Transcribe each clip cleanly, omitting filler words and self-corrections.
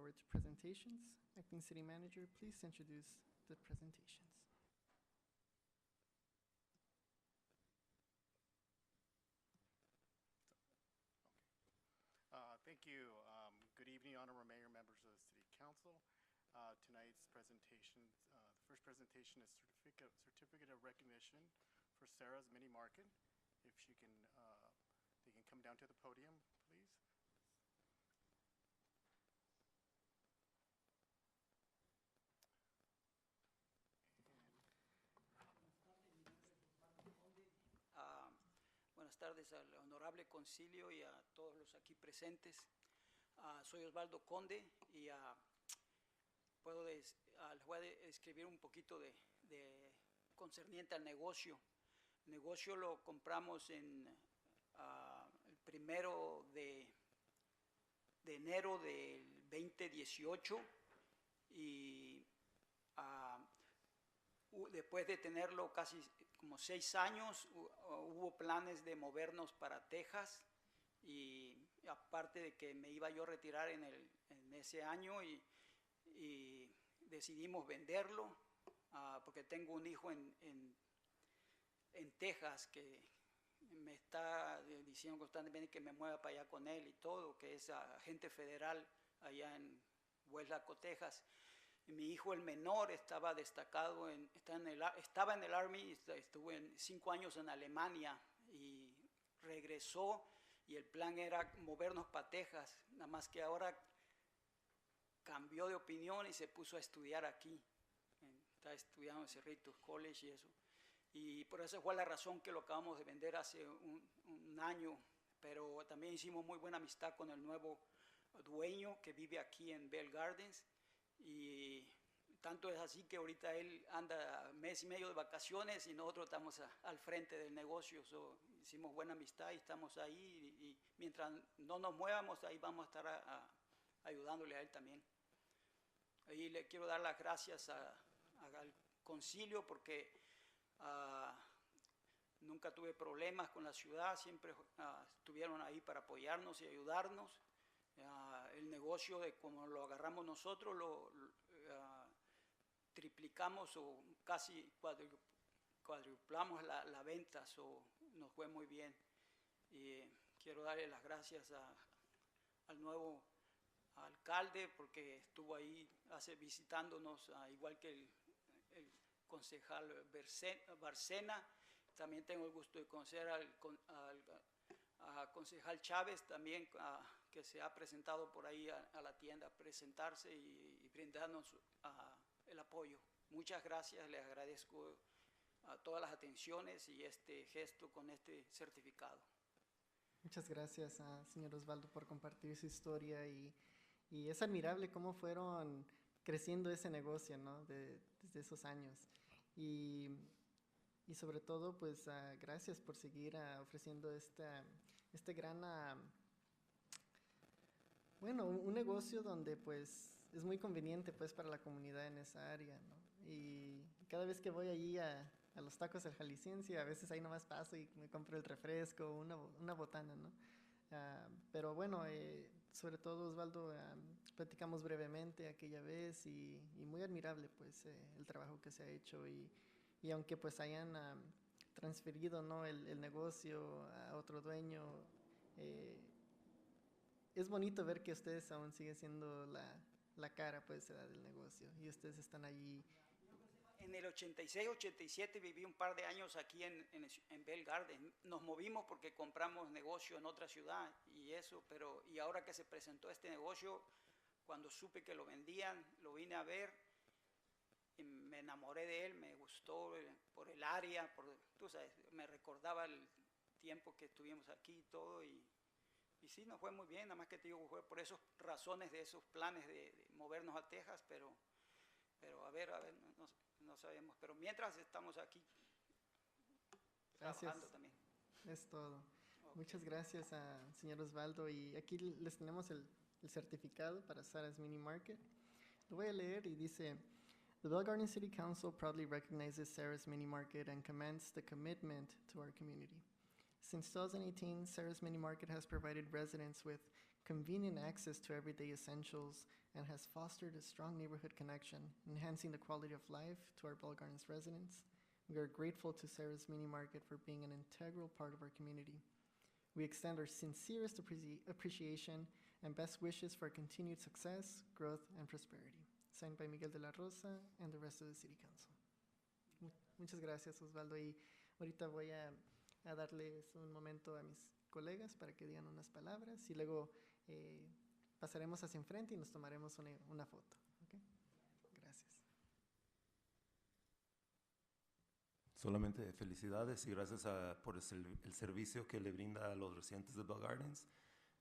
forward to presentations. Acting City Manager, please introduce the presentations. Thank you. Good evening, Honorable Mayor, members of the City Council. Tonight's presentation, the first presentation is certificate of recognition for Sarah's Mini Market. If she can, they can come down to the podium, please. Buenas tardes al honorable concilio y a todos los aquí presentes. Soy Osvaldo Conde y les voy a escribir un poquito de concerniente al negocio. El negocio lo compramos en el 1 de enero del 2018 y después de tenerlo casi como 6 años, hubo planes de movernos para Texas y aparte de que me iba yo a retirar en ese año y decidimos venderlo porque tengo un hijo en Texas que me está diciendo constantemente que me mueva para allá con él y todo, que es agente federal allá en Hueslaco, Texas. Mi hijo, el menor, estaba destacado, estaba en el Army, estuvo 5 años en Alemania y regresó y el plan era movernos para Texas, nada más que ahora cambió de opinión y se puso a estudiar aquí. Está estudiando en Cerritos College y eso. Y por eso fue la razón que lo acabamos de vender hace un año, pero también hicimos muy buena amistad con el nuevo dueño que vive aquí en Bell Gardens. Y tanto es así que ahorita él anda 1 mes y medio de vacaciones y nosotros estamos al frente del negocio. Hicimos buena amistad y estamos ahí y mientras no nos muevamos ahí vamos a estar ayudándole a él también. Ahí le quiero dar las gracias al concilio porque nunca tuve problemas con la ciudad, siempre estuvieron ahí para apoyarnos y ayudarnos. El negocio, como lo agarramos nosotros, lo triplicamos o casi cuadruplamos la venta, nos fue muy bien. Y quiero darle las gracias al nuevo alcalde porque estuvo ahí visitándonos, igual que el concejal Barcena. También tengo el gusto de conocer al concejal Chávez también, que se ha presentado por ahí a la tienda a presentarse y brindarnos el apoyo. Muchas gracias, les agradezco todas las atenciones y este gesto con este certificado. Muchas gracias, señor Osvaldo, por compartir su historia y es admirable cómo fueron creciendo ese negocio, ¿no? Desde esos años. Y sobre todo, pues, gracias por seguir ofreciendo este gran, bueno, un negocio donde, pues, es muy conveniente, pues, para la comunidad en esa área, ¿no? Y cada vez que voy allí a los tacos del Jalisciense, a veces ahí nomás paso y me compro el refresco, una botana, ¿no? Pero bueno, sobre todo, Osvaldo, platicamos brevemente aquella vez y muy admirable, pues, el trabajo que se ha hecho y aunque pues hayan transferido, ¿no?, el negocio a otro dueño, es bonito ver que ustedes aún siguen siendo la cara, pues, del negocio y ustedes están allí. En el 86, 87 viví un par de años aquí en Bell Garden. Nos movimos porque compramos negocio en otra ciudad y eso, y ahora que se presentó este negocio, cuando supe que lo vendían, lo vine a ver y me enamoré de él, me gustó por el área, tú sabes, me recordaba el tiempo que estuvimos aquí y todo y sí, nos fue muy bien, nada más que te digo, fue por esas razones de esos planes de movernos a Texas, pero a ver, no sabemos, pero mientras estamos aquí trabajando también. Es todo. Okay. Muchas gracias señor Osvaldo y aquí les tenemos el certificado para Sarah's Mini Market. Lo voy a leer y dice: The Bell Garden City Council proudly recognizes Sarah's Mini Market and commends the commitment to our community. Since 2018, Sarah's Mini Market has provided residents with convenient access to everyday essentials, and has fostered a strong neighborhood connection, enhancing the quality of life to our Bell Gardens residents. We are grateful to Sarah's Mini Market for being an integral part of our community. We extend our sincerest appreciation and best wishes for continued success, growth, and prosperity. Signed by Miguel de la Rosa and the rest of the City Council. Muchas gracias, Osvaldo. Y ahorita voy a darles un momento a mis colegas para que digan unas palabras y luego pasaremos hacia enfrente y nos tomaremos una foto. ¿Okay? Gracias. Solamente felicidades y gracias por el servicio que le brinda a los residentes de Bell Gardens.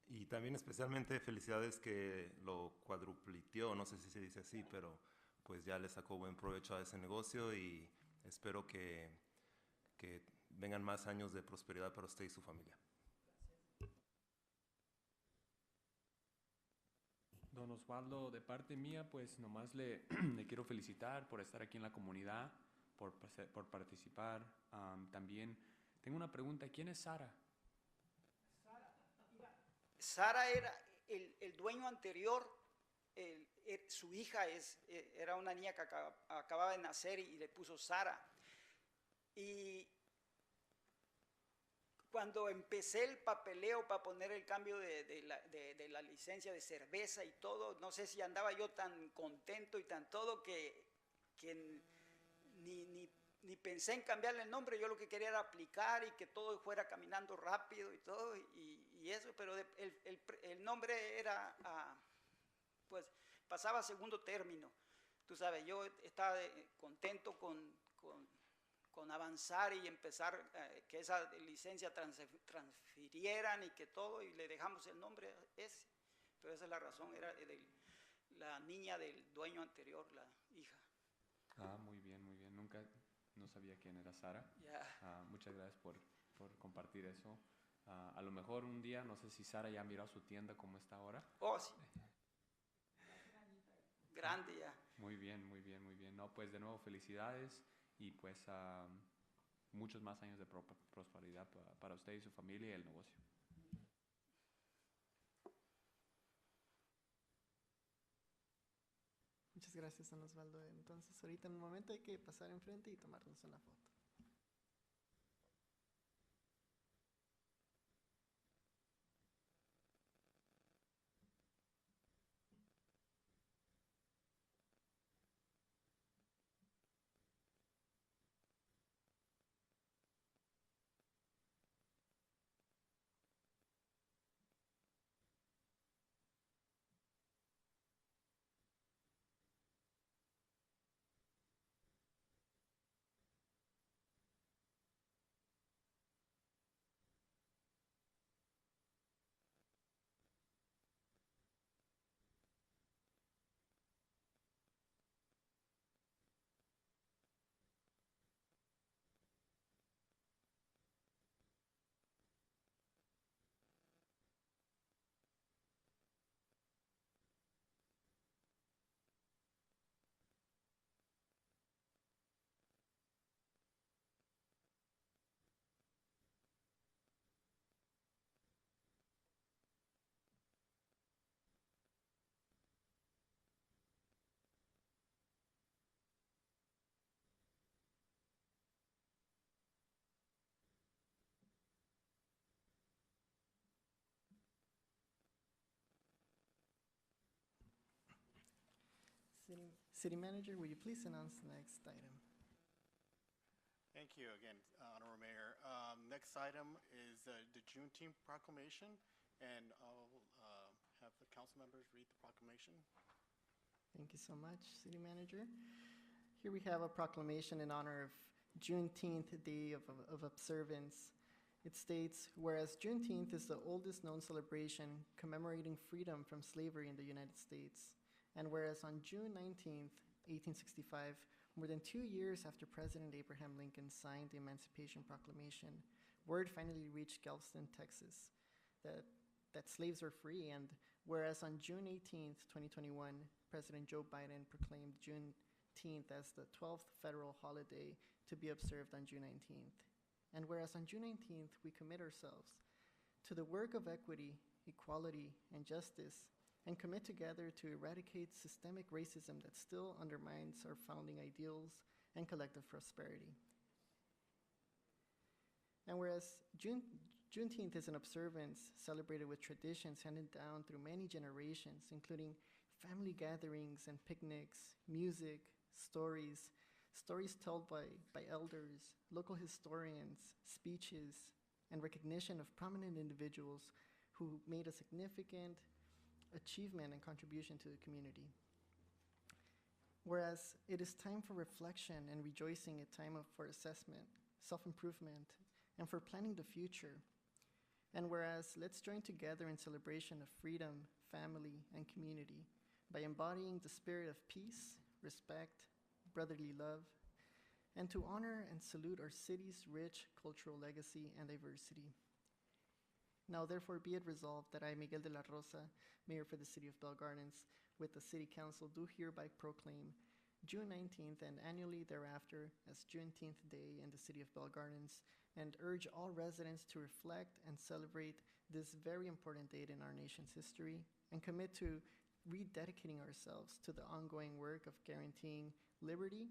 Y también especialmente felicidades que lo cuadrupliteó, no sé si se dice así, pero pues ya le sacó buen provecho a ese negocio y espero que vengan más años de prosperidad para usted y su familia. Don Osvaldo, de parte mía, pues nomás le quiero felicitar por estar aquí en la comunidad, por participar. También tengo una pregunta, ¿quién es Sara? Sara era el dueño anterior, su hija era una niña que acababa de nacer y le puso Sara. Y cuando empecé el papeleo para poner el cambio de la licencia de cerveza y todo, no sé si andaba yo tan contento y tan todo que ni pensé en cambiarle el nombre. Yo lo que quería era aplicar y que todo fuera caminando rápido y todo y eso, pero el nombre era, pues pasaba a segundo término. Tú sabes, yo estaba contento con avanzar y empezar, que esa licencia transfirieran y que todo, y le dejamos el nombre ese. Pero esa es la razón, era la niña del dueño anterior, la hija. Muy bien, muy bien. Nunca no sabía quién era Sara. Yeah. Muchas gracias por compartir eso. A lo mejor un día, no sé si Sara ya miró su tienda como está ahora. Oh, sí. Grande ya. Muy bien, muy bien, muy bien. No, pues de nuevo felicidades y pues muchos más años de prosperidad para usted y su familia y el negocio. Muchas gracias, don Osvaldo. Entonces, ahorita en un momento hay que pasar enfrente y tomarnos una foto. City Manager, will you please announce the next item? Thank you again, Honorable Mayor. Next item is the Juneteenth proclamation, and I'll have the council members read the proclamation. Thank you so much, City Manager. Here we have a proclamation in honor of Juneteenth, Day of Observance. It states, whereas Juneteenth is the oldest known celebration commemorating freedom from slavery in the United States, and whereas on June 19th, 1865, more than 2 years after President Abraham Lincoln signed the Emancipation Proclamation, word finally reached Galveston, Texas, that slaves were free. And whereas on June 18th, 2021, President Joe Biden proclaimed Juneteenth as the 12th federal holiday to be observed on June 19th. And whereas on June 19th, we commit ourselves to the work of equity, equality, and justice, and commit together to eradicate systemic racism that still undermines our founding ideals and collective prosperity. And whereas Juneteenth is an observance celebrated with traditions handed down through many generations, including family gatherings and picnics, music, stories told by elders, local historians, speeches, and recognition of prominent individuals who made a significant achievement and contribution to the community. Whereas it is time for reflection and rejoicing, a time for assessment, self-improvement, and for planning the future. And whereas let's join together in celebration of freedom, family, and community by embodying the spirit of peace, respect, brotherly love, and to honor and salute our city's rich cultural legacy and diversity. Now, therefore, be it resolved that I, Miguel de la Rosa, Mayor for the City of Bell Gardens, with the City Council, do hereby proclaim June 19th and annually thereafter as Juneteenth Day in the City of Bell Gardens, and urge all residents to reflect and celebrate this very important date in our nation's history, and commit to rededicating ourselves to the ongoing work of guaranteeing liberty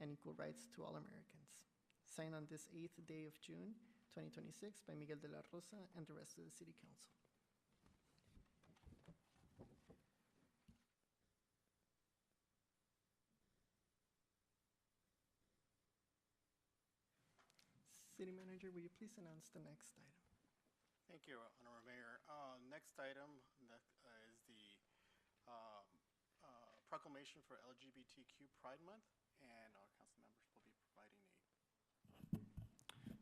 and equal rights to all Americans. Signed on this 8th day of June, 2026 by Miguel de la Rosa and the rest of the City Council. City Manager, will you please announce the next item? Thank you, Honorable Mayor. Next item that, is the proclamation for LGBTQ Pride Month, and our council members will be providing a.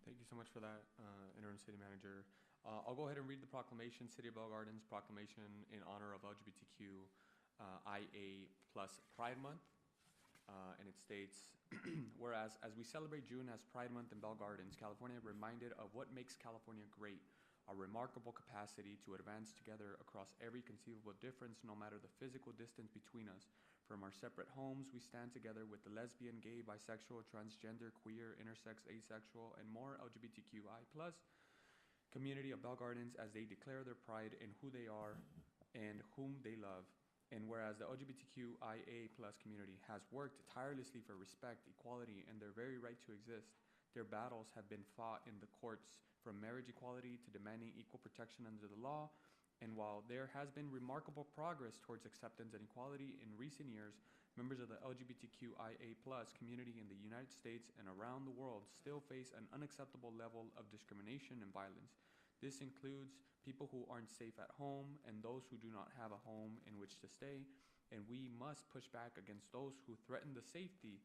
Thank you so much for that, Interim City Manager. I'll go ahead and read the proclamation, City of Bell Gardens proclamation in honor of LGBTQ IA plus Pride Month. And it states, whereas as we celebrate June as Pride Month in Bell Gardens, California reminded of what makes California great, our remarkable capacity to advance together across every conceivable difference, no matter the physical distance between us. From our separate homes, we stand together with the lesbian, gay, bisexual, transgender, queer, intersex, asexual, and more LGBTQI+ community of Bell Gardens as they declare their pride in who they are and whom they love. And whereas the LGBTQIA+ community has worked tirelessly for respect, equality, and their very right to exist, their battles have been fought in the courts, from marriage equality to demanding equal protection under the law. And while there has been remarkable progress towards acceptance and equality in recent years, members of the LGBTQIA+ community in the United States and around the world still face an unacceptable level of discrimination and violence. This includes people who aren't safe at home and those who do not have a home in which to stay, and we must push back against those who threaten the safety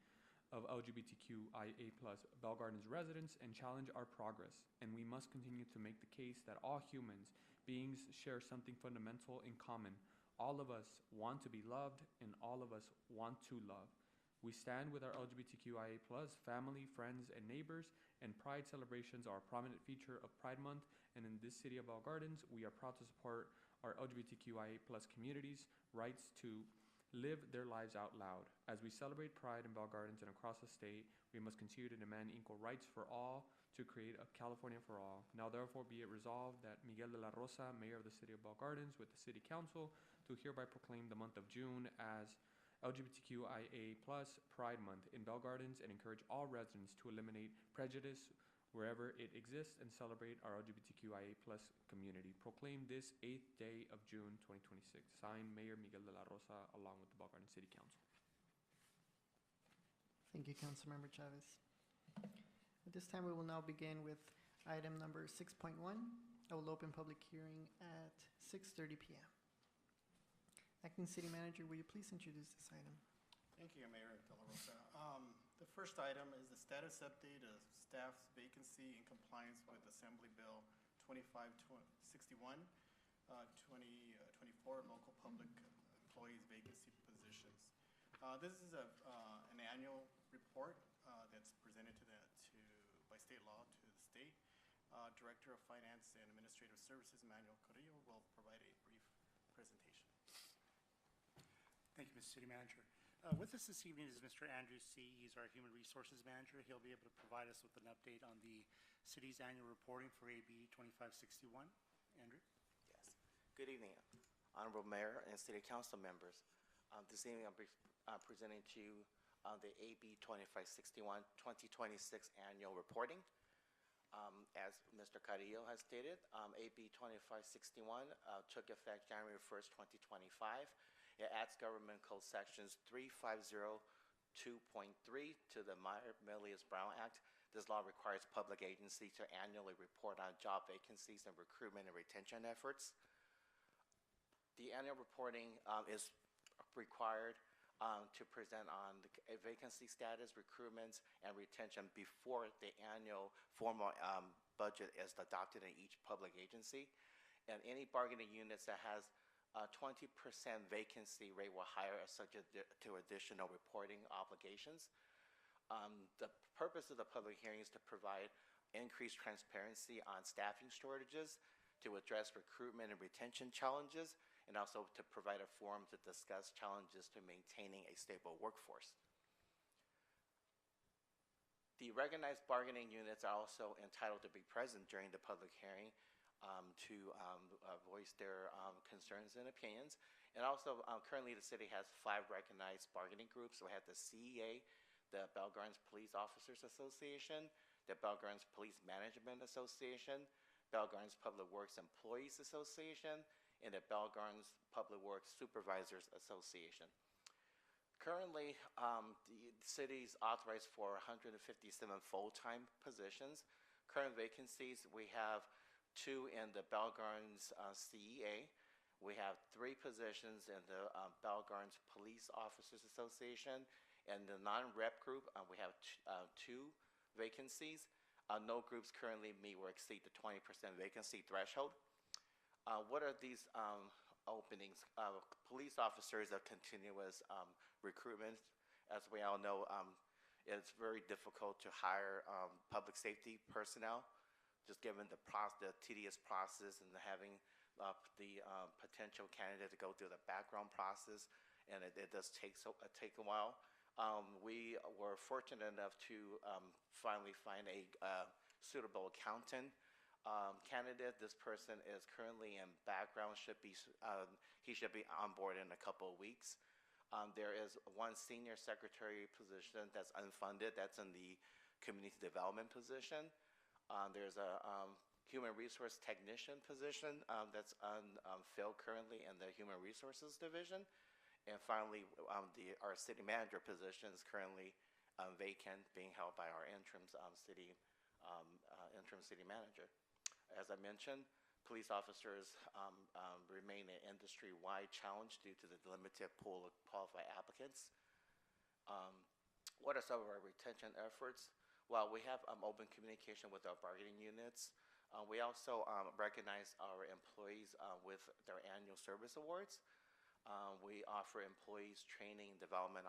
of LGBTQIA+ Bell Gardens residents and challenge our progress. And we must continue to make the case that all humans beings share something fundamental in common. All of us want to be loved, and all of us want to love. We stand with our LGBTQIA+ family, friends, and neighbors, and Pride celebrations are a prominent feature of Pride Month. And in this City of Bell Gardens, we are proud to support our LGBTQIA+ community's rights to live their lives out loud. As we celebrate Pride in Bell Gardens and across the state, we must continue to demand equal rights for all to create a California for all. Now therefore be it resolved that Miguel de la Rosa, Mayor of the City of Bell Gardens, with the City Council, do hereby proclaim the month of June as LGBTQIA+ Pride Month in Bell Gardens, and encourage all residents to eliminate prejudice wherever it exists and celebrate our LGBTQIA+ community. Proclaim this 8th day of June 2026. Signed, Mayor Miguel de la Rosa, along with the Bell Gardens City Council. Thank you, Councilmember Chavez. At this time, we will now begin with item number 6.1. I will open public hearing at 6:30 p.m. Acting City Manager, will you please introduce this item? Thank you, Mayor de la Rosa. The first item is the status update of staff's vacancy in compliance with Assembly Bill 2561, 2024, local public employees vacancy positions. This is an annual report that's presented by state law to the state. Director of Finance and Administrative Services, Manuel Carrillo, will provide a brief presentation. Thank you, Mr. City Manager. With us this evening is Mr. Andrew C. He's our Human Resources Manager. He'll be able to provide us with an update on the city's annual reporting for AB 2561 Andrew? Yes. Good evening, Honorable Mayor and City Council members. This evening, I'm presenting to you the AB 2561 2026 Annual Reporting. As Mr. Carrillo has stated, AB 2561 took effect January 1st, 2025. It adds Government Code Sections 3502.3 to the Meyer-Melius-Brown Act. This law requires public agencies to annually report on job vacancies and recruitment and retention efforts. The annual reporting is required to present on the vacancy status, recruitments, and retention before the annual formal budget is adopted in each public agency. And any bargaining units that has a 20% vacancy rate will hire subject to additional reporting obligations. The purpose of the public hearing is to provide increased transparency on staffing shortages, to address recruitment and retention challenges, and also to provide a forum to discuss challenges to maintaining a stable workforce. The recognized bargaining units are also entitled to be present during the public hearing to voice their concerns and opinions. And also, currently the city has 5 recognized bargaining groups. So we have the CEA, the Bell Gardens Police Officers Association, the Bell Gardens Police Management Association, Bell Gardens Public Works Employees Association, and the Bell Gardens Public Works Supervisors Association. Currently, the city's authorized for 157 full-time positions. Current vacancies, we have 2 in the Bell Gardens CEA. We have 3 positions in the Bell Gardens Police Officers Association. And the non-rep group, we have 2 vacancies. No groups currently meet or exceed the 20% vacancy threshold. What are these openings? Police officers are continuous recruitment. As we all know, it's very difficult to hire public safety personnel, just given the tedious process and having the potential candidate to go through the background process, and it does take a while. We were fortunate enough to finally find a suitable accountant candidate. This person is currently in background. He should be on board in a couple of weeks. There is 1 senior secretary position that's unfunded. That's in the community development position. There's a human resource technician position that's unfilled currently in the human resources division. And finally, our city manager position is currently vacant, being held by our interim city manager. As I mentioned, police officers remain an industry-wide challenge due to the limited pool of qualified applicants. What are some of our retention efforts? Well, we have open communication with our bargaining units. We also recognize our employees with their annual service awards. We offer employees training, development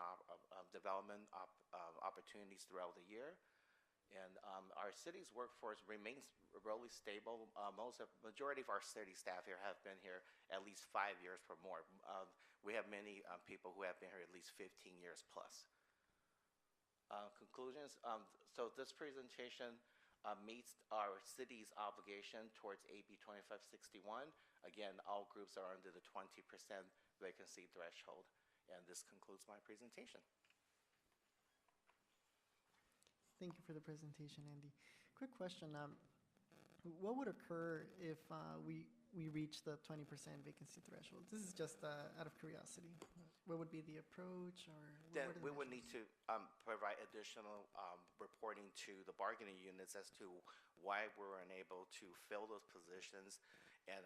opportunities throughout the year. And our city's workforce remains really stable. Majority of our city staff here have been here at least 5 years or more. We have many people who have been here at least 15 years plus. Conclusions. So this presentation meets our city's obligation towards AB 2561. Again, all groups are under the 20% vacancy threshold. And this concludes my presentation. Thank you for the presentation, Andy. Quick question. What would occur if we reach the 20% vacancy threshold? This is just out of curiosity. What would be the approach? Then we would need to provide additional reporting to the bargaining units as to why we were unable to fill those positions, and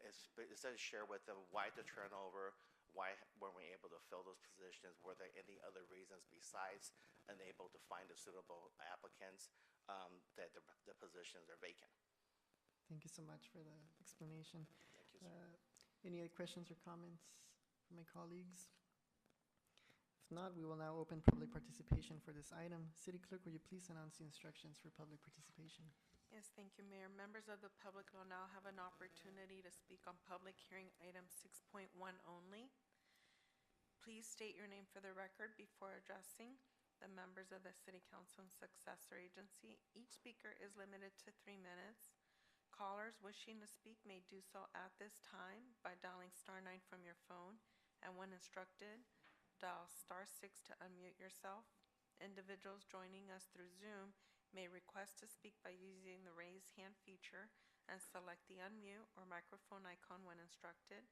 instead share with them why the turnover, why weren't we able to fill those positions, were there any other reasons besides unable to find the suitable applicants that the positions are vacant. Thank you so much for the explanation. Thank you, sir. Any other questions or comments from my colleagues? If not, we will now open public participation for this item. City Clerk, will you please announce the instructions for public participation? Yes, thank you, Mayor. Members of the public will now have an opportunity to speak on public hearing item 6.1 only. Please state your name for the record before addressing the members of the City Council and successor agency. Each speaker is limited to 3 minutes. Callers wishing to speak may do so at this time by dialing *9 from your phone, and when instructed, dial *6 to unmute yourself. Individuals joining us through Zoom may request to speak by using the raise hand feature and select the unmute or microphone icon when instructed.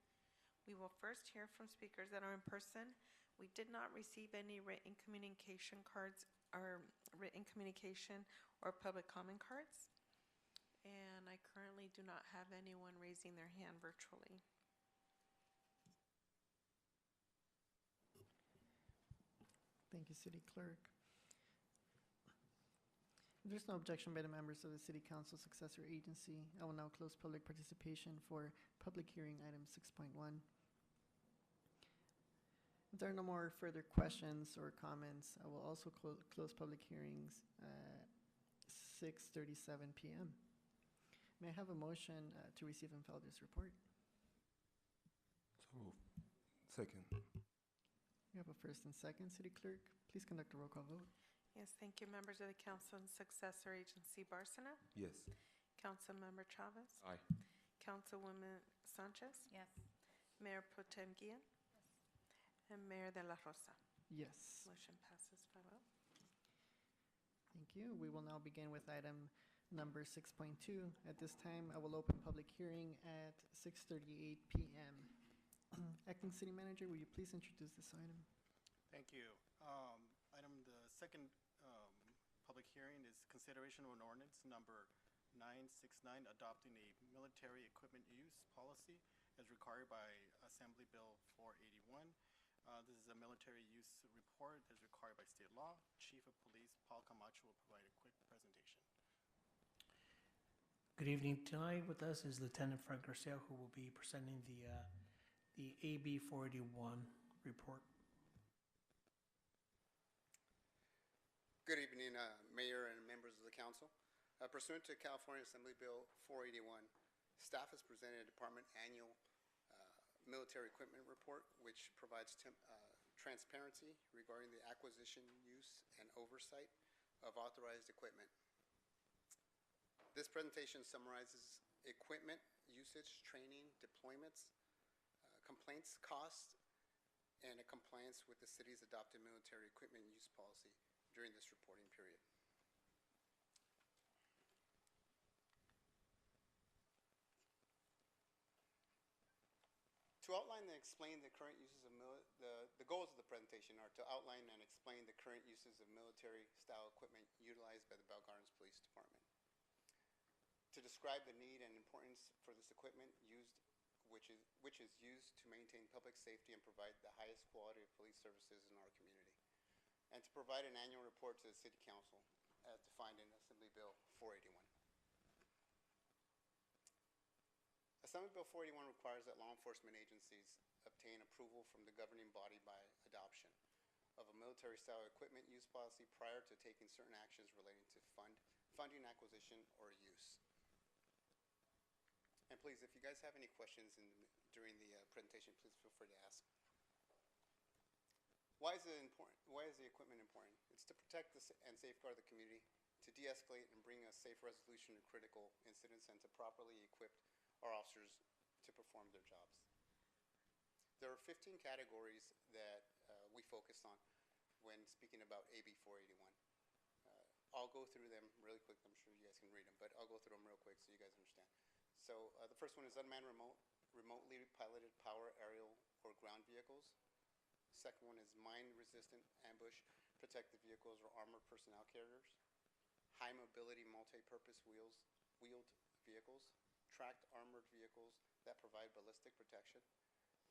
We will first hear from speakers that are in person. We did not receive any written communication cards or public comment cards. And I currently do not have anyone raising their hand virtually. Thank you, City Clerk. If there's no objection by the members of the City Council successor agency, I will now close public participation for public hearing item 6.1. If there are no more further questions or comments, I will also close public hearings at 6:37 p.m. May I have a motion to receive and file this report? So moved. Second. We have a first and second. City Clerk, please conduct a roll call vote. Yes, thank you, members of the council and successor agency. Barcena, Yes. Councilmember Chavez, Aye. Councilwoman Sanchez, Yes. Mayor Pro Tem Guillen, and Mayor De La Rosa. Yes. Motion passes 5-0. Thank you. We will now begin with item number 6.2. At this time, I will open public hearing at 6:38 p.m. Acting City Manager, will you please introduce this item? Thank you. The second public hearing is consideration of an ordinance number 969, adopting a military equipment use policy as required by Assembly Bill 481. This is a military use report as required by state law. Chief of Police Paul Camacho will provide a quick presentation. Good evening. Tonight with us is Lieutenant Frank Garcia, who will be presenting the AB 481 report. Good evening, Mayor and members of the council. Pursuant to California Assembly Bill 481, staff has presented a department annual military equipment report, which provides transparency regarding the acquisition, use, and oversight of authorized equipment. This presentation summarizes equipment usage, training, deployments, complaints, costs, and a compliance with the city's adopted military equipment use policy during this reporting period. To outline and explain the current uses of the goals of the presentation are to outline and explain the current uses of military-style equipment utilized by the Bell Gardens Police Department. To describe the need and importance for this equipment used, which is used to maintain public safety and provide the highest quality of police services in our community. And to provide an annual report to the City Council as defined in Assembly Bill 481. Assembly Bill 481 requires that law enforcement agencies obtain approval from the governing body by adoption of a military-style equipment use policy prior to taking certain actions relating to funding, acquisition, or use. And please, if you guys have any questions during the presentation, please feel free to ask. Why is it important? Why is the equipment important? It's to protect and safeguard the community, to de-escalate and bring a safe resolution to critical incidents, and to properly equip our officers to perform their jobs. There are 15 categories that we focused on when speaking about AB 481. I'll go through them really quick. I'm sure you guys can read them, but I'll go through them real quick so you guys understand. So the first one is unmanned remotely piloted power, aerial, or ground vehicles. Second one is mine-resistant ambush protected vehicles or armored personnel carriers. High mobility multi-purpose wheeled vehicles. Tracked armored vehicles that provide ballistic protection.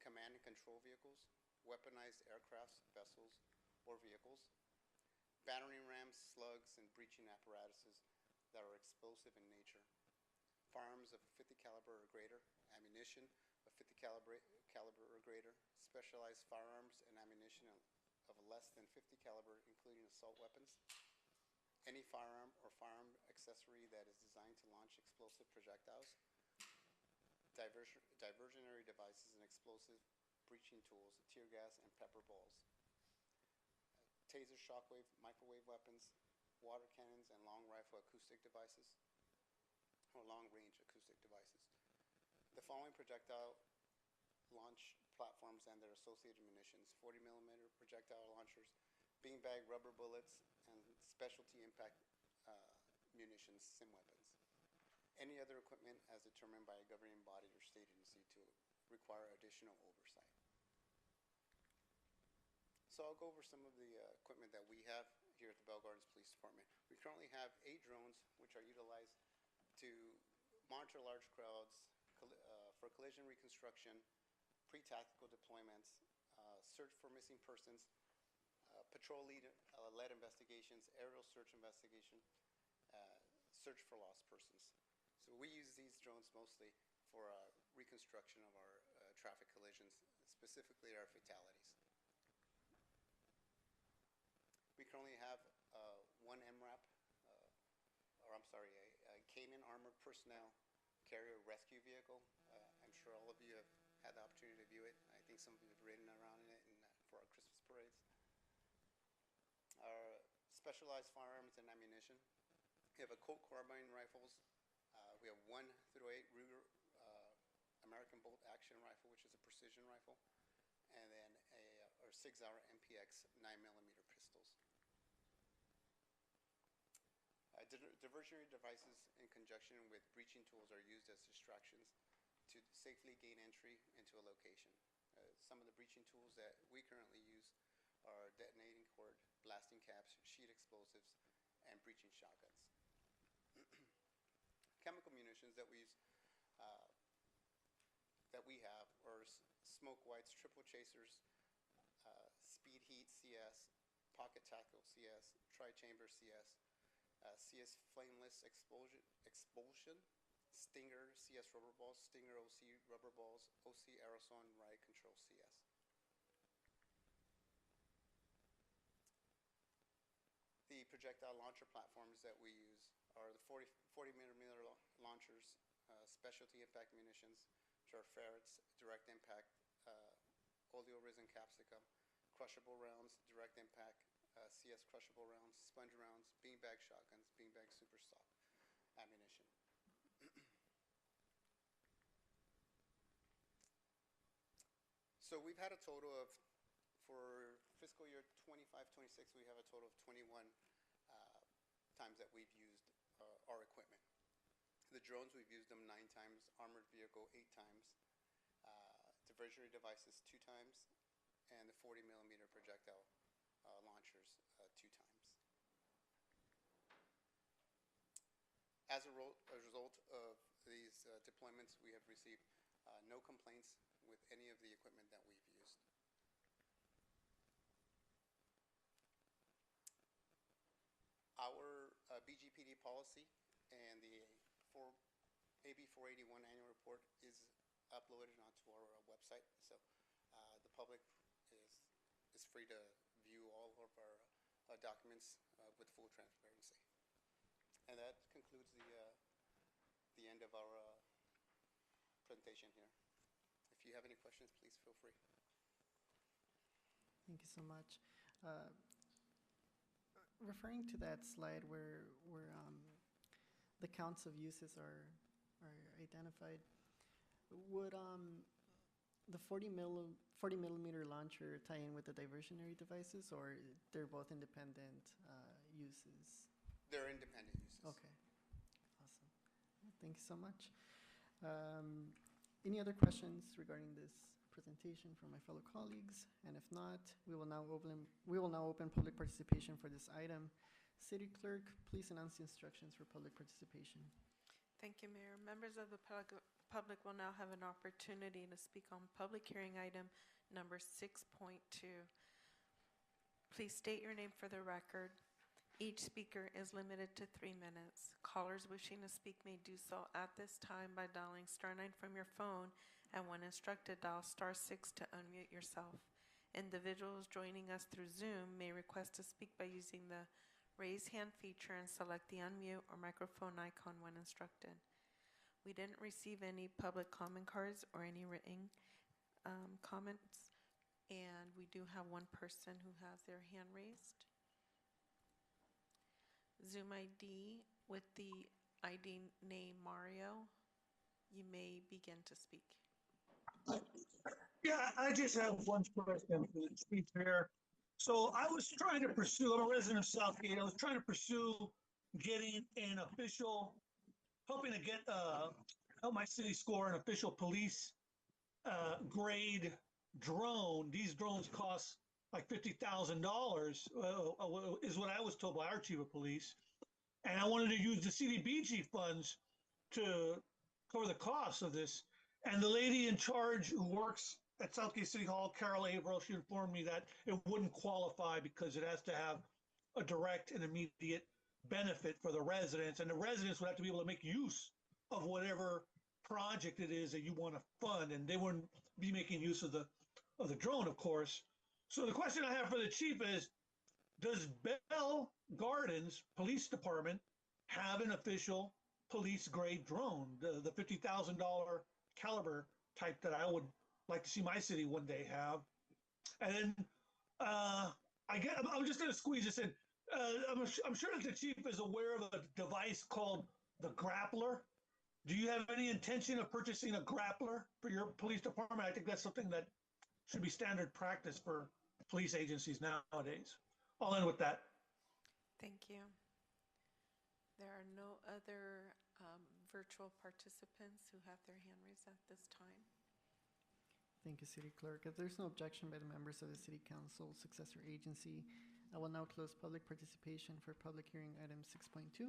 Command and control vehicles. Weaponized aircrafts, vessels, or vehicles. Battering rams, slugs, and breaching apparatuses that are explosive in nature. Firearms of 50 caliber or greater, ammunition of 50 caliber or greater, specialized firearms and ammunition of less than 50 caliber, including assault weapons, any firearm or firearm accessory that is designed to launch explosive projectiles, diversionary devices and explosive breaching tools, tear gas and pepper balls, taser, shockwave, microwave weapons, water cannons, and long rifle acoustic devices, or long-range acoustic following projectile launch platforms and their associated munitions: 40 millimeter projectile launchers, beanbag rubber bullets, and specialty impact munitions, SIM weapons. Any other equipment as determined by a governing body or state agency to require additional oversight. So I'll go over some of the equipment that we have here at the Bell Gardens Police Department. We currently have 8 drones which are utilized to monitor large crowds, for collision reconstruction, pre-tactical deployments, search for missing persons, patrol led investigations, aerial search investigation, search for lost persons. So we use these drones mostly for reconstruction of our traffic collisions, specifically our fatalities. We currently have one MRAP, a Cayman Armored Personnel Carrier Rescue Vehicle. I'm sure all of you have had the opportunity to view it. I think some of you have ridden around in it for our Christmas parades. Our specialized firearms and ammunition. We have a Colt carbine rifles. We have 1 through 8 Ruger American bolt action rifle, which is a precision rifle, and then our 6-hour MPX 9mm pistols. Diversionary devices in conjunction with breaching tools are used as distractions to safely gain entry into a location. Some of the breaching tools that we currently use are detonating cord, blasting caps, sheet explosives, and breaching shotguns. Chemical munitions that we have are smoke whites, triple chasers, speed heat CS, pocket tackle CS, tri-chamber CS, CS flameless expulsion, Stinger CS rubber balls, Stinger OC rubber balls, OC aerosol and riot control CS. The projectile launcher platforms that we use are the 40 millimeter launchers, specialty impact munitions, which are ferrets, direct impact, oleoresin capsicum, crushable rounds, direct impact, CS crushable rounds, sponge rounds, beanbag shotguns, beanbag super stock ammunition. So we've had a total of, for fiscal year 25-26, we have a total of 21 times that we've used our equipment. The drones, we've used them 9 times, armored vehicle 8 times, diversionary devices 2 times, and the 40 millimeter projectile launchers 2 times. As a result of these deployments, we have received no complaints with any of the equipment that we've used. Our BGPD policy and the AB 481 annual report is uploaded onto our website, so the public is free to view all of our documents with full transparency. And that concludes the end of our presentation here. If you have any questions, please feel free. Thank you so much. Referring to that slide where the counts of uses are identified, would the 40 millimeter launcher tie in with the diversionary devices, or they're both independent uses? They're independent uses. Okay, awesome. Thank you so much. Any other questions regarding this presentation from my fellow colleagues? And if not, we will now open public participation for this item. City Clerk, please announce the instructions for public participation. Thank you, Mayor. Members of the public will now have an opportunity to speak on public hearing item number 6.2. Please state your name for the record. Each speaker is limited to 3 minutes. Callers wishing to speak may do so at this time by dialing *9 from your phone, and when instructed, dial *6 to unmute yourself. Individuals joining us through Zoom may request to speak by using the raise hand feature and select the unmute or microphone icon when instructed. We didn't receive any public comment cards or any written comments, and we do have one person who has their hand raised. Zoom ID with the ID name Mario. You may begin to speak. Yeah, I just have one question for the chief here. So I was trying to pursue, I'm a resident of Southgate, I was trying to pursue getting an official, hoping to get, help my city score an official police grade drone. These drones cost like $50,000, is what I was told by our chief of police. And I wanted to use the CDBG funds to cover the cost of this. And the lady in charge who works at Southgate City Hall, Carol Averill, she informed me that it wouldn't qualify because it has to have a direct and immediate benefit for the residents. And the residents would have to be able to make use of whatever project it is that you want to fund. And they wouldn't be making use of the drone, of course. So the question I have for the chief is, does Bell Gardens Police Department have an official police grade drone, the $50,000 caliber type that I would like to see my city one day have? And then I'm just going to squeeze this in. I'm sure that the chief is aware of a device called the Grappler. Do you have any intention of purchasing a Grappler for your police department? I think that's something that should be standard practice for police agencies nowadays. I'll end with that. Thank you. There are no other virtual participants who have their hand raised at this time. Thank you, City Clerk. If there's no objection by the members of the City Council successor agency, I will now close public participation for public hearing item 6.2.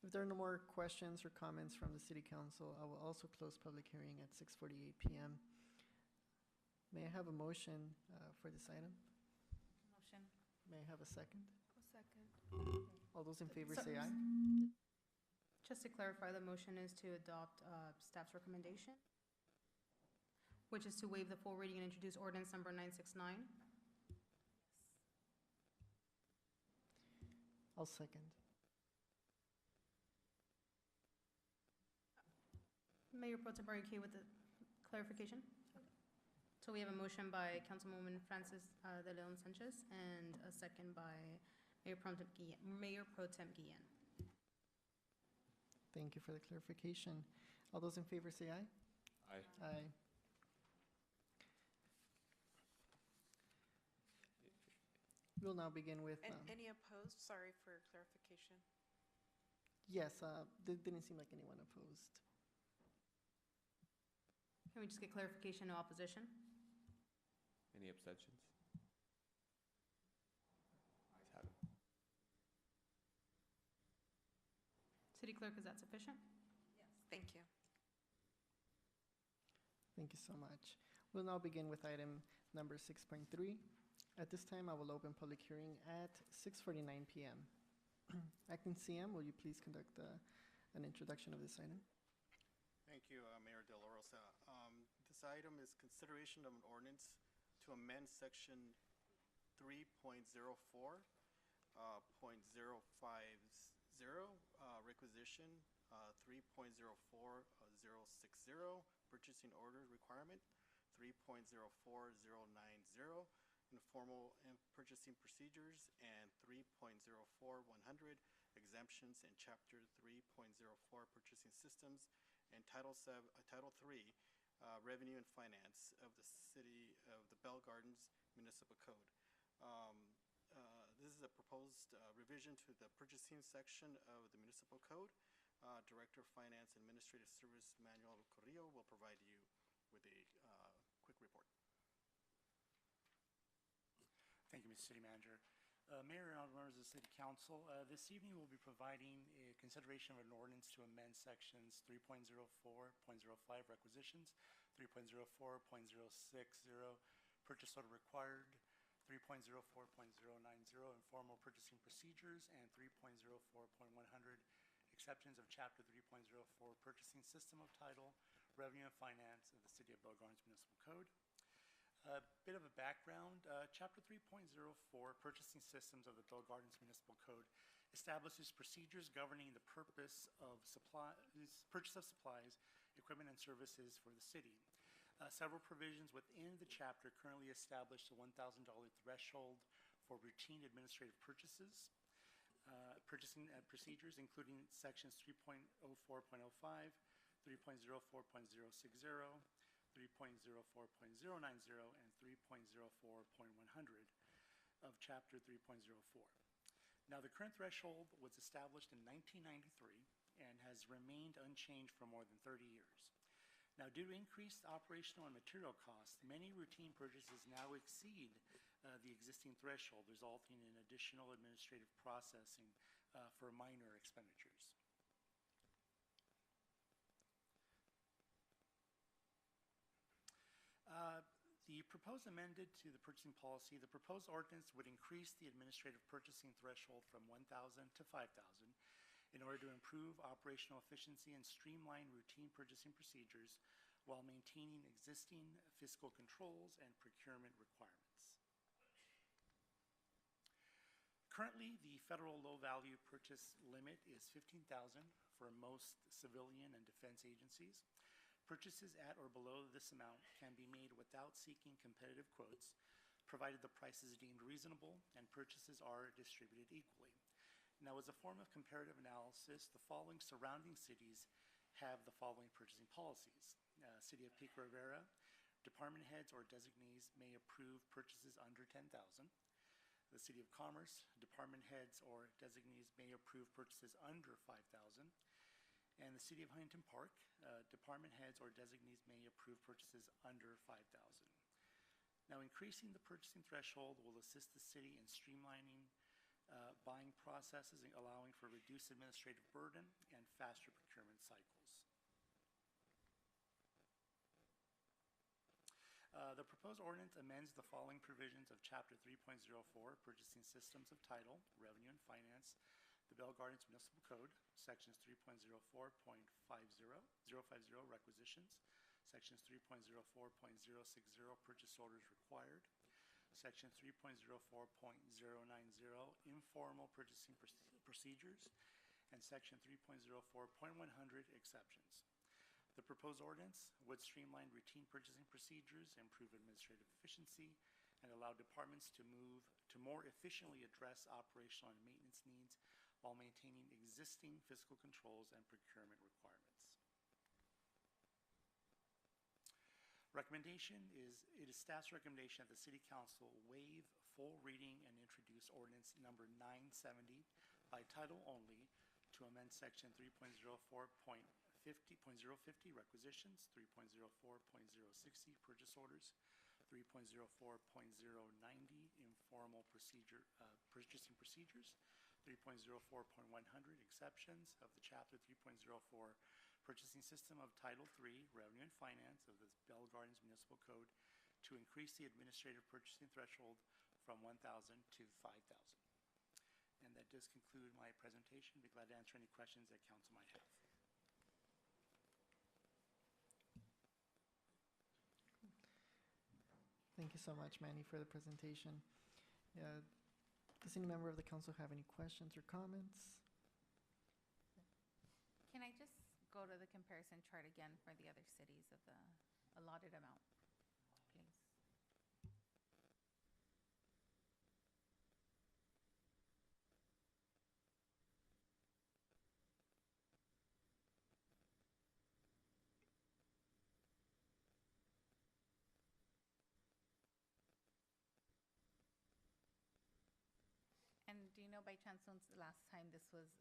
If there are no more questions or comments from the City Council, I will also close public hearing at 6:48 p.m. May I have a motion for this item? Motion. May I have a second? A second. All those in favor So- say aye. Just to clarify, the motion is to adopt staff's recommendation, which is to waive the full reading and introduce ordinance number 969. I'll second. Mayor Pro Tem, are you okay with the clarification? So we have a motion by Councilwoman Francis De Leon Sanchez and a second by Mayor Pro Tem Guillen. Thank you for the clarification. All those in favor say aye. Aye. Aye. We'll now begin with, And any opposed? Sorry for clarification. yes, didn't seem like anyone opposed. Can we just get clarification, no opposition? Any abstentions? Ayes have it. City Clerk, is that sufficient? Yes. Thank you. Thank you so much. We'll now begin with item number 6.3. At this time, I will open public hearing at 6:49 p.m. Acting CM, will you please conduct an introduction of this item? Thank you, Mayor De La Rosa. This item is consideration of an ordinance to amend section 3.04, .050, requisition, 3.04060, purchasing order requirement, 3.04090, informal purchasing procedures, and 3.04100, exemptions in chapter 3.04, purchasing systems, and Title 3, Revenue and Finance of the City of the Bell Gardens Municipal Code. This is a proposed revision to the purchasing section of the Municipal Code. Director of Finance and Administrative Service Manuel Corrillo will provide you with a quick report. Thank you, Mr. City Manager. Mayor and other members of the City Council, this evening we'll be providing a consideration of an ordinance to amend sections 3.04, .05 requisitions, 3.04, purchase order required, 3.04.090 informal purchasing procedures, and 3.04.100 exceptions of chapter 3.04 purchasing system of title, revenue and finance of the City of Bell Gardens Municipal Code. A bit of a background, Chapter 3.04, Purchasing Systems of the Bell Gardens Municipal Code, establishes procedures governing the purchase of supplies, equipment, and services for the city. Several provisions within the chapter currently establish the $1,000 threshold for routine administrative purchases. Purchasing procedures, including sections 3.04.05, 3.04.060, 3.04.090, and 3.04.100 of Chapter 3.04. Now, the current threshold was established in 1993 and has remained unchanged for more than 30 years. Now, due to increased operational and material costs, many routine purchases now exceed the existing threshold, resulting in additional administrative processing for minor expenditures. The proposed amended to the purchasing policy, the proposed ordinance would increase the administrative purchasing threshold from 1,000 to 5,000 in order to improve operational efficiency and streamline routine purchasing procedures while maintaining existing fiscal controls and procurement requirements. Currently, the federal low-value purchase limit is $15,000 for most civilian and defense agencies. Purchases at or below this amount can be made without seeking competitive quotes, provided the price is deemed reasonable and purchases are distributed equally. Now, as a form of comparative analysis, the following surrounding cities have the following purchasing policies. City of Pico Rivera, department heads or designees may approve purchases under $10,000. The City of Commerce, department heads or designees may approve purchases under $5,000. And the City of Huntington Park, department heads or designees may approve purchases under $5,000. Now, increasing the purchasing threshold will assist the city in streamlining buying processes and allowing for reduced administrative burden and faster procurement cycles. The proposed ordinance amends the following provisions of Chapter 3.04, Purchasing Systems of Title, Revenue and Finance, the Bell Gardens Municipal Code, Sections 3.04.50, Requisitions, Sections 3.04.060, Purchase Orders Required, Section 3.04.090, Informal Purchasing Procedures, and Section 3.04.100, Exceptions. The proposed ordinance would streamline routine purchasing procedures, improve administrative efficiency, and allow departments to more efficiently address operational and maintenance needs while maintaining existing fiscal controls and procurement requirements. It is staff's recommendation that the City Council waive full reading and introduce ordinance number 970 by title only to amend section 3.04.50 requisitions, 3.04.060 purchase orders, 3.04.090 informal purchasing procedures, 3.04.100 exceptions of the Chapter 3.04 Purchasing System of Title III, Revenue and Finance of the Bell Gardens Municipal Code to increase the administrative purchasing threshold from 1,000 to 5,000. And that does conclude my presentation. I'd be glad to answer any questions that council might have. Thank you so much, Manny, for the presentation. Does any member of the council have any questions or comments? Can I just go to the comparison chart again for the other cities of the allotted amount, please? And do you know by chance when's the last time this was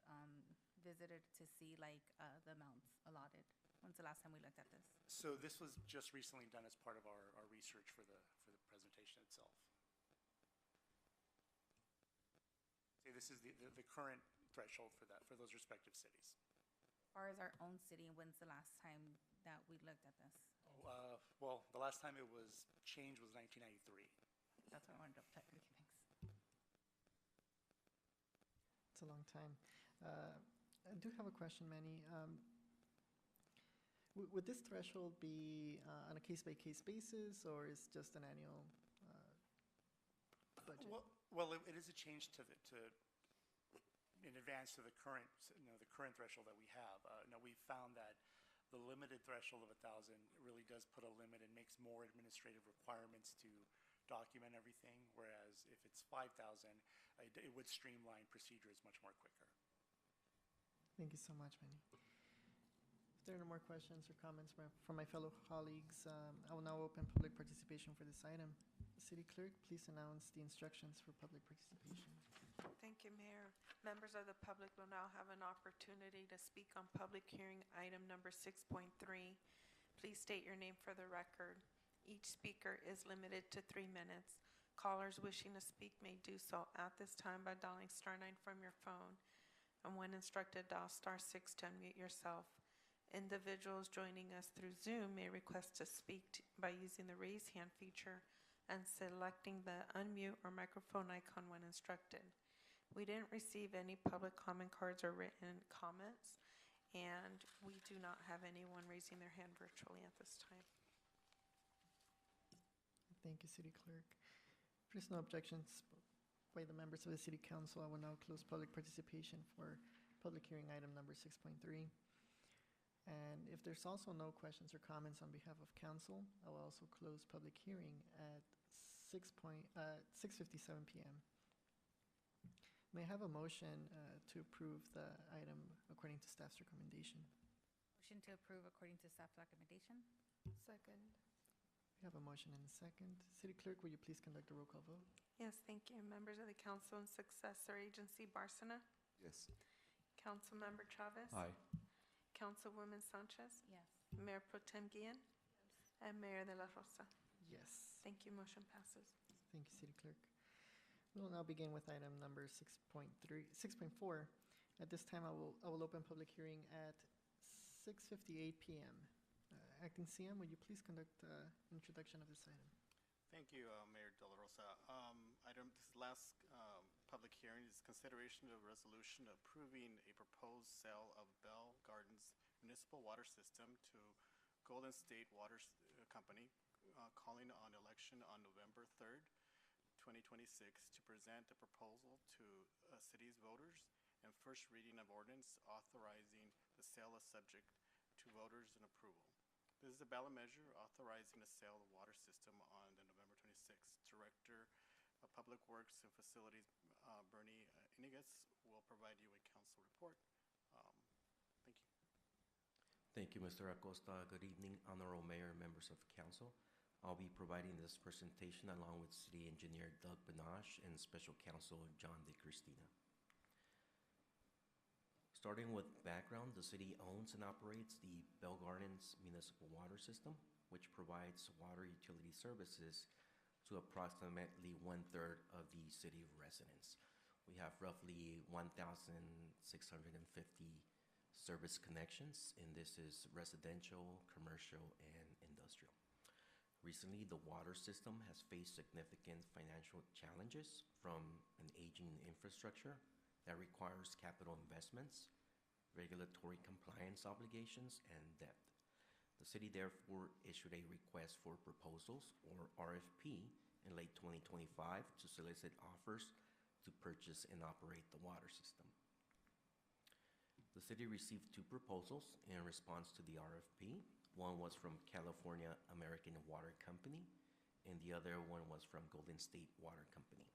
visited to see like the amounts allotted? When's the last time we looked at this? So this was just recently done as part of our research for the presentation itself. See, this is the current threshold for those respective cities. As far as our own city, when's the last time that we looked at this? Well, the last time it was changed was 1993. That's what I wanted to check. Okay, thanks. It's a long time. I do have a question, Manny. Would this threshold be on a case-by-case basis, or is just an annual budget? Well, it is a change in advance to the current threshold that we have. We found that the limited threshold of 1,000 really does put a limit and makes more administrative requirements to document everything, whereas if it's 5,000, it would streamline procedures much more quicker. Thank you so much, Manny. If there are no more questions or comments from my fellow colleagues, I will now open public participation for this item. City Clerk, please announce the instructions for public participation. Thank you, Mayor. Members of the public will now have an opportunity to speak on public hearing item number 6.3. Please state your name for the record. Each speaker is limited to 3 minutes. Callers wishing to speak may do so at this time by dialing *9 from your phone, and when instructed, dial *6 to unmute yourself. Individuals joining us through Zoom may request to speak by using the raise hand feature and selecting the unmute or microphone icon when instructed. We didn't receive any public comment cards or written comments, and we do not have anyone raising their hand virtually at this time. Thank you, City Clerk. If there's no objections by the members of the City Council, I will now close public participation for public hearing item number 6.3. And if there's also no questions or comments on behalf of council, I will also close public hearing at 6:57 p.m. May I have a motion to approve the item according to staff's recommendation? Motion to approve according to staff's recommendation. Second. We have a motion and a second. City Clerk, will you please conduct a roll call vote? Yes, thank you. Members of the council and successor agency, Barsana? Yes. Councilmember Chavez? Aye. Councilwoman Sanchez? Yes. Mayor Pro Tem Guillen? And Mayor De La Rosa? Yes. Thank you. Motion passes. Thank you, City Clerk. We will now begin with item number 6.4. At this time, I will open public hearing at 6:58 p.m. Acting CM, would you please conduct introduction of this item? Thank you, Mayor De La Rosa. This last public hearing is consideration of a resolution approving a proposed sale of Bell Gardens Municipal Water System to Golden State Water Company, calling on election on November 3rd, 2026, to present the proposal to city's voters and first reading of ordinance authorizing the sale is subject to voters and approval. This is a ballot measure authorizing the sale of water system on the November 26th. Director of Public Works and Facilities, Bernie Inigas, will provide you a council report. Thank you. Thank you, Mr. Acosta. Good evening, Honorable Mayor and members of Council. I'll be providing this presentation along with City Engineer Doug Banash and Special Counsel John DeCristina. Starting with background, the city owns and operates the Bell Gardens Municipal Water System, which provides water utility services to approximately 1/3 of the city residents. We have roughly 1,650 service connections, and this is residential, commercial, and industrial. Recently, the water system has faced significant financial challenges from an aging infrastructure that requires capital investments, regulatory compliance obligations, and debt. The city therefore issued a request for proposals, or RFP, in late 2025 to solicit offers to purchase and operate the water system. The city received 2 proposals in response to the RFP. One was from California American Water Company, and the other one was from Golden State Water Company.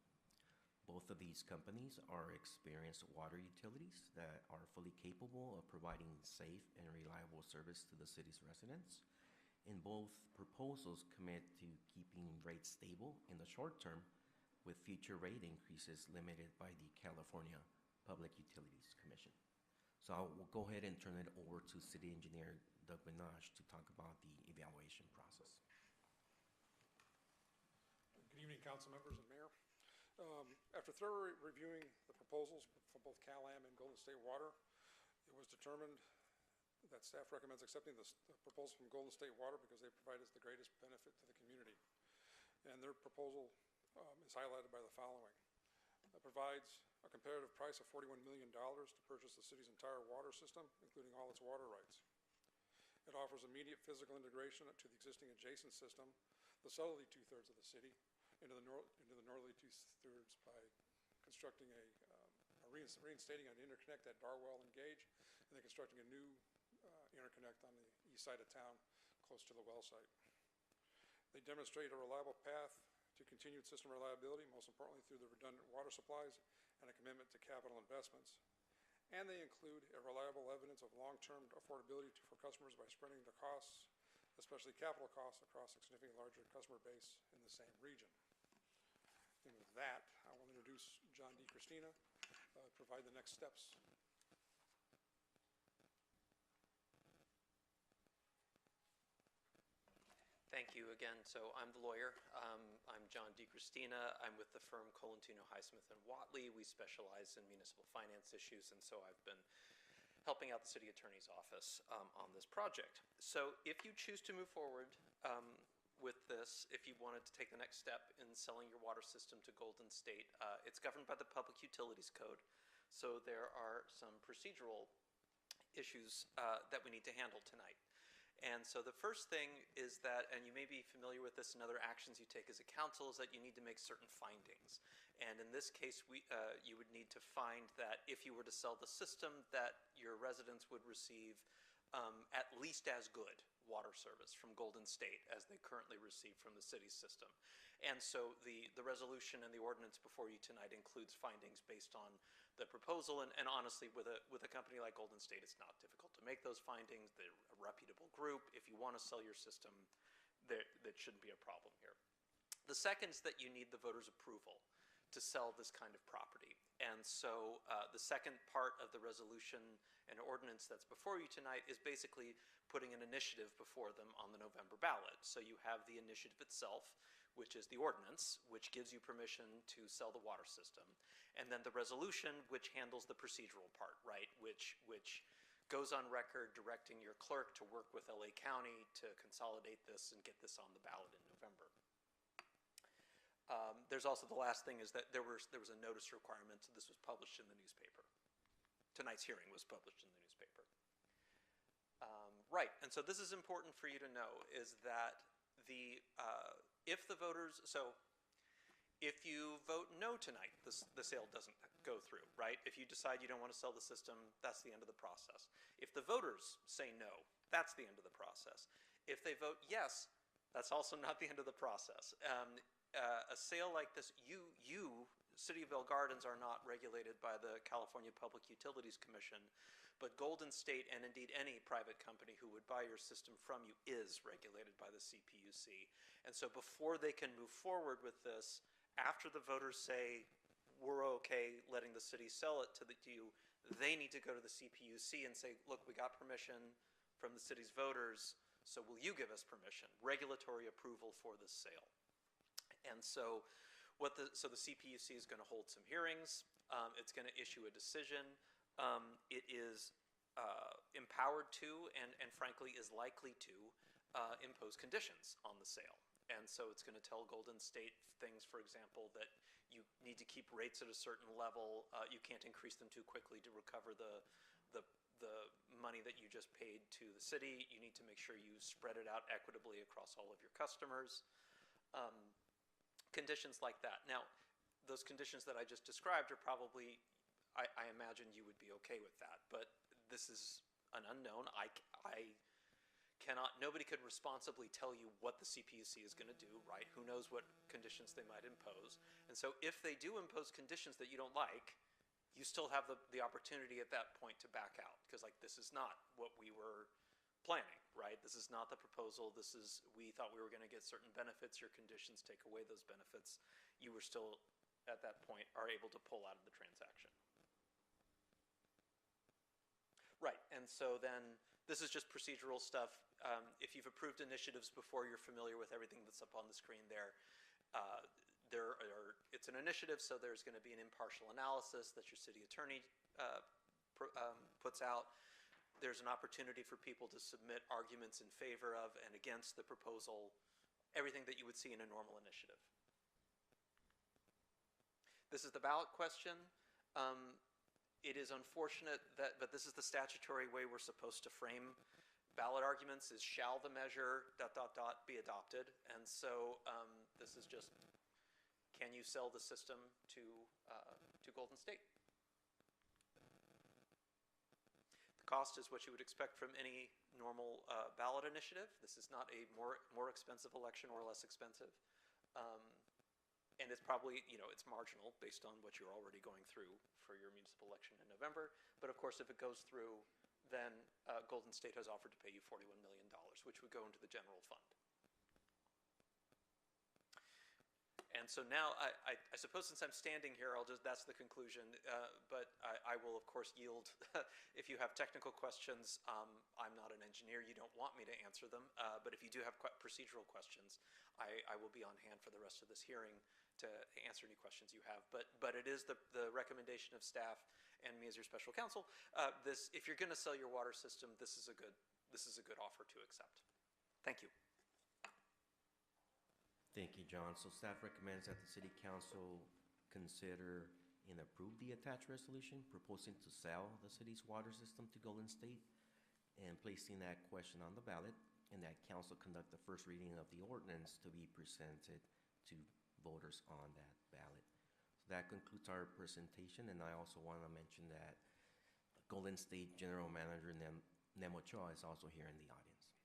Both of these companies are experienced water utilities that are fully capable of providing safe and reliable service to the city's residents. And both proposals commit to keeping rates stable in the short term, with future rate increases limited by the California Public Utilities Commission. So I will go ahead and turn it over to City Engineer Doug Banash to talk about the evaluation process. Good evening, council members and mayor. After thoroughly reviewing the proposals from both CalAm and Golden State Water, it was determined that staff recommends accepting the proposal from Golden State Water because they provide us the greatest benefit to the community. And their proposal is highlighted by the following. It provides a competitive price of $41 million to purchase the city's entire water system, including all its water rights. It offers immediate physical integration to the existing adjacent system, the southerly 2/3 of the city, into the northerly 2/3 by constructing reinstating an interconnect at Darwell and Gage, and then constructing a new interconnect on the east side of town, close to the well site. They demonstrate a reliable path to continued system reliability, most importantly through the redundant water supplies and a commitment to capital investments. and they include a reliable evidence of long-term affordability for customers by spreading the costs, especially capital costs, across a significantly larger customer base in the same region. And with that, I will introduce John DiCristina, provide the next steps. Thank you again. So I'm the lawyer. I'm John DiCristina. I'm with the firm Colantino, Highsmith & Watley. We specialize in municipal finance issues, and so I've been helping out the city attorney's office on this project. So if you choose to move forward with this, if you wanted to take the next step in selling your water system to Golden State, it's governed by the Public Utilities Code. So there are some procedural issues that we need to handle tonight. And so the first thing is that, and you may be familiar with this in other actions you take as a council, is that you need to make certain findings. And in this case, you would need to find that if you were to sell the system, that your residents would receive at least as good water service from Golden State as they currently receive from the city's system. And so the resolution and the ordinance before you tonight includes findings based on the proposal, and honestly, with a company like Golden State, it's not difficult to make those findings. They're a reputable group. If you want to sell your system, that shouldn't be a problem here. The second is that you need the voters' approval to sell this kind of property. And so the second part of the resolution and ordinance that's before you tonight is basically putting an initiative before them on the November ballot. So you have the initiative itself, which is the ordinance, which gives you permission to sell the water system. And then the resolution, which handles the procedural part, right? Which goes on record directing your clerk to work with LA County to consolidate this and get this on the ballot in November. There's also the last thing is that there was a notice requirement, so this was published in the newspaper. Tonight's hearing was published in the newspaper. Right, and so this is important for you to know, is that if the voters, so if you vote no tonight, the sale doesn't go through, right? If you decide you don't want to sell the system, that's the end of the process. If the voters say no, that's the end of the process. If they vote yes, that's also not the end of the process. A sale like this, City of Bell Gardens, are not regulated by the California Public Utilities Commission, but Golden State, and indeed any private company who would buy your system from you, is regulated by the CPUC. And so before they can move forward with this, after the voters say, we're okay letting the city sell it to you, they need to go to the CPUC and say, look, we got permission from the city's voters, so will you give us permission, regulatory approval for this sale? And so so the CPUC is going to hold some hearings. It's going to issue a decision. It is empowered to, and frankly is likely to, impose conditions on the sale. And so it's going to tell Golden State things, for example, that you need to keep rates at a certain level. You can't increase them too quickly to recover the money that you just paid to the city. You need to make sure you spread it out equitably across all of your customers. Conditions like that. Now, those conditions that I just described are probably, I imagine you would be okay with that, but this is an unknown. Nobody could responsibly tell you what the CPUC is going to do, right? Who knows what conditions they might impose. And so if they do impose conditions that you don't like, you still have the opportunity at that point to back out, because this is not what we were planning, right? This is not the proposal. We thought we were going to get certain benefits. Your conditions take away those benefits. You were still, at that point, are able to pull out of the transaction. Right, and so then this is just procedural stuff. If you've approved initiatives before, you're familiar with everything that's up on the screen there. It's an initiative, so there's going to be an impartial analysis that your city attorney puts out. There's an opportunity for people to submit arguments in favor of and against the proposal, everything that you would see in a normal initiative. This is the ballot question. It is unfortunate but this is the statutory way we're supposed to frame ballot arguments, is shall the measure ... be adopted. And so this is just, can you sell the system to Golden State? Cost is what you would expect from any normal ballot initiative. This is not a more expensive election or less expensive. And it's probably, it's marginal based on what you're already going through for your municipal election in November. But of course, if it goes through, then Golden State has offered to pay you $41 million, which would go into the general fund. And so now, I suppose since I'm standing here, that's the conclusion. But I will, of course, yield. If you have technical questions, I'm not an engineer. You don't want me to answer them. But if you do have procedural questions, I will be on hand for the rest of this hearing to answer any questions you have. But it is the recommendation of staff and me as your special counsel. If you're going to sell your water system, this is a good offer to accept. Thank you. Thank you, John. So staff recommends that the City Council consider and approve the attached resolution proposing to sell the city's water system to Golden State and placing that question on the ballot, and that council conduct the first reading of the ordinance to be presented to voters on that ballot. So that concludes our presentation, and I also want to mention that Golden State General Manager Nemo Choa is also here in the audience.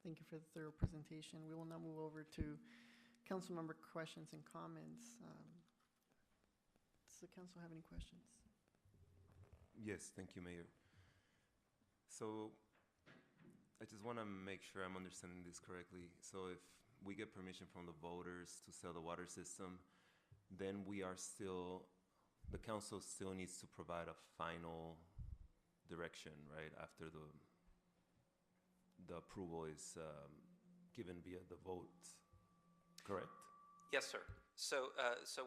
Thank you for the thorough presentation. We will now move over to council member questions and comments. Does the council have any questions? Yes, thank you, Mayor. So I just want to make sure I'm understanding this correctly. So if we get permission from the voters to sell the water system, then the council still needs to provide a final direction, right, after the approval is given via the vote, correct? Yes, sir. So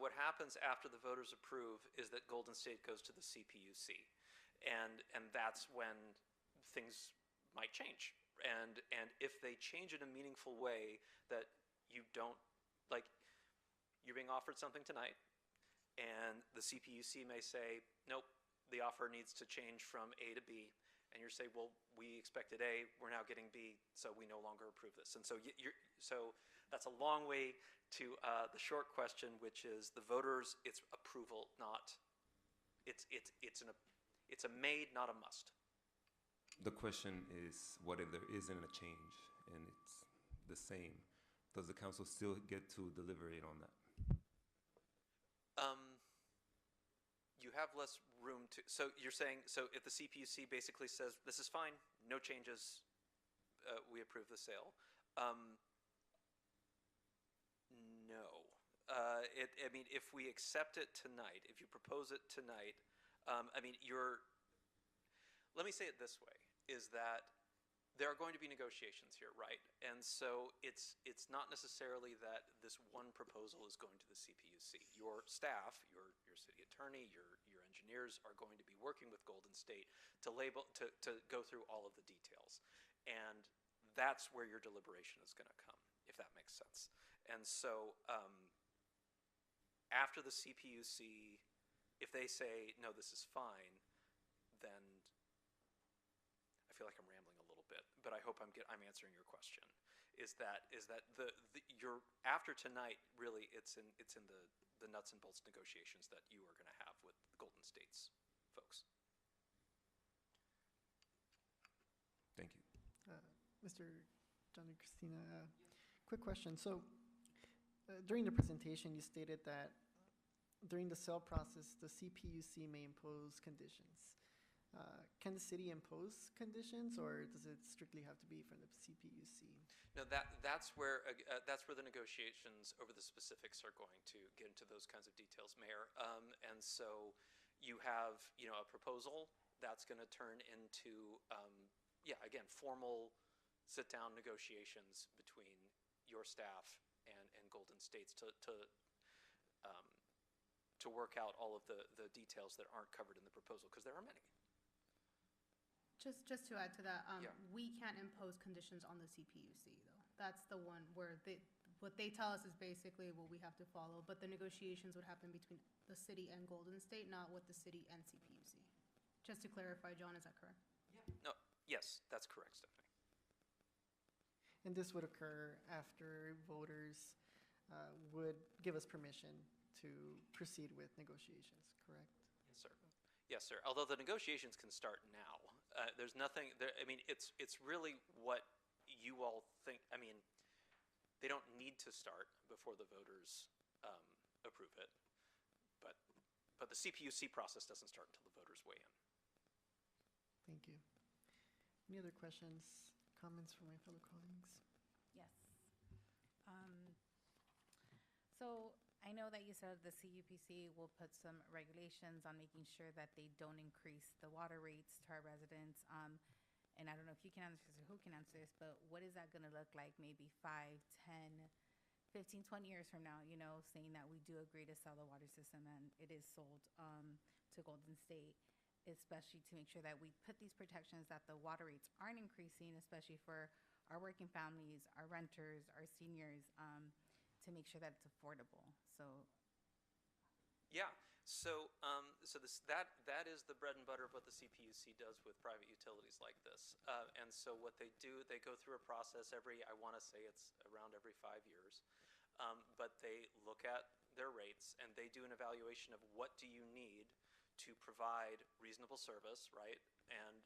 what happens after the voters approve is that Golden State goes to the CPUC, and that's when things might change. And if they change in a meaningful way that you don't, like, you're being offered something tonight, and the CPUC may say, nope, the offer needs to change from A to B. And you say, well, we expected A, we're now getting B, so we no longer approve this. And so so that's a long way to the short question, which is the voters, it's approval, not, it's a made, not a must. The question is, what if there isn't a change and it's the same? Does the council still get to deliberate on that? You have less room to, so you're saying, so if the CPUC basically says, this is fine, no changes, we approve the sale. No. I mean, if we accept it tonight, if you propose it tonight, let me say it this way, is that there are going to be negotiations here, right? And so it's not necessarily that this one proposal is going to the CPUC. Your staff, your city attorney, your engineers are going to be working with Golden State to go through all of the details. And that's where your deliberation is going to come, if that makes sense. And so after the CPUC, if they say, no, this is fine, then I feel like I'm rambling a little bit, but I hope I'm answering your question. Is that your after tonight, really it's in the nuts and bolts negotiations that you are going to have with the Golden State's folks. Thank you. Mr. John and Christina, quick question. So during the presentation, you stated that during the sale process, the CPUC may impose conditions. Can the city impose conditions, or does it strictly have to be from the CPUC? No, that's where the negotiations over the specifics are going to get into those kinds of details, Mayor. And so you have, a proposal that's going to turn into, again, formal sit-down negotiations between your staff and Golden State's to work out all of the details that aren't covered in the proposal, because there are many. Just to add to that, Yeah. we can't impose conditions on the CPUC, though. That's the one where what they tell us is basically what we have to follow, but the negotiations would happen between the city and Golden State, not with the city and CPUC. Just to clarify, John, is that correct? Yeah. No, yes, that's correct, Stephanie. And this would occur after voters would give us permission to proceed with negotiations, correct? Yes, sir. Yes, sir. Although the negotiations can start now. There's nothing there. I mean, it's really what you all think. I mean, They don't need to start before the voters approve it, but the CPUC process doesn't start until the voters weigh in. Thank you. Any other questions, comments from my fellow colleagues? Yes. So I know that you said the CUPC will put some regulations on making sure that they don't increase the water rates to our residents. And I don't know if you can answer this or who can answer this, but what is that going to look like maybe 5, 10, 15, 20 years from now, you know, saying that we do agree to sell the water system and it is sold to Golden State, especially to make sure that we put these protections that the water rates aren't increasing, especially for our working families, our renters, our seniors, to make sure that it's affordable. So yeah, so that is the bread and butter of what the CPUC does with private utilities like this. And so what they do, they go through a process I want to say it's around every 5 years, but they look at their rates and they do an evaluation of what do you need to provide reasonable service, right? And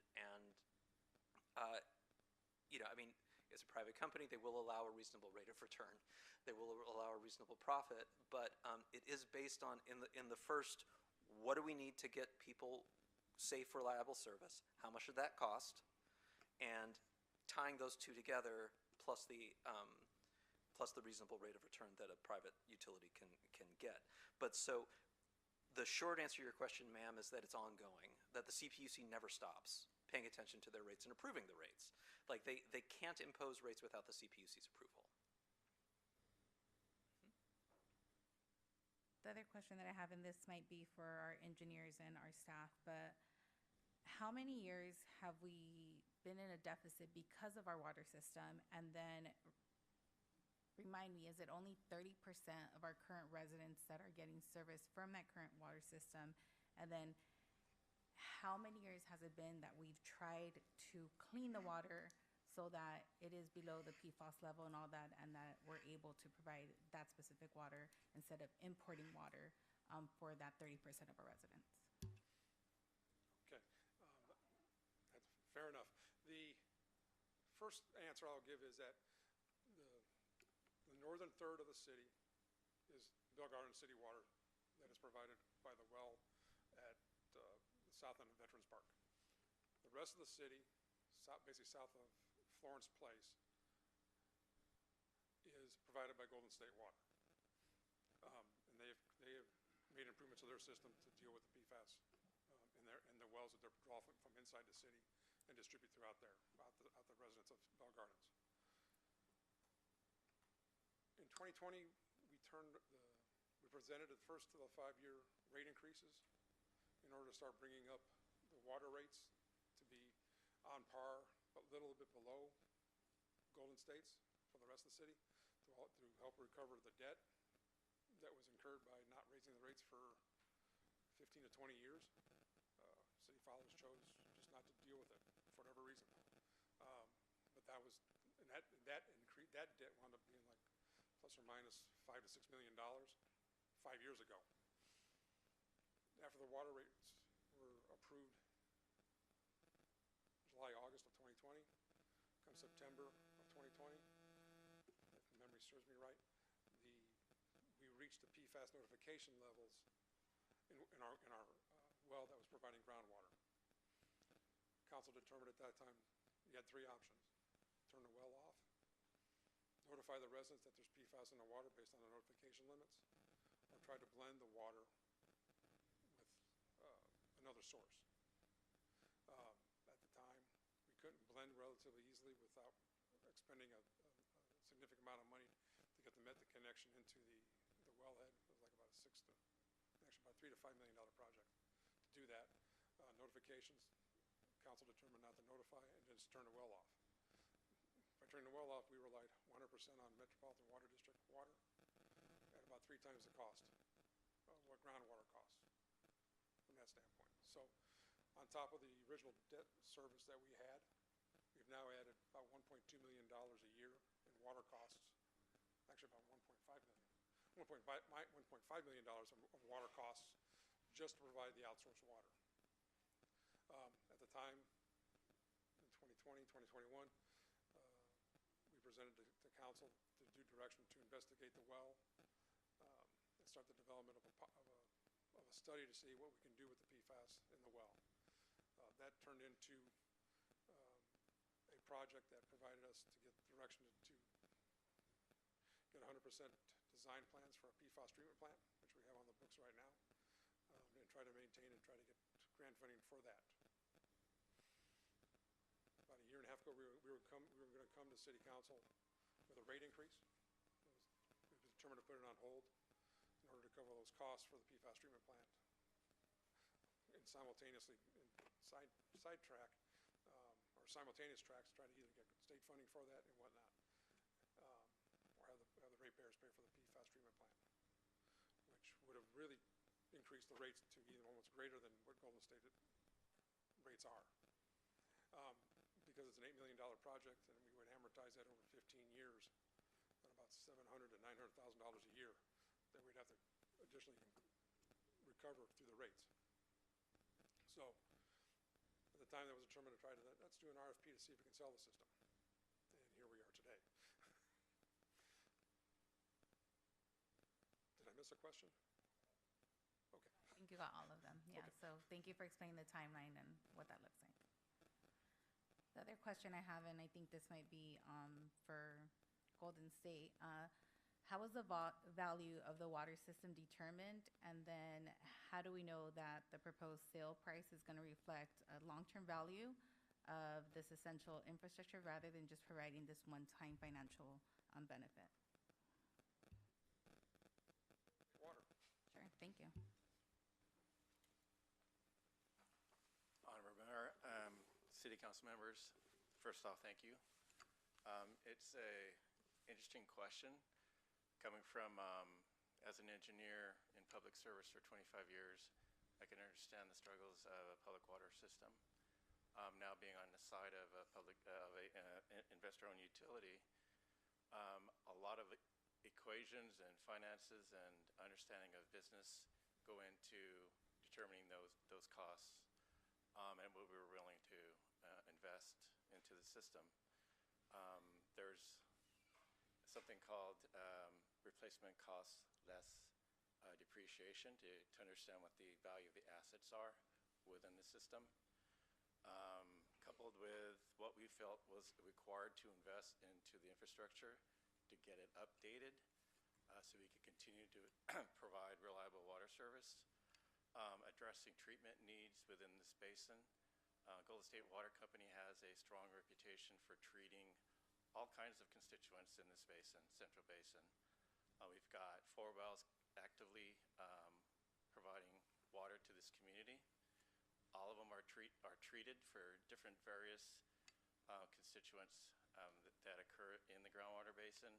you know, I mean, as a private company, they will allow a reasonable rate of return. They will allow a reasonable profit, but it is based on, in the first, what do we need to get people safe, reliable service? How much should that cost? And tying those two together, plus the reasonable rate of return that a private utility can get. But so the short answer to your question, ma'am, is that it's ongoing, that the CPUC never stops paying attention to their rates and approving the rates. Like they can't impose rates without the CPUC's approval. the other question that I have, and this might be for our engineers and our staff, but how many years have we been in a deficit because of our water system? And then remind me, is it only 30% of our current residents that are getting service from that current water system? And then how many years has it been that we've tried to clean the water so that it is below the PFAS level and all that, and that we're able to provide that specific water instead of importing water for that 30% of our residents? Okay, that's fair enough. The first answer I'll give is that the northern third of the city is Bell Garden City water that is provided by the well at the south end of Veterans Park. The rest of the city, basically south of Florence Place, is provided by Golden State Water. And they have made improvements to their system to deal with the PFAS in the wells that they're draw from inside the city and distribute throughout the residents of Bell Gardens. In 2020, we presented the first of the 5-year rate increases in order to start bringing up the water rates to be on par, but a little bit below Golden State's for the rest of the city, to help recover the debt that was incurred by not raising the rates for 15 to 20 years. City fathers chose just not to deal with it for whatever reason. But that was, and that debt wound up being like plus or minus $5 to $6 million 5 years ago. After the water rates were approved July, August of 2020, come September of 2020, if memory serves me right, we reached the PFAS notification levels in our well that was providing groundwater. Council determined at that time you had 3 options: turn the well off, notify the residents that there's PFAS in the water based on the notification limits, or try to blend the water with another source. At the time, we couldn't blend relatively easily without expending a significant amount of money to get the connection into the wellhead. It was like about about $3 to $5 million project to do that. Notifications, council determined not to notify and just turn the well off. By turning the well off, we relied 100% on Metropolitan Water District water at about 3 times the cost of what groundwater costs from that standpoint. So on top of the original debt service that we had, we've now added about $1.2 million a year in water costs, actually about $1.5 million of water costs just to provide the outsourced water. At the time, in 2020, 2021, we presented to council to direction to investigate the well and start the development of a study to see what we can do with the PFAS in the well. That turned into a project that provided us to get direction to get 100% design plans for a PFAS treatment plant, which we have on the books right now, and try to maintain and try to get grant funding for that. About a year and a half ago, we were going to come to City Council with a rate increase. We was determined to put it on hold in order to cover those costs for the PFAS treatment plant, and simultaneously sidetrack or simultaneous tracks, try to either get state funding for that and whatnot, or have the ratepayers pay for the PFAS treatment plant, which would have really increased the rates to even almost greater than what Golden State rates are. Because it's an $8 million project and we would amortize that over 15 years at about $700,000 to $900,000 a year that we'd have to additionally recover through the rates. So at the time that was determined to try to, let's do an RFP to see if we can sell the system. And here we are today. Did I miss a question? Okay. I think you got all of them. Yeah. Okay. So thank you for explaining the timeline and what that looks like. The other question I have, and I think this might be for Golden State, how is the value of the water system determined? And then how do we know that the proposed sale price is going to reflect a long-term value of this essential infrastructure rather than just providing this one-time financial benefit? Water. Sure. Thank you. Honorable Mayor, City Council members, first off, thank you. It's a interesting question. Coming from, as an engineer in public service for 25 years, I can understand the struggles of a public water system. Now being on the side of a investor-owned utility, a lot of equations and finances and understanding of business go into determining those costs and what we were willing to invest into the system. There's something called replacement cost less depreciation to understand what the value of the assets are within the system, coupled with what we felt was required to invest into the infrastructure to get it updated so we could continue to provide reliable water service, addressing treatment needs within this basin. Golden State Water Company has a strong reputation for treating all kinds of constituents in this basin, Central Basin. We've got 4 wells actively providing water to this community. All of them are treated for different various constituents that occur in the groundwater basin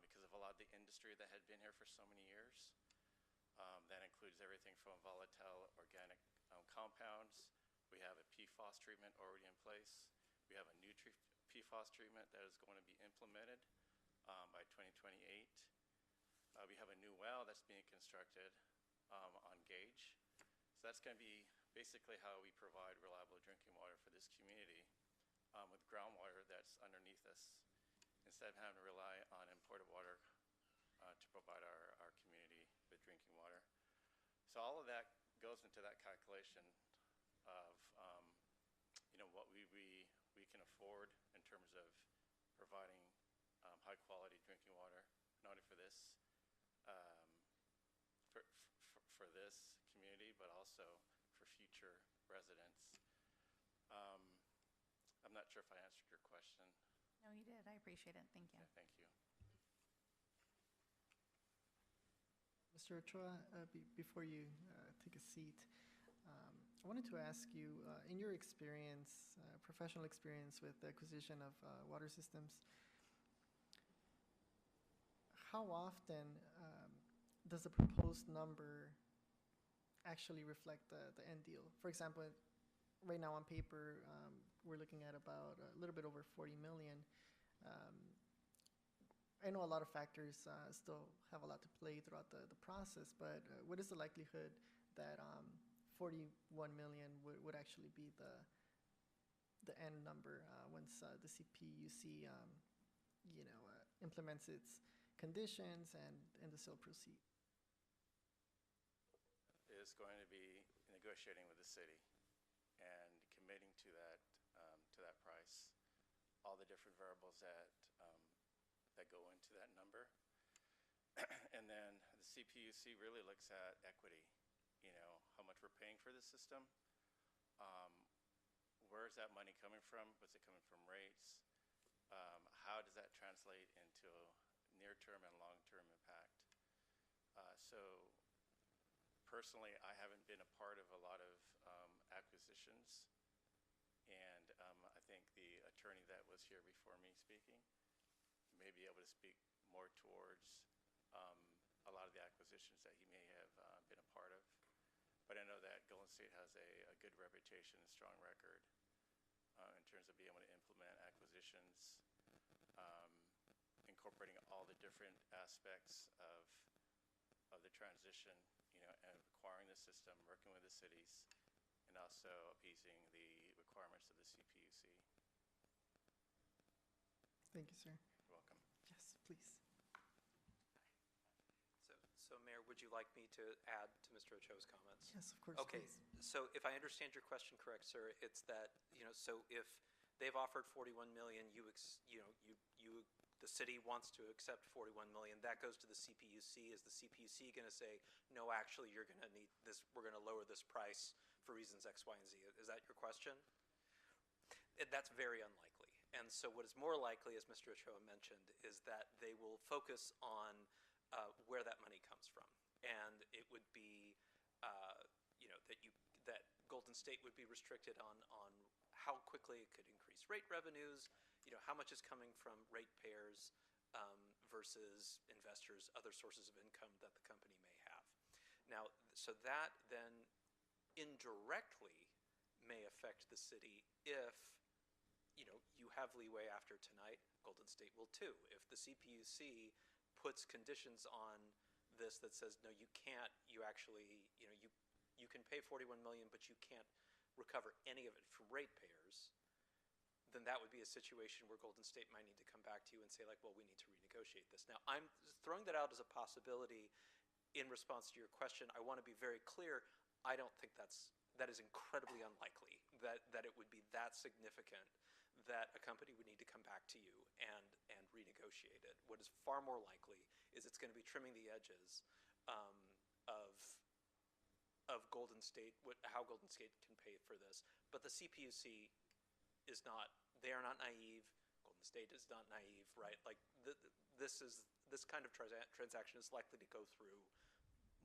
because of a lot of the industry that had been here for so many years. That includes everything from volatile organic compounds. We have a PFAS treatment already in place. We have a new PFAS treatment that is going to be implemented by 2028. We have a new well that's being constructed on Gage. So that's going to be basically how we provide reliable drinking water for this community with groundwater that's underneath us, instead of having to rely on imported water to provide our community with drinking water. So all of that goes into that calculation of what we can afford in terms of providing high quality drinking water, not only for this for this community, but also for future residents. I'm not sure if I answered your question. No, you did. I appreciate it. Thank you. Yeah, thank you. Mr. Ochoa, before you take a seat, I wanted to ask you, in your experience, professional experience with the acquisition of water systems, how often does the proposed number actually reflect the end deal? For example, right now on paper, we're looking at about a little bit over 40 million. I know a lot of factors still have a lot to play throughout the process, but what is the likelihood that 41 million would actually be the end number once the CPUC implements its conditions and the sale proceed. Is going to be negotiating with the city and committing to that price, all the different variables that go into that number. And then the CPUC really looks at equity, how much we're paying for the system. Where is that money coming from? What's it coming from rates? How does that translate into near-term and long-term impact? So personally, I haven't been a part of a lot of acquisitions, and I think the attorney that was here before me speaking may be able to speak more towards a lot of the acquisitions that he may have been a part of. But I know that Golden State has a good reputation and strong record in terms of being able to implement acquisitions, incorporating all the different aspects of the transition, and acquiring the system, working with the cities, and also appeasing the requirements of the CPUC. Thank you, sir. You're welcome. Yes, please. So Mayor, would you like me to add to Mr. Ochoa's comments? Yes, of course. Okay, please. so if I understand your question correct, sir, it's that, so if they've offered 41 million, the city wants to accept 41 million, that goes to the CPUC. Is the CPUC going to say, no, actually, you're going to need this, we're going to lower this price for reasons X, Y, and Z? Is that your question? That's very unlikely. And so what is more likely, as Mr. Ochoa mentioned, is that they will focus on where that money comes from. And it would be, that Golden State would be restricted on how quickly it could increase rate revenues, how much is coming from ratepayers versus investors, other sources of income that the company may have. Now, so that then indirectly may affect the city if, you have leeway after tonight, Golden State will too. If the CPUC puts conditions on this that says, no, you can't, you actually, you can pay 41 million, but you can't recover any of it from ratepayers, then that would be a situation where Golden State might need to come back to you and say, like, well, we need to renegotiate this. Now, I'm throwing that out as a possibility in response to your question. I want to be very clear. I don't think that is incredibly unlikely, that it would be that significant that a company would need to come back to you and renegotiate it. What is far more likely is it's going to be trimming the edges of Golden State, how Golden State can pay for this. But the CPUC is not, they are not naive. Golden State is not naive, right? Like this kind of transaction is likely to go through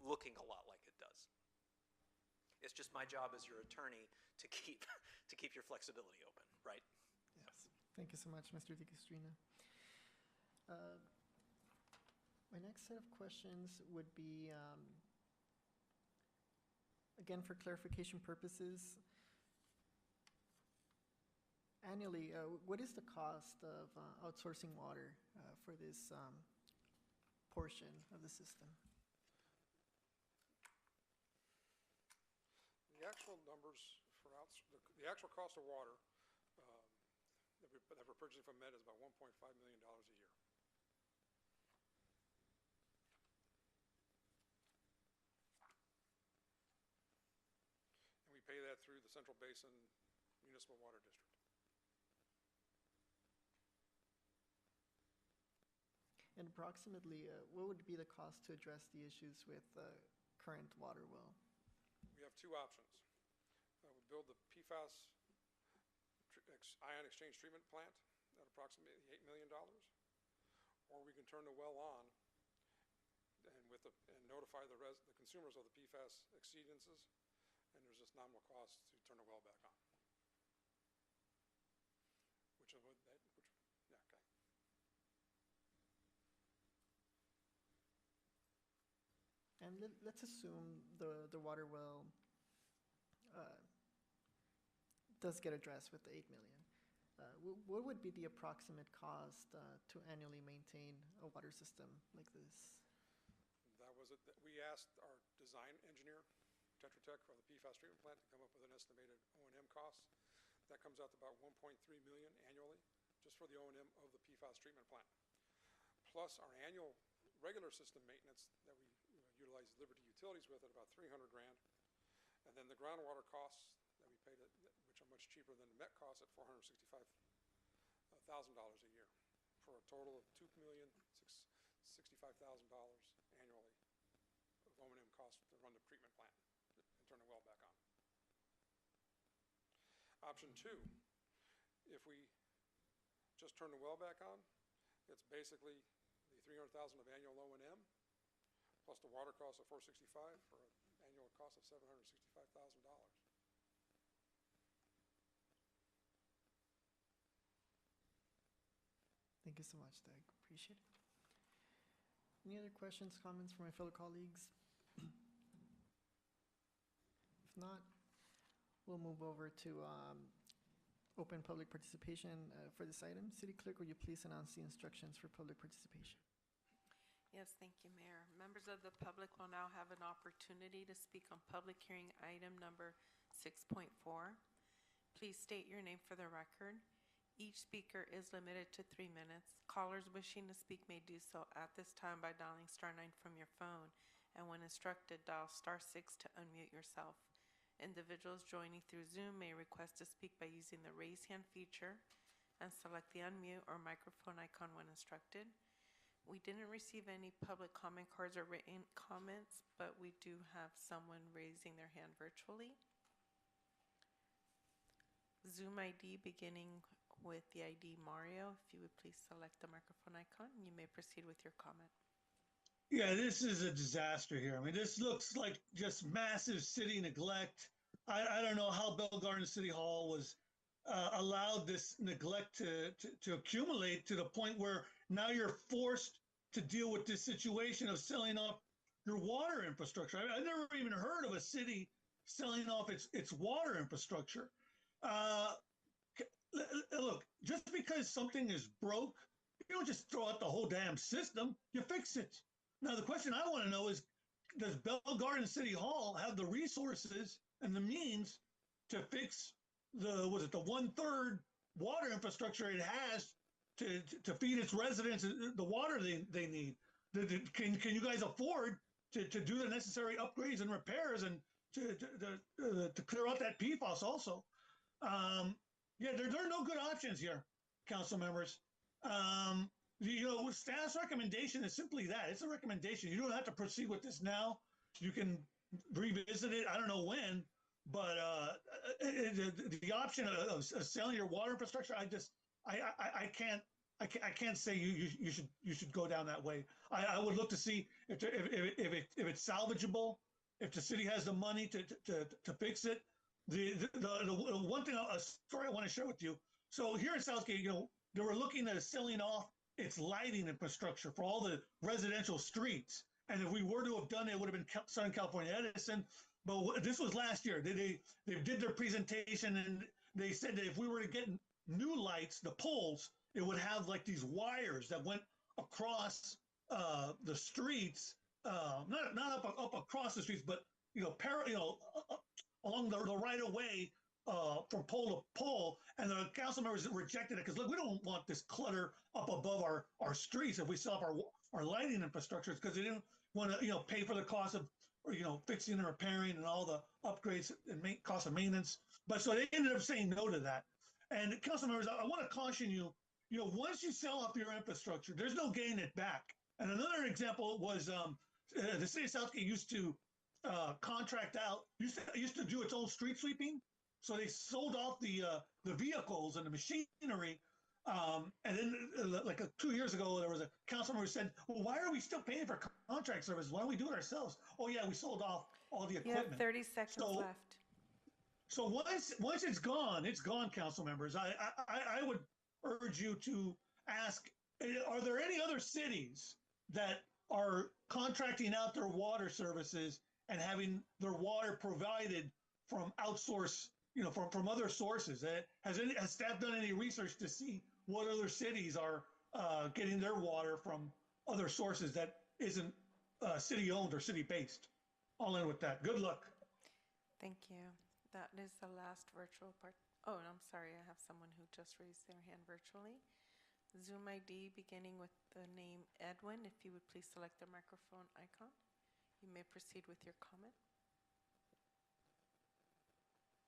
looking a lot like it does. It's just my job as your attorney to keep your flexibility open, right? Yes. Thank you so much, Mr. DiCastrina. My next set of questions would be, again, for clarification purposes. Annually, what is the cost of outsourcing water for this portion of the system? The actual numbers for the actual cost of water that we're purchasing from Med is about $1.5 million a year. And we pay that through the Central Basin Municipal Water District. And approximately, what would be the cost to address the issues with current water well? We have two options. We build the PFAS ion exchange treatment plant at approximately $8 million, or we can turn the well on and notify the consumers of the PFAS exceedances, and there's just nominal cost to turn the well back on. And let's assume the water well does get addressed with the $8 million. What would be the approximate cost to annually maintain a water system like this? That was it. We asked our design engineer, Tetra Tech, for the PFAS treatment plant to come up with an estimated O&M cost. That comes out to about $1.3 million annually, just for the O&M of the PFAS treatment plant. plus our annual regular system maintenance that we utilize Liberty Utilities with at about $300,000, and then the groundwater costs that we paid, which are much cheaper than the Met costs at $465,000 a year, for a total of $2,065,000 annually of O&M costs to run the treatment plant and turn the well back on. Option 2, if we just turn the well back on, it's basically the $300,000 of annual O&M plus the water cost of $465,000 for an annual cost of $765,000. Thank you so much, Doug. Appreciate it. Any other questions, comments from my fellow colleagues? If not, we'll move over to open public participation for this item. City Clerk, will you please announce the instructions for public participation? Yes, thank you, Mayor. Members of the public will now have an opportunity to speak on public hearing item number 6.4. Please state your name for the record. Each speaker is limited to 3 minutes. Callers wishing to speak may do so at this time by dialing *9 from your phone, and when instructed, dial *6 to unmute yourself. Individuals joining through Zoom may request to speak by using the raise hand feature and select the unmute or microphone icon when instructed. We didn't receive any public comment cards or written comments, but we do have someone raising their hand virtually. Zoom ID beginning with the ID Mario. If you would please select the microphone icon, you may proceed with your comment. Yeah, this is a disaster here. I mean, this looks like just massive city neglect. I don't know how Bell Garden City Hall was allowed this neglect to accumulate to the point where now you're forced to deal with this situation of selling off your water infrastructure. I've never even heard of a city selling off its water infrastructure. Look, just because something is broke, you don't just throw out the whole damn system, you fix it. Now, the question I want to know is, does Bell Garden City Hall have the resources and the means to fix the 1/3 water infrastructure it has to feed its residents the water they need? Can you guys afford to do the necessary upgrades and repairs and to clear out that PFAS also? Yeah, there are no good options here, council members. Staff's recommendation is simply that. It's a recommendation. You don't have to proceed with this now. You can revisit it. I don't know when, but the option of selling your water infrastructure, I can't say you should go down that way. I would look to see if it's salvageable, if the city has the money to fix it. The one thing, a story I want to share with you. So here in Southgate, they were looking at selling off its lighting infrastructure for all the residential streets. And if we were to have done it, it would have been Southern California Edison. But this was last year. They did their presentation and they said that if we were to get new lights, the poles, it would have like these wires that went across the streets, not up across the streets, but along the right of way from pole to pole, and the council members rejected it because look, we don't want this clutter up above our streets if we sell off our lighting infrastructures, because they didn't want to pay for the cost of fixing and repairing and all the upgrades and cost of maintenance. But so they ended up saying no to that. And council members, I want to caution you. Once you sell off your infrastructure, there's no getting it back. And another example was the city of Southgate used to contract out, used to do its own street sweeping. So they sold off the vehicles and the machinery. And then like 2 years ago, there was a council member who said, well, why are we still paying for contract services? Why don't we do it ourselves? Oh yeah, we sold off all the equipment. You have 30 seconds left. So once it's gone, council members. I would urge you to ask, are there any other cities that are contracting out their water services and having their water provided from outsource, from other sources? Has staff done any research to see what other cities are getting their water from other sources that isn't city owned or city based? All in with that. Good luck. Thank you. That is the last virtual part. Oh, I'm sorry. I have someone who just raised their hand virtually. Zoom ID beginning with the name Edwin. If you would please select the microphone icon, you may proceed with your comment.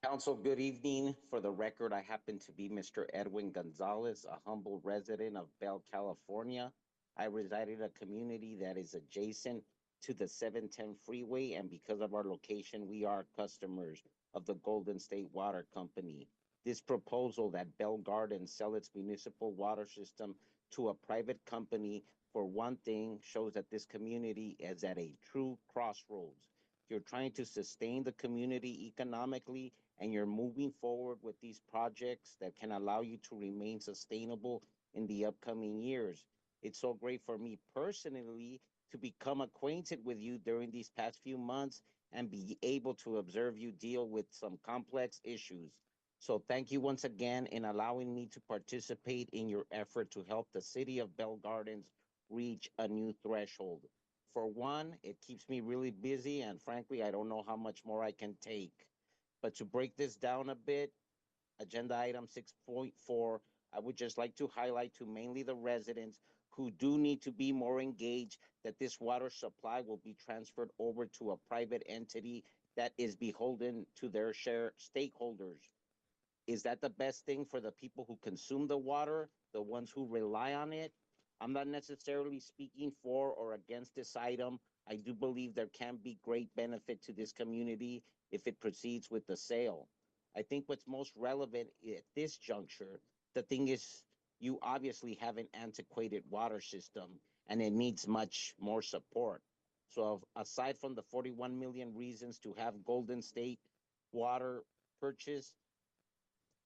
Council, good evening. For the record, I happen to be Mr. Edwin Gonzalez, a humble resident of Bell, California. I reside in a community that is adjacent to the 710 freeway, and because of our location, we are customers of the Golden State Water Company. This proposal that Bell Gardens sell its municipal water system to a private company, for one thing, shows that this community is at a true crossroads. You're trying to sustain the community economically, and you're moving forward with these projects that can allow you to remain sustainable in the upcoming years. It's so great for me personally to become acquainted with you during these past few months and be able to observe you deal with some complex issues. So thank you once again in allowing me to participate in your effort to help the city of Bell Gardens reach a new threshold. For one, it keeps me really busy, and frankly, I don't know how much more I can take. But to break this down a bit, agenda item 6.4, I would just like to highlight to mainly the residents who do need to be more engaged that this water supply will be transferred over to a private entity that is beholden to their share stakeholders. Is that the best thing for the people who consume the water, the ones who rely on it? I'm not necessarily speaking for or against this item. I do believe there can be great benefit to this community if it proceeds with the sale. I think what's most relevant at this juncture, the thing is, you obviously have an antiquated water system and it needs much more support. So aside from the 41 million reasons to have Golden State Water purchase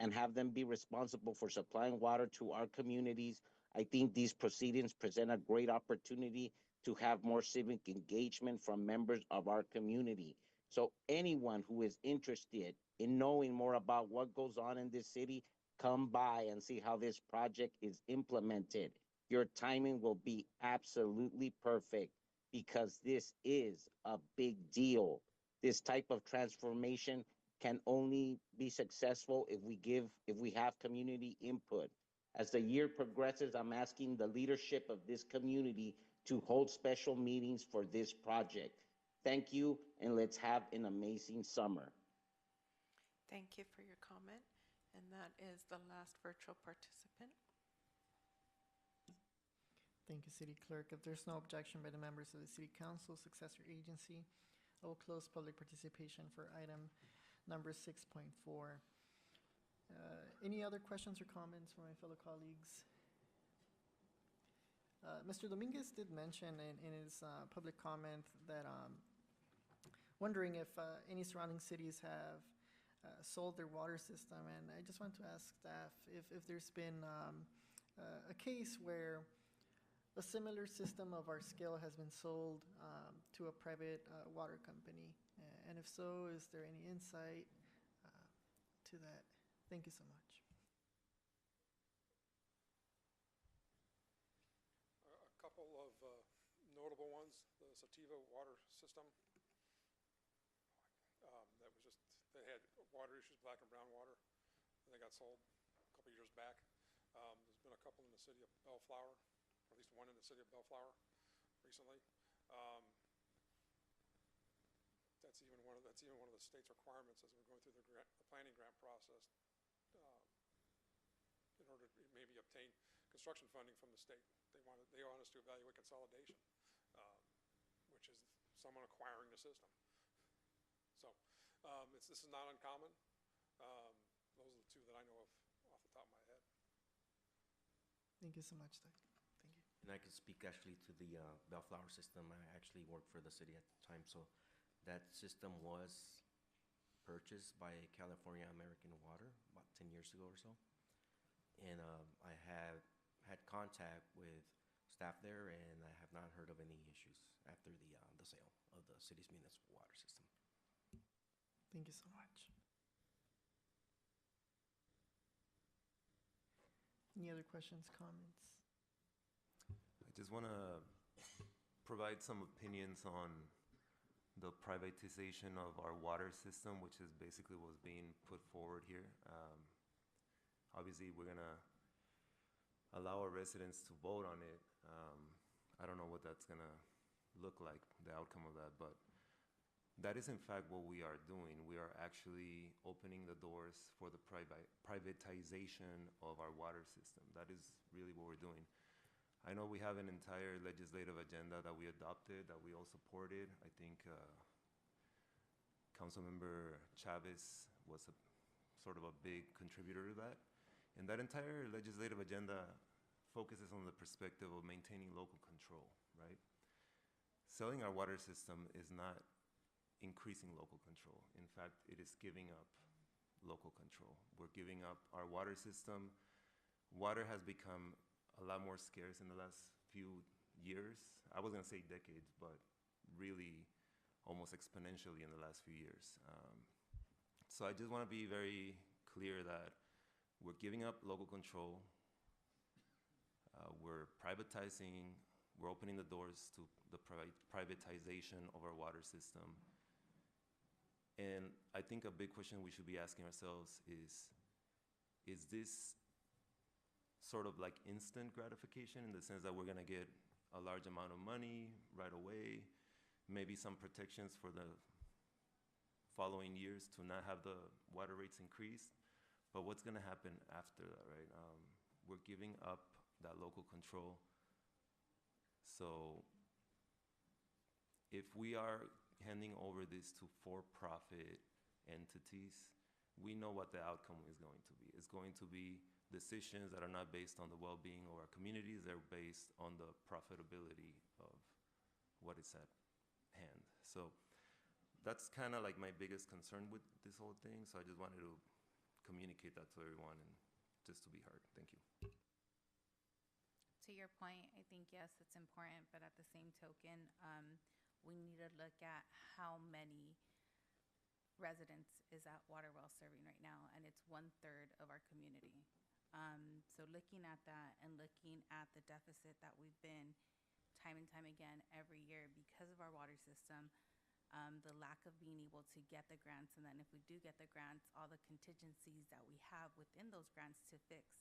and have them be responsible for supplying water to our communities, I think these proceedings present a great opportunity to have more civic engagement from members of our community. So anyone who is interested in knowing more about what goes on in this city, come by and see how this project is implemented. Your timing will be absolutely perfect because this is a big deal. This type of transformation can only be successful if we have community input. As the year progresses, I'm asking the leadership of this community to hold special meetings for this project. Thank you, and let's have an amazing summer. Thank you for your comment. And that is the last virtual participant. Thank you, City Clerk. If there's no objection by the members of the City Council, successor agency, I will close public participation for item number 6.4. Any other questions or comments from my fellow colleagues? Mr. Dominguez did mention in his public comment that wondering if any surrounding cities have sold their water system, and I just want to ask staff if there's been a case where a similar system of our scale has been sold to a private water company, and if so, is there any insight to that? Thank you so much. A couple of notable ones, the Sativa water system. That was just, they had water issues, black and brown water, and they got sold a couple years back. There's been a couple in the city of Bellflower, or at least one in the city of Bellflower recently. That's even one of the state's requirements as we're going through the planning grant process in order to maybe obtain construction funding from the state. They want us to evaluate consolidation, which is someone acquiring the system. So this is not uncommon. Those are the two that I know of off the top of my head. Thank you so much, Doug. Thank you. And I can speak actually to the Bellflower system. I actually worked for the city at the time, so that system was purchased by California American Water about 10 years ago or so. And I have had contact with staff there, and I have not heard of any issues after the sale of the city's municipal water system. Thank you so much. Any other questions, comments? I just want to provide some opinions on the privatization of our water system, which is basically what's being put forward here. Obviously, we're going to allow our residents to vote on it. I don't know what that's going to look like, the outcome of that, but that is in fact what we are doing. We are actually opening the doors for the privatization of our water system. That is really what we're doing. I know we have an entire legislative agenda that we adopted, that we all supported. I think Councilmember Chavez was sort of a big contributor to that. And that entire legislative agenda focuses on the perspective of maintaining local control, right? Selling our water system is not increasing local control. In fact, it is giving up local control. We're giving up our water system. Water has become a lot more scarce in the last few years. I was gonna say decades, but really almost exponentially in the last few years. So I just wanna be very clear that we're giving up local control. We're privatizing, we're opening the doors to the privatization of our water system. And I think a big question we should be asking ourselves is this sort of like instant gratification in the sense that we're gonna get a large amount of money right away, maybe some protections for the following years to not have the water rates increased, but what's gonna happen after that, right? We're giving up that local control. So if we are handing over this to for-profit entities, we know what the outcome is going to be. It's going to be decisions that are not based on the well-being of our communities, they're based on the profitability of what is at hand. So that's kind of like my biggest concern with this whole thing. So I just wanted to communicate that to everyone and just to be heard. Thank you. To your point, I think, yes, it's important, but at the same token, we need to look at how many residents is at Waterwell serving right now, and it's 1/3 of our community. So looking at that and looking at the deficit that we've been time and time again every year because of our water system, the lack of being able to get the grants, and then if we do get the grants, all the contingencies that we have within those grants to fix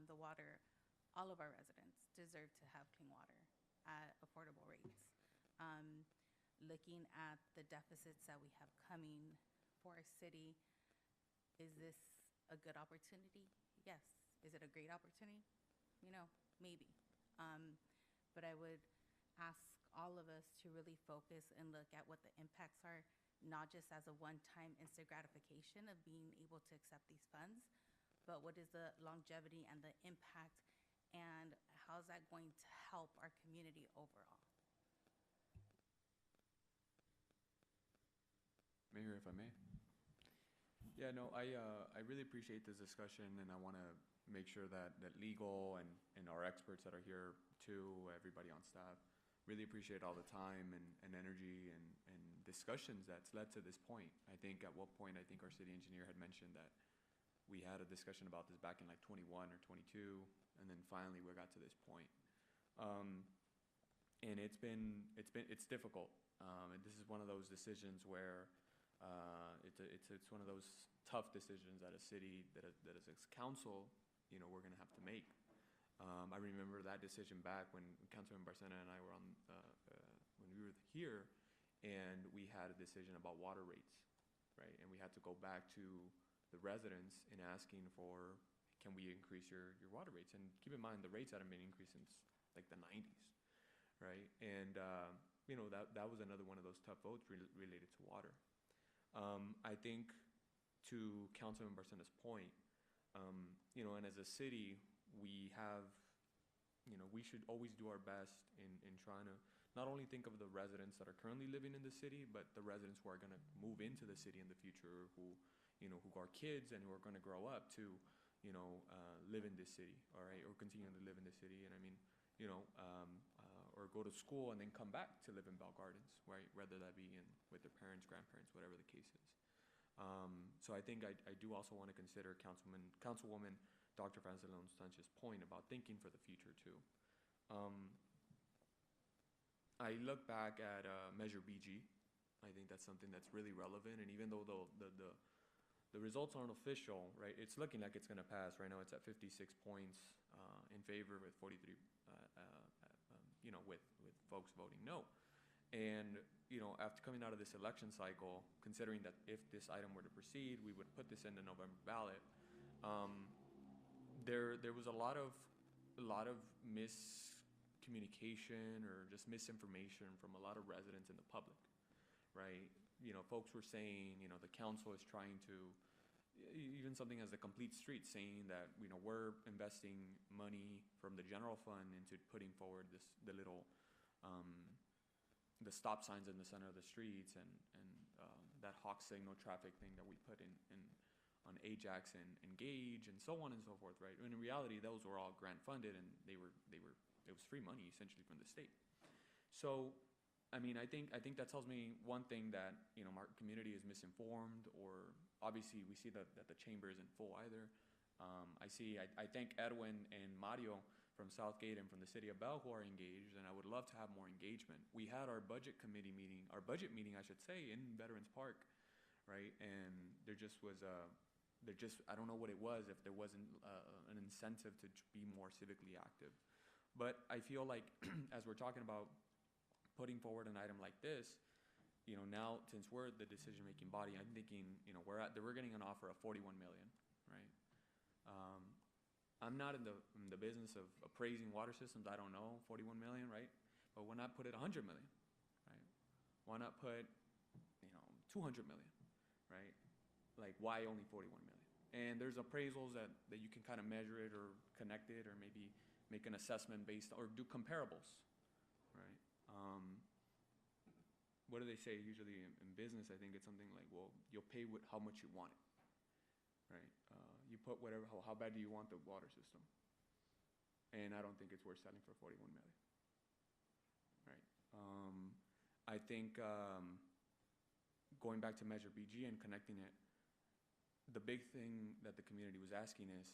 the water. All of our residents deserve to have clean water at affordable rates. Looking at the deficits that we have coming for our city, is this a good opportunity? Yes. Is it a great opportunity? You know, maybe. But I would ask all of us to really focus and look at what the impacts are, not just as a one-time instant gratification of being able to accept these funds, but what is the longevity and the impact, and how is that going to help our community overall? Mayor, if I may. Yeah, no, I really appreciate this discussion, and I want to make sure that legal and our experts that are here too, everybody on staff, really appreciate all the time and energy and discussions that's led to this point. I think at what point, I think our city engineer had mentioned that we had a discussion about this back in like 21 or 22, and then finally we got to this point. And it's difficult. And this is one of those decisions where it's one of those tough decisions that a city, that as a council, you know, we're gonna have to make. I remember that decision back when Councilman Barcena and I were on, when we were here, and we had a decision about water rates, right? And we had to go back to the residents in asking for, can we increase your water rates? And keep in mind, the rates hadn't been increased since like the 90s, right? And you know, that was another one of those tough votes related to water. I think to Councilman Barcena's point, you know, and as a city, we have, you know, we should always do our best in trying to not only think of the residents that are currently living in the city, but the residents who are going to move into the city in the future, who, you know, who are kids and who are going to grow up to, you know, live in this city, all right, or continue to live in the city. And I mean, you know, or go to school and then come back to live in Bell Gardens, right? Whether that be with their parents, grandparents, whatever the case is. So I think I do also want to consider Councilwoman Dr. Francis Leon Sanchez's point about thinking for the future too. I look back at Measure BG. I think that's something that's really relevant, and even though the the results aren't official, right? It's looking like it's going to pass. Right now it's at 56 points in favor with 43, with folks voting no. And, after coming out of this election cycle, considering that if this item were to proceed, we would put this in the November ballot, there was a lot of miscommunication or just misinformation from a lot of residents in the public, right? Folks were saying, the council is trying to, even something as a complete street, saying that, we're investing money from the general fund into putting forward the little, the stop signs in the center of the streets and that hawk signal traffic thing that we put in on Ajax and Gage and so on and so forth, right? And in reality, those were all grant funded and it was free money essentially from the state. So, I think that tells me one thing, that, our community is misinformed, or obviously we see that the chamber isn't full either. I thank Edwin and Mario from Southgate and from the city of Bell who are engaged, and I would love to have more engagement. We had our budget meeting, I should say, in Veterans Park, right? And there just was I don't know what it was, if there wasn't an incentive to be more civically active. But I feel like as we're talking about putting forward an item like this, now since we're the decision-making body, I'm thinking, we're getting an offer of 41 million, right? I'm not in the business of appraising water systems. I don't know, 41 million, right? But why not put it 100 million, right? Why not put, 200 million, right? Like, why only 41 million? And there's appraisals that you can kind of measure it or connect it, or maybe make an assessment based, or do comparables, right? What do they say usually in business? I think it's something like, well, you'll pay with how much you want it, right? You put whatever, how bad do you want the water system? And I don't think it's worth selling for 41 million, right? I think going back to Measure BG and connecting it, the big thing that the community was asking is,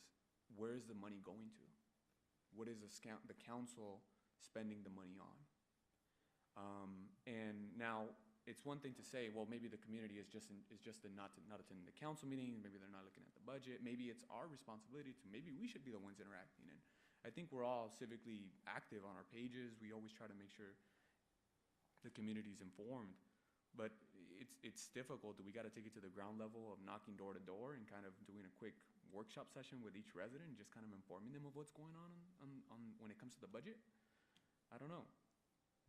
where is the money going to? What is the council spending the money on? And now it's one thing to say, well, maybe the community is just not attending the council meeting, maybe they're not looking at the budget, maybe it's our responsibility maybe we should be the ones interacting. And I think we're all civically active on our pages. We always try to make sure the community's informed, but it's difficult. We got to take it to the ground level of knocking door to door and kind of doing a quick workshop session with each resident, just kind of informing them of what's going on when it comes to the budget. I don't know.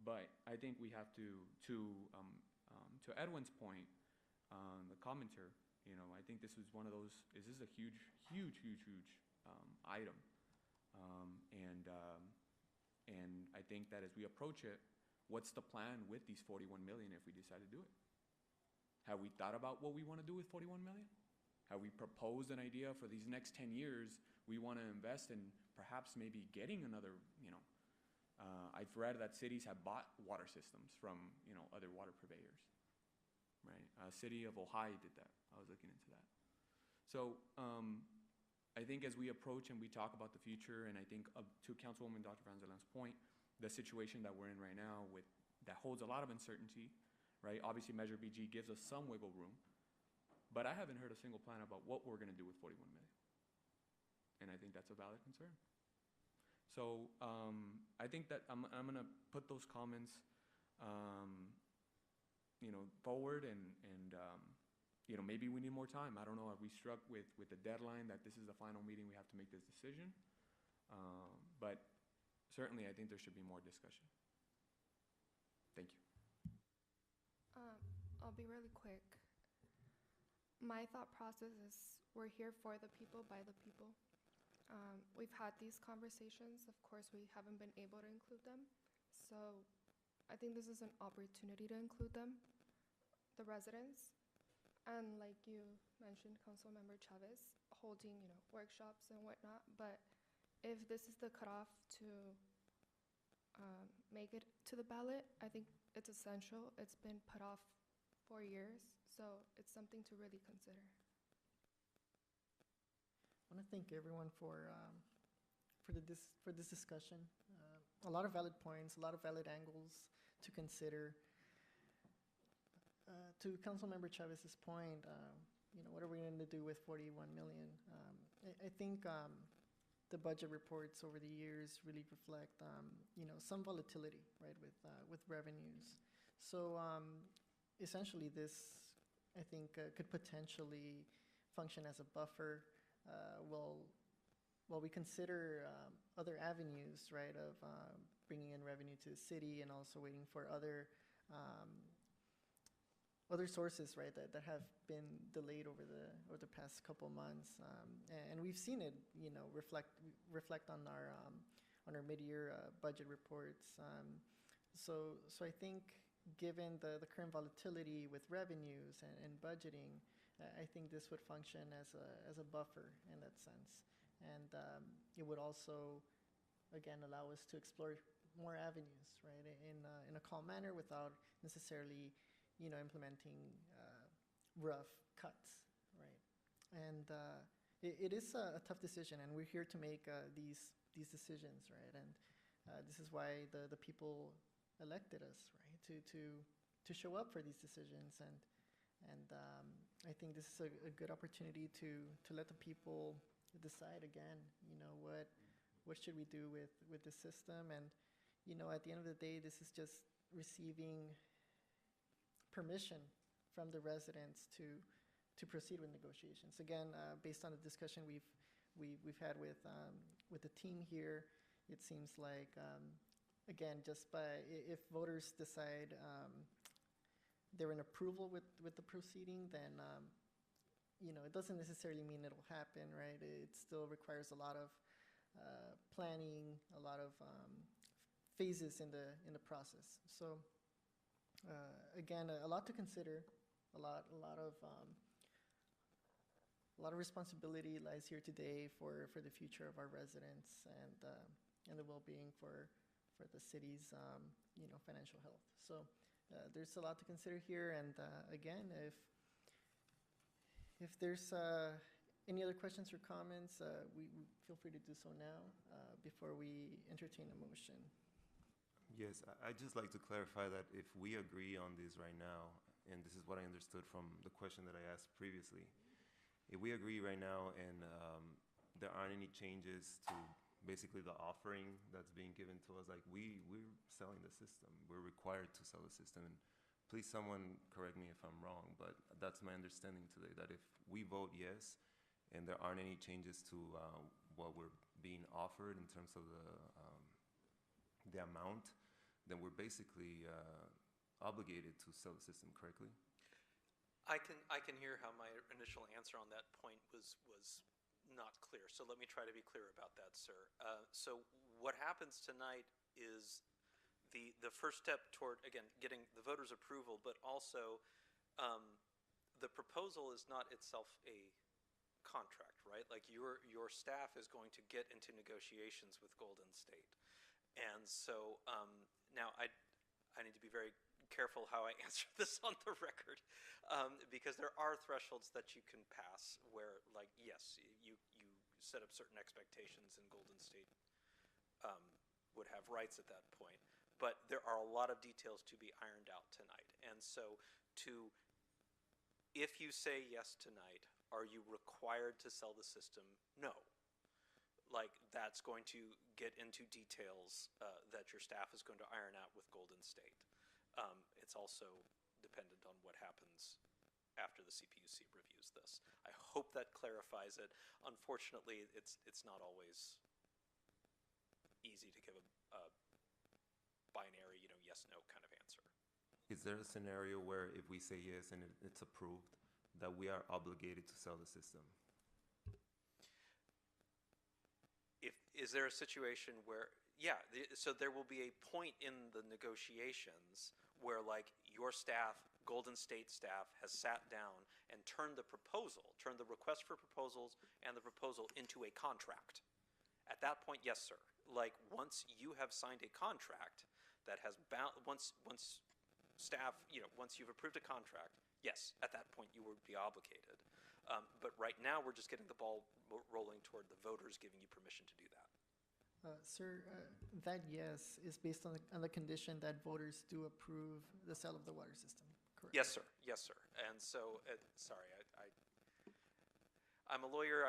But I think we have to Edwin's point, the commenter, I think this is one of those, this is a huge item. And I think that as we approach it, what's the plan with these 41 million if we decide to do it? Have we thought about what we want to do with 41 million? Have we proposed an idea for these next 10 years we want to invest in perhaps maybe getting another, I've read that cities have bought water systems from, other water purveyors, right? City of Ojai did that. I was looking into that. So I think as we approach and we talk about the future, and I think to Councilwoman Dr. Van Zelen's point, the situation that we're in right now that holds a lot of uncertainty, right? Obviously Measure BG gives us some wiggle room, but I haven't heard a single plan about what we're going to do with 41 million. And I think that's a valid concern. So I think that I'm going to put those comments, forward, and maybe we need more time. I don't know. Are we struck with the deadline that this is the final meeting we have to make this decision? But certainly, I think there should be more discussion. Thank you. I'll be really quick. My thought process is we're here for the people, by the people. We've had these conversations. Of course, we haven't been able to include them. So I think this is an opportunity to include them, the residents. And like you mentioned, Councilmember Chavez, holding, workshops and whatnot. But if this is the cutoff to make it to the ballot, I think it's essential. It's been put off for years, so it's something to really consider. I want to thank everyone for this discussion. A lot of valid points, a lot of valid angles to consider. To Councilmember Chavez's point, what are we going to do with 41 million? I think the budget reports over the years really reflect, some volatility, right, with revenues. So essentially, this, I think, could potentially function as a buffer while we consider other avenues, right, of bringing in revenue to the city, and also waiting for other sources, right, that have been delayed over the past couple months, and we've seen it, reflect on our mid-year budget reports. So I think, given the current volatility with revenues and budgeting, I think this would function as a buffer in that sense, and it would also, again, allow us to explore more avenues, right, in a calm manner, without necessarily, implementing rough cuts, right? And it is a tough decision, and we're here to make these decisions, right? And this is why the people elected us, right, to show up for these decisions, and I think this is a good opportunity to let the people decide again, what should we do with the system. And at the end of the day, this is just receiving permission from the residents to proceed with negotiations. Again, based on the discussion we've had with the team here, it seems like, again, just if voters decide they're in approval with the proceeding, then it doesn't necessarily mean it'll happen, right? It still requires a lot of planning, a lot of phases in the process. So again, a lot to consider, a lot of responsibility lies here today for the future of our residents, and the well-being for the city's financial health. So there's a lot to consider here, and again, if there's any other questions or comments, we feel free to do so now before we entertain a motion. Yes, I'd just like to clarify that if we agree on this right now, and this is what I understood from the question that I asked previously, if we agree right now and there aren't any changes to basically the offering that's being given to us, like we're selling the system. We're required to sell the system. And please, someone correct me if I'm wrong, but that's my understanding today, that if we vote yes and there aren't any changes to what we're being offered in terms of the amount, then we're basically obligated to sell the system, correctly? I can hear how my initial answer on that point was not clear. So let me try to be clear about that, sir. So what happens tonight is the first step toward, again, getting the voters' approval, but also the proposal is not itself a contract, right? Like your staff is going to get into negotiations with Golden State. And so now I need to be very careful how I answer this on the record, because there are thresholds that you can pass where, like, yes, you set up certain expectations, and Golden State would have rights at that point. But there are a lot of details to be ironed out tonight. And so if you say yes tonight, are you required to sell the system? No. Like, that's going to get into details that your staff is going to iron out with Golden State. It's also dependent on what happens after the CPUC reviews this. I hope that clarifies it. Unfortunately, it's not always easy to give a binary, yes/no kind of answer. Is there a scenario where if we say yes and it's approved, that we are obligated to sell the system? Is there a situation where, yeah, so there will be a point in the negotiations where, like, your staff, Golden State staff, has sat down and turned the request for proposals and the proposal into a contract. At that point, yes, sir. Like, once you have signed a contract that has once staff, once you've approved a contract, yes, at that point you would be obligated. But right now we're just getting the ball rolling toward the voters giving you permission to do that. Sir, that yes is based on the condition that voters do approve the sale of the water system, correct? Yes, sir. Yes, sir. And so, sorry, I'm a lawyer.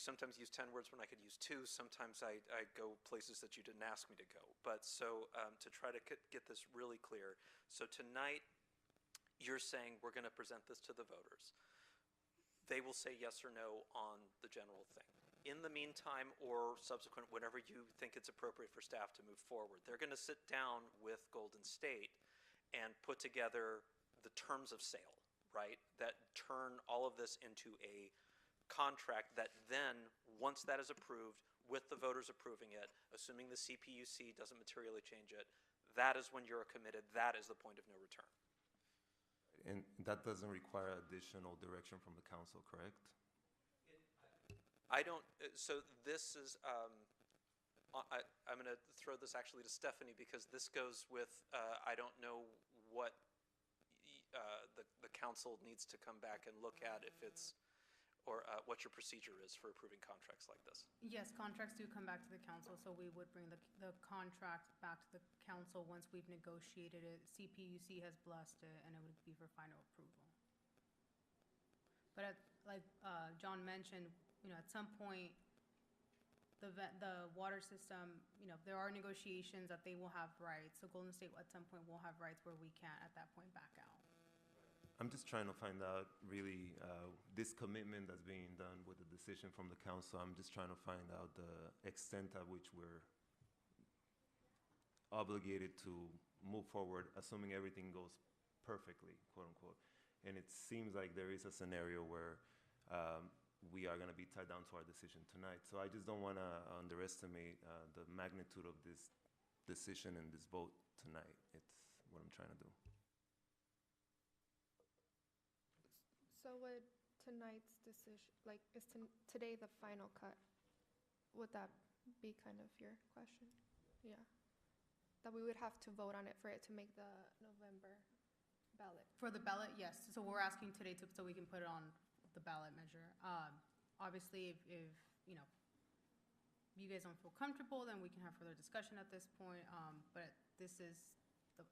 Sometimes use 10 words when I could use 2. Sometimes I go places that you didn't ask me to go. But so to try to get this really clear, so tonight you're saying we're going to present this to the voters. They will say yes or no on the general thing. In the meantime, or subsequent, whenever you think it's appropriate for staff to move forward, they're going to sit down with Golden State and put together the terms of sale, right? That turn all of this into a contract that then, once that is approved, with the voters approving it, assuming the CPUC doesn't materially change it, that is when you're committed. That is the point of no return. And that doesn't require additional direction from the council, correct? I don't, so this is, I'm going to throw this actually to Stephanie because this goes with, I don't know what the council needs to come back and look at if it's, or what your procedure is for approving contracts like this. Yes, contracts do come back to the council, so we would bring the contract back to the council once we've negotiated it. CPUC has blessed it, and it would be for final approval. But like John mentioned, at some point, the water system, there are negotiations that they will have rights. So Golden State at some point will have rights where we can't at that point back out. I'm just trying to find out really this commitment that's being done with the decision from the council. I'm just trying to find out the extent at which we're obligated to move forward, assuming everything goes perfectly, quote unquote. And it seems like there is a scenario where we are going to be tied down to our decision tonight. So I just don't want to underestimate the magnitude of this decision and this vote tonight. It's what I'm trying to do. So would tonight's decision, like, is today the final cut? Would that be kind of your question? Yeah. That we would have to vote on it for it to make the November ballot? For the ballot, yes. So we're asking today so we can put it on the ballot measure. Obviously, if you guys don't feel comfortable, then we can have further discussion at this point. But this is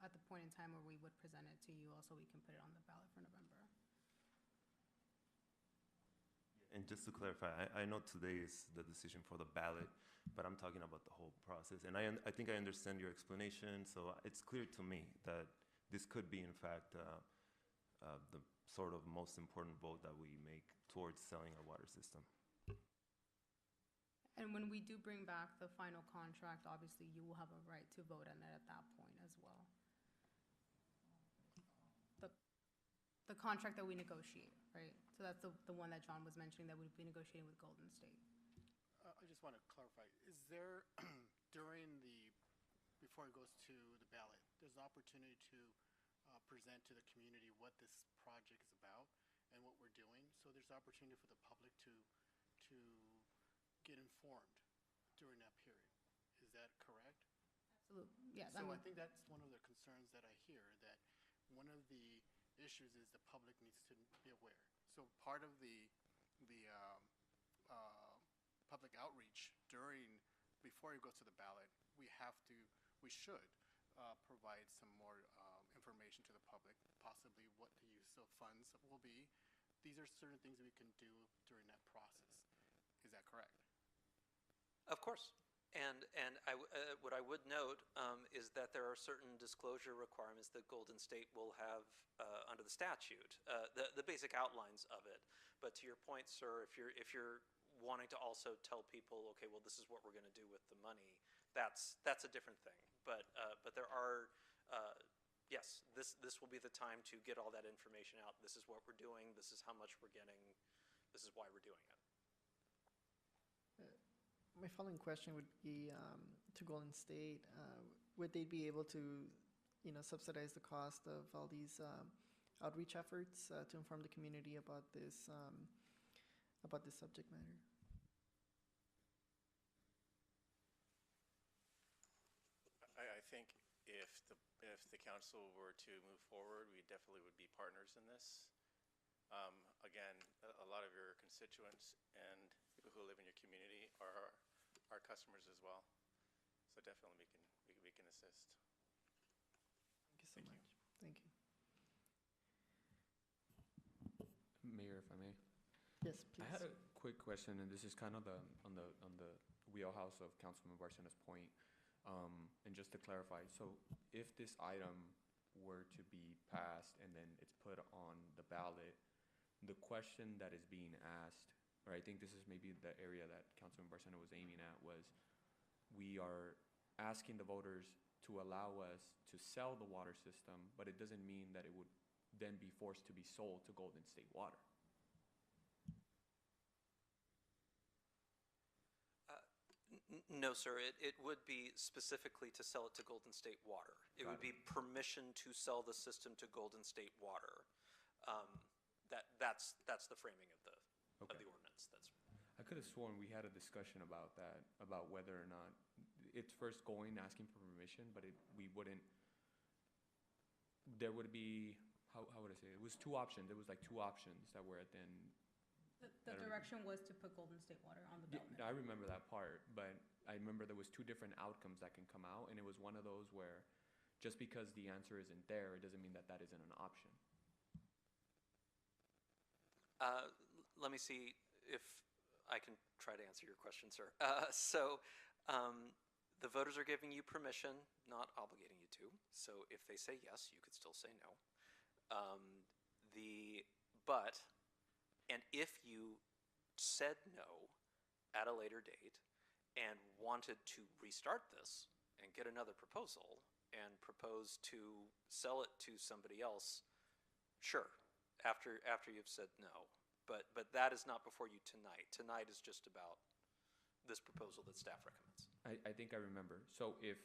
at the point in time where we would present it to you, also we can put it on the ballot for November. And just to clarify, I know today is the decision for the ballot, but I'm talking about the whole process. And I think I understand your explanation, so it's clear to me that this could be, in fact, the sort of most important vote that we make towards selling our water system. And when we do bring back the final contract, obviously you will have a right to vote on it at that point as well. The contract that we negotiate, right? So that's the one that John was mentioning that we'd be negotiating with Golden State. I just want to clarify, is there, before it goes to the ballot, there's an opportunity to present to the community what this project is about and what we're doing? So there's opportunity for the public to get informed during that period. Is that correct? Absolutely, yes. So I think that's one of the concerns that I hear, that one of the issues is the public needs to be aware. So part of the public outreach before it goes to the ballot, we should provide some more information to the public, possibly what the use of funds will be. These are certain things we can do during that process. Is that correct? Of course. And what I would note is that there are certain disclosure requirements that Golden State will have under the statute, the basic outlines of it. But to your point, sir, if you're wanting to also tell people, okay, well, this is what we're going to do with the money, that's a different thing. But there are, yes, this will be the time to get all that information out. This is what we're doing. This is how much we're getting. This is why we're doing it. My following question would be to Golden State. Would they be able to, subsidize the cost of all these outreach efforts to inform the community about this subject matter? I think if the council were to move forward, we definitely would be partners in this. Again, a lot of your constituents and people who live in your community are our customers as well. So definitely we can assist. Thank you so much. Thank you. Mayor, if I may. Yes, please. I had a quick question, and this is kind of on the wheelhouse of Councilman Barcena's point. And just to clarify, so if this item were to be passed and then it's put on the ballot, the question that is being asked, or I think this is maybe the area that Councilman Barcena was aiming at, was we are asking the voters to allow us to sell the water system, but it doesn't mean that it would then be forced to be sold to Golden State Water. No, sir. It would be specifically to sell it to Golden State Water. It would be permission to sell the system to Golden State Water. That's the framing of the ordinance. I could have sworn we had a discussion about that, about whether or not it's first going asking for permission, but we wouldn't. There would be how would I say it? It was two options. There was like two options that were at then. The direction was to put Golden State Water on the ballot. I remember that part, but I remember there was two different outcomes that can come out, and it was one of those where just because the answer isn't there, it doesn't mean that that isn't an option. Let me see if I can try to answer your question, sir. The voters are giving you permission, not obligating you to. So if they say yes, you could still say no. And if you said no at a later date and wanted to restart this and get another proposal and propose to sell it to somebody else, sure, after you've said no. But that is not before you tonight. Tonight is just about this proposal that staff recommends. I think I remember. So if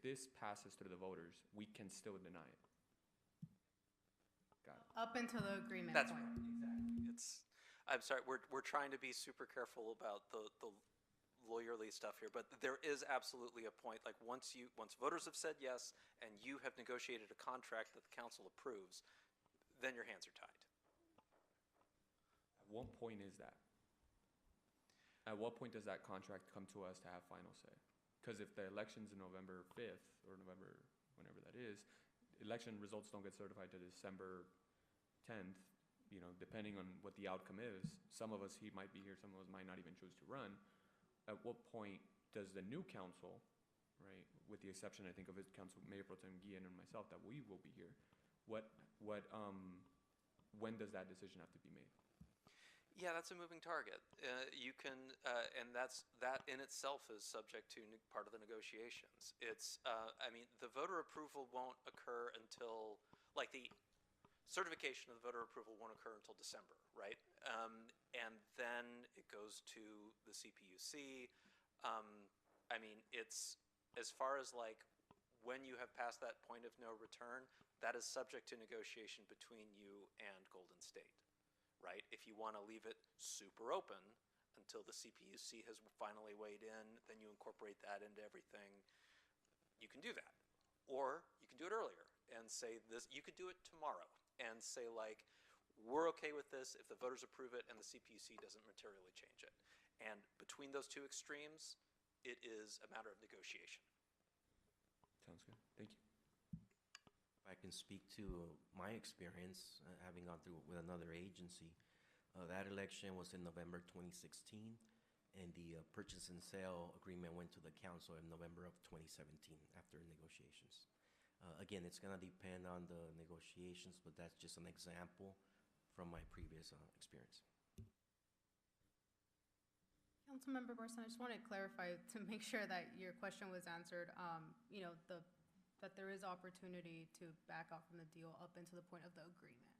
this passes through the voters, we can still deny it. Got it. Up until the agreement That's point. right. Exactly. I'm sorry. We're trying to be super careful about the lawyerly stuff here, but there is absolutely a point. Like once voters have said yes and you have negotiated a contract that the council approves, then your hands are tied. At what point is that? At what point does that contract come to us to have final say? Because if the election's in November 5th or November, whenever that is, election results don't get certified to December 10th, depending on what the outcome is. Some of us, he might be here, some of us might not even choose to run. At what point does the new council, right, with the exception, I think, of his council, Mayor Pro Tem Guillen and myself, that we will be here, when does that decision have to be made? Yeah, that's a moving target. You can, and that in itself is subject to part of the negotiations. The voter approval won't occur until, like the certification of the voter approval won't occur until December, right? And then it goes to the CPUC. It's as far as like when you have passed that point of no return, that is subject to negotiation between you and Golden State. Right? If you want to leave it super open until the CPUC has finally weighed in, then you incorporate that into everything, you can do that. Or you can do it earlier and say this, you could do it tomorrow and say like, we're okay with this if the voters approve it and the CPUC doesn't materially change it. And between those two extremes, it is a matter of negotiation. Sounds good. Thank you. I can speak to my experience having gone through with another agency. That election was in November 2016, and the purchase and sale agreement went to the council in November of 2017 after negotiations. Again, it's going to depend on the negotiations, but that's just an example from my previous experience. Councilmember Barson, I just want to clarify to make sure that your question was answered. That there is opportunity to back off from the deal up until the point of the agreement.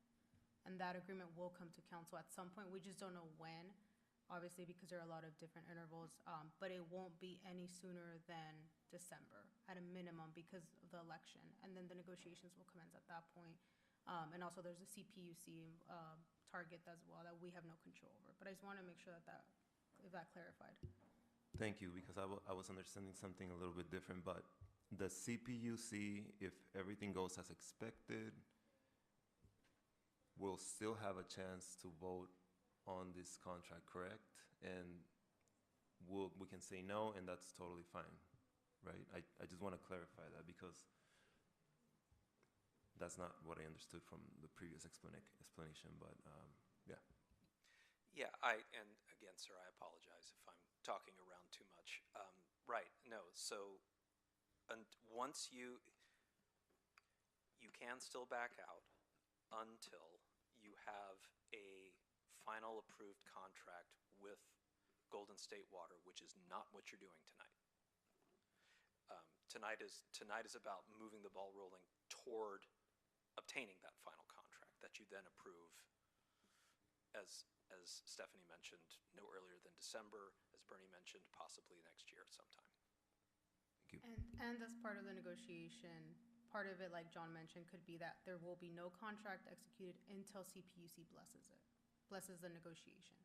And that agreement will come to council at some point. We just don't know when, obviously, because there are a lot of different intervals, but it won't be any sooner than December at a minimum because of the election. And then the negotiations will commence at that point. And also there's a CPUC target as well that we have no control over. But I just want to make sure that if that clarified. Thank you, because I was understanding something a little bit different, but the CPUC, if everything goes as expected, will still have a chance to vote on this contract, correct? And we can say no, and that's totally fine, right? I just want to clarify that because that's not what I understood from the previous explanation, but yeah. Yeah, and again, sir, I apologize if I'm talking around too much. Right, no, so, and once you can still back out until you have a final approved contract with Golden State Water, which is not what you're doing tonight. Tonight is about moving the ball rolling toward obtaining that final contract that you then approve, as Stephanie mentioned, no earlier than December, as Bernie mentioned, possibly next year sometime. Thank you. And as part of the negotiation, part of it, like John mentioned, could be that there will be no contract executed until CPUC blesses the negotiation.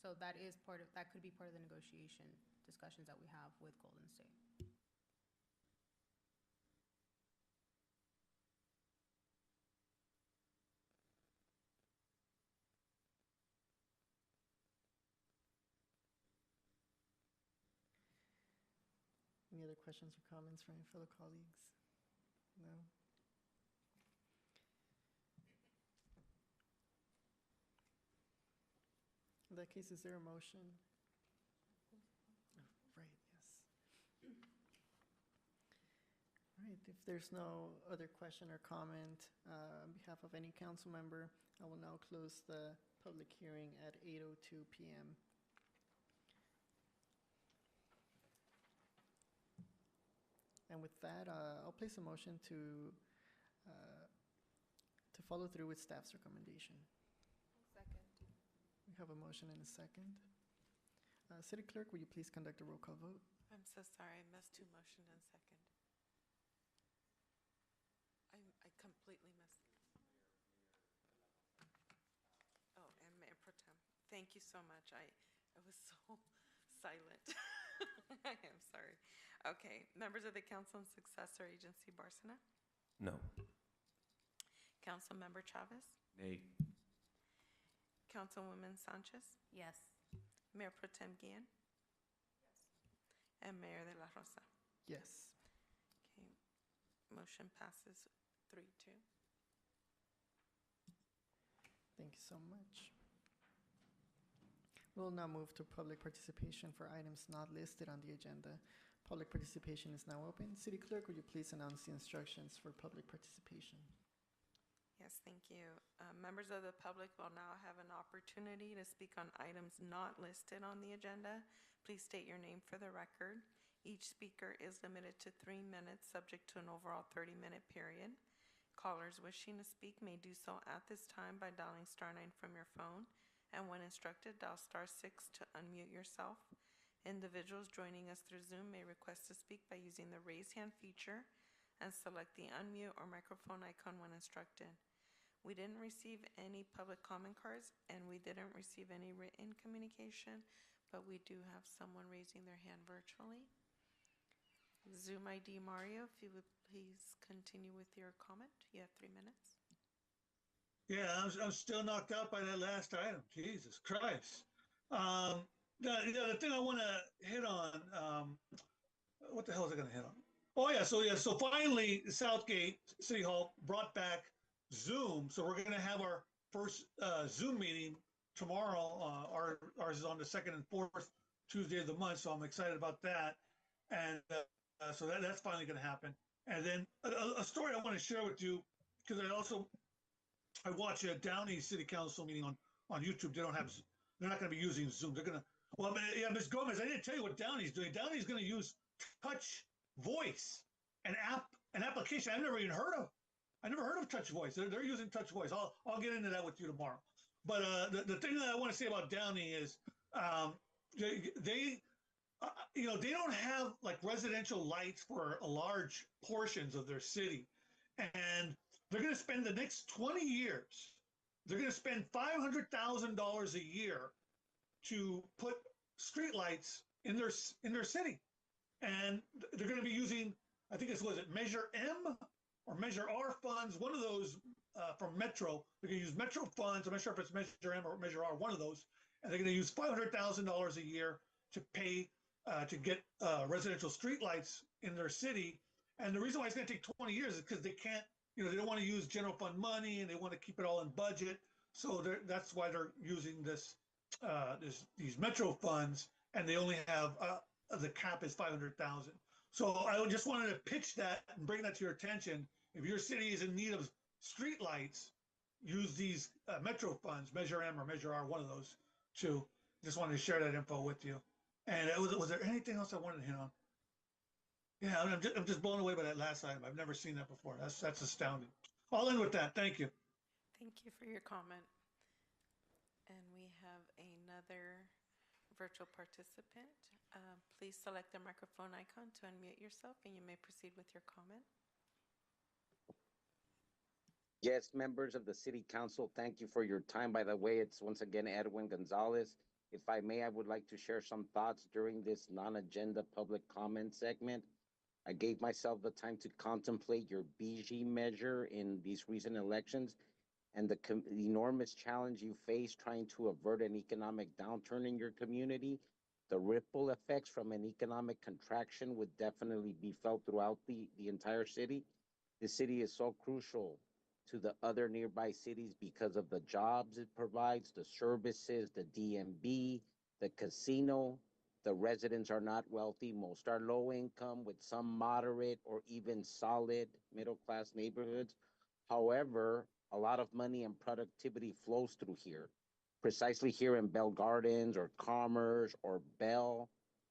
So that could be part of the negotiation discussions that we have with Golden State. Any other questions or comments from your fellow colleagues? No? In that case, is there a motion? Oh, right, yes. All right, if there's no other question or comment on behalf of any council member, I will now close the public hearing at 8:02 p.m. And with that, I'll place a motion to follow through with staff's recommendation. Second. We have a motion and a second. City Clerk, will you please conduct a roll call vote? I'm so sorry, I missed two motion and second. I completely missed. Oh, and Mayor Pro Tem. Thank you so much. I was so silent. I am sorry. Okay, members of the council and successor agency, Barcena. No. Councilmember Chavez. Nay. Councilwoman Sanchez. Yes. Mayor Pro Tem Guillen. And Mayor de la Rosa. Yes. Okay, motion passes 3-2. Thank you so much. We'll now move to public participation for items not listed on the agenda. Public participation is now open. City Clerk, would you please announce the instructions for public participation? Yes, thank you. Members of the public will now have an opportunity to speak on items not listed on the agenda. Please state your name for the record. Each speaker is limited to 3 minutes, subject to an overall 30-minute period. Callers wishing to speak may do so at this time by dialing *9 from your phone, and when instructed, dial *6 to unmute yourself. Individuals joining us through Zoom may request to speak by using the raise hand feature and select the unmute or microphone icon when instructed. We didn't receive any public comment cards, and we didn't receive any written communication, but we do have someone raising their hand virtually. Zoom ID Mario, if you would please continue with your comment. You have 3 minutes. Yeah, I'm still knocked out by that last item. Jesus Christ. The thing I want to hit on, what the hell is I going to hit on? Oh, yeah. So finally, Southgate City Hall brought back Zoom. So we're going to have our first Zoom meeting tomorrow. Ours is on the 2nd and 4th Tuesday of the month. So I'm excited about that. And so that's finally going to happen. And then a story I want to share with you, because I watch a Downey City Council meeting on YouTube. They're not going to be using Zoom. They're going to, well, yeah, Ms. Gomez, I didn't tell you what Downey's doing. Downey's going to use Touch Voice, an application I've never even heard of. I never heard of Touch Voice. They're using Touch Voice. I'll get into that with you tomorrow. But the thing that I want to say about Downey is they don't have like residential lights for large portions of their city, and they're going to spend the next 20 years. They're going to spend $500,000 a year to put streetlights in their city, and they're going to be using, I think was it Measure M or Measure R funds, one of those from Metro. They're going to use Metro funds. I'm not sure if it's Measure M or Measure R, one of those, and they're going to use $500,000 a year to pay to get residential streetlights in their city. And the reason why it's going to take 20 years is because they can't, they don't want to use general fund money, and they want to keep it all in budget. So that's why they're using this these metro funds, and they only have the cap is 500,000. So I just wanted to pitch that and bring that to your attention. If your city is in need of street lights, use these metro funds, Measure M or Measure R, one of those two. Just wanted to share that info with you. And was there anything else I wanted to hit on? Yeah, I'm just blown away by that last item. I've never seen that before. That's astounding. I'll end with that. Thank you. Thank you for your comment. And we have another virtual participant. Please select the microphone icon to unmute yourself, and you may proceed with your comment. Yes, members of the City Council, thank you for your time. By the way, it's once again Edwin Gonzalez. If I may, I would like to share some thoughts during this non-agenda public comment segment. I gave myself the time to contemplate your BG measure in these recent elections and the enormous challenge you face trying to avert an economic downturn in your community. The ripple effects from an economic contraction would definitely be felt throughout the entire city. The city is so crucial to the other nearby cities because of the jobs it provides, the services, the DMV, the casino. The residents are not wealthy. Most are low income with some moderate or even solid middle class neighborhoods. However, a lot of money and productivity flows through here. Precisely here in Bell Gardens or Commerce or Bell,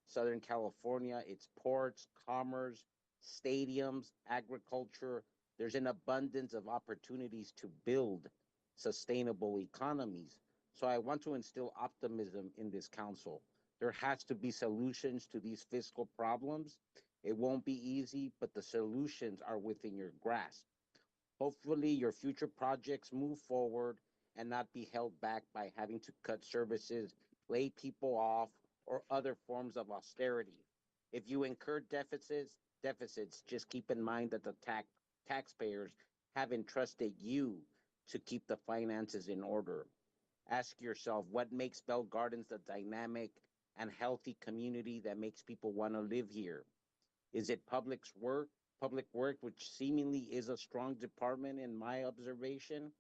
Southern California, it's ports, commerce, stadiums, agriculture. There's an abundance of opportunities to build sustainable economies. So I want to instill optimism in this council. There has to be solutions to these fiscal problems. It won't be easy, but the solutions are within your grasp. Hopefully, your future projects move forward and not be held back by having to cut services, lay people off, or other forms of austerity. If you incur deficits, just keep in mind that the taxpayers have entrusted you to keep the finances in order. Ask yourself what makes Bell Gardens the dynamic and healthy community that makes people want to live here. Is it public work, which seemingly is a strong department in my observation?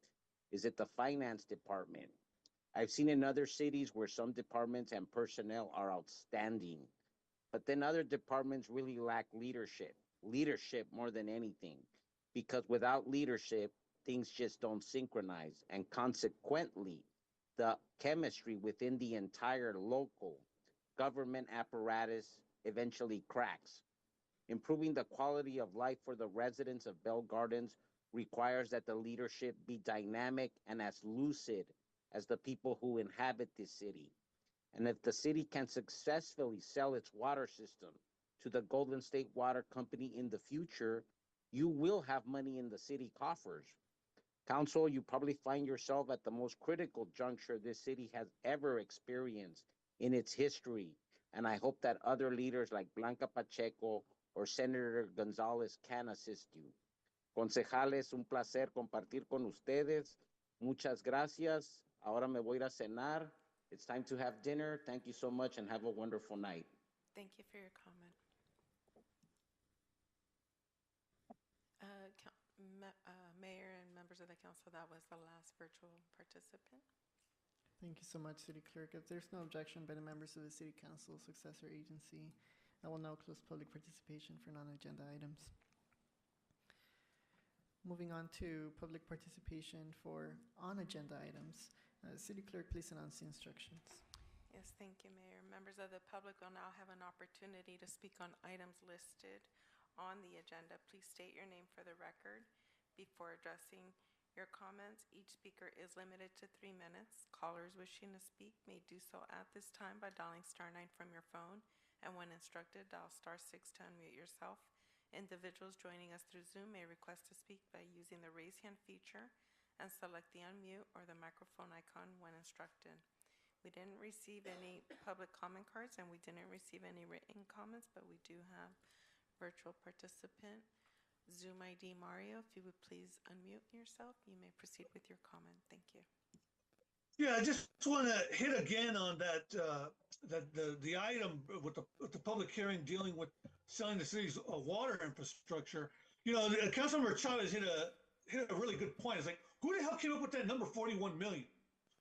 Is it the finance department? I've seen in other cities where some departments and personnel are outstanding, but then other departments really lack leadership more than anything, because without leadership, things just don't synchronize. And consequently, the chemistry within the entire local government apparatus eventually cracks. Improving the quality of life for the residents of Bell Gardens requires that the leadership be dynamic and as lucid as the people who inhabit this city. And if the city can successfully sell its water system to the Golden State Water Company in the future, you will have money in the city coffers. Council, you probably find yourself at the most critical juncture this city has ever experienced in its history. And I hope that other leaders like Blanca Pacheco or Senator Gonzalez can assist you. Concejales, un placer compartir con ustedes. Muchas gracias. Ahora me voy a ir a cenar. It's time to have dinner. Thank you so much and have a wonderful night. Thank you for your comment. Mayor and members of the council, that was the last virtual participant. Thank you so much, City Clerk. If there's no objection by the members of the City Council successor agency, I will now close public participation for non-agenda items. Moving on to public participation for on-agenda items. City Clerk, please announce the instructions. Yes, thank you, Mayor. Members of the public will now have an opportunity to speak on items listed on the agenda. Please state your name for the record before addressing your comments. Each speaker is limited to 3 minutes. Callers wishing to speak may do so at this time by dialing *9 from your phone, and when instructed, dial *6 to unmute yourself. Individuals joining us through Zoom may request to speak by using the raise hand feature and select the unmute or the microphone icon when instructed. We didn't receive any public comment cards and we didn't receive any written comments, but we do have virtual participant Zoom ID Mario. If you would please unmute yourself, you may proceed with your comment. Thank you. Yeah, I just want to hit again on that the item with the public hearing dealing with selling the city's water infrastructure. You know, Councilmember Chavez hit a really good point. It's like, who the hell came up with that number 41 million?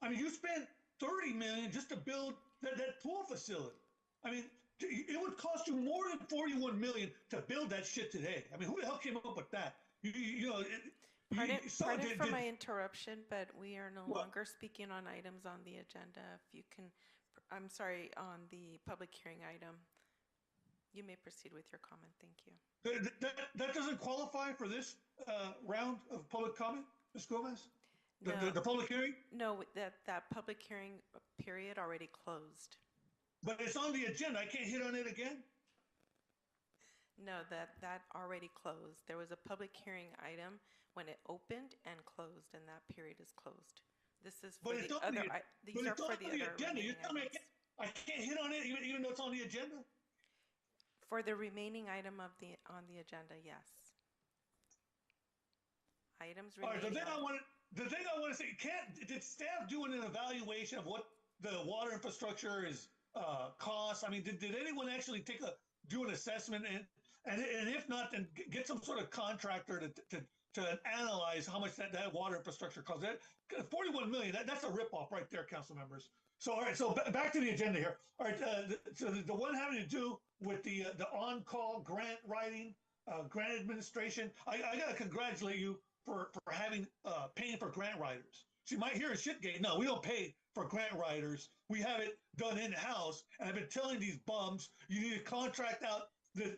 I mean, you spent 30 million just to build that pool facility. I mean, it would cost you more than 41 million to build that shit today. I mean, who the hell came up with that? Pardon for my interruption, but we are no longer speaking on items on the agenda. If you can, I'm sorry, on the public hearing item. You may proceed with your comment. Thank you. That doesn't qualify for this round of public comment, Ms. Gomez? The public hearing? No, that public hearing period already closed. But it's on the agenda. I can't hit on it again? No, that already closed. There was a public hearing item when it opened and closed, and that period is closed. This is for the other. These are for the other agenda. You tell me items. I can't hit on it even though it's on the agenda? For the remaining item on the agenda, yes. Items All right, remaining. the thing I want to say, did staff do an evaluation of what the water infrastructure is costs? I mean, did anyone actually do an assessment and if not, then get some sort of contractor to analyze how much that water infrastructure costs? That 41 million, that's a ripoff right there, council members. So all right, so back to the agenda here. All right, so the one having to do with the on-call grant writing, grant administration. I gotta congratulate you for having paying for grant writers. See, my here in Shitgate, no, we don't pay for grant writers. We have it done in-house, and I've been telling these bums you need to contract out the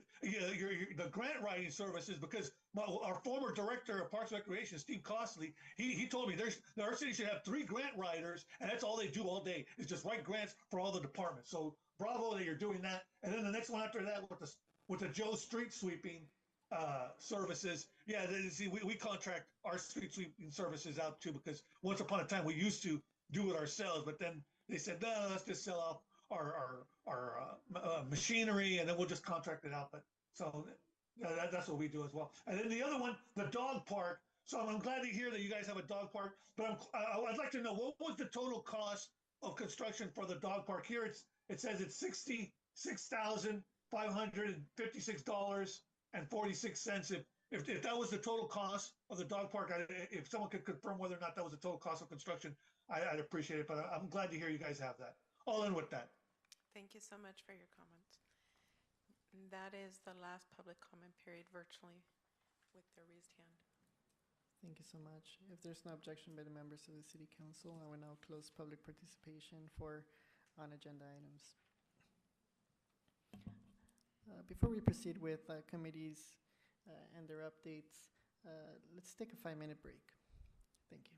grant writing services because our former director of Parks and Recreation, Steve Costley, he told me our city should have 3 grant writers, and that's all they do all day is just write grants for all the departments. So bravo that you're doing that. And then the next one after that with the Joe street sweeping services. Yeah, see, we contract our street sweeping services out too because once upon a time we used to do it ourselves, but then they said, no, let's just sell off our machinery and then we'll just contract it out. But so that's what we do as well. And then the other one, the dog park. So I'm glad to hear that you guys have a dog park, but I'd like to know what was the total cost of construction for the dog park. Here it says it's $66,556.46. If that was the total cost of the dog park, if someone could confirm whether or not that was the total cost of construction, I'd appreciate it. But I'm glad to hear you guys have that. All in with that. Thank you so much for your comments. And that is the last public comment period virtually with their raised hand. Thank you so much. If there's no objection by the members of the City Council, I will now close public participation for on-agenda items. Before we proceed with committees and their updates, let's take a 5-minute break. Thank you.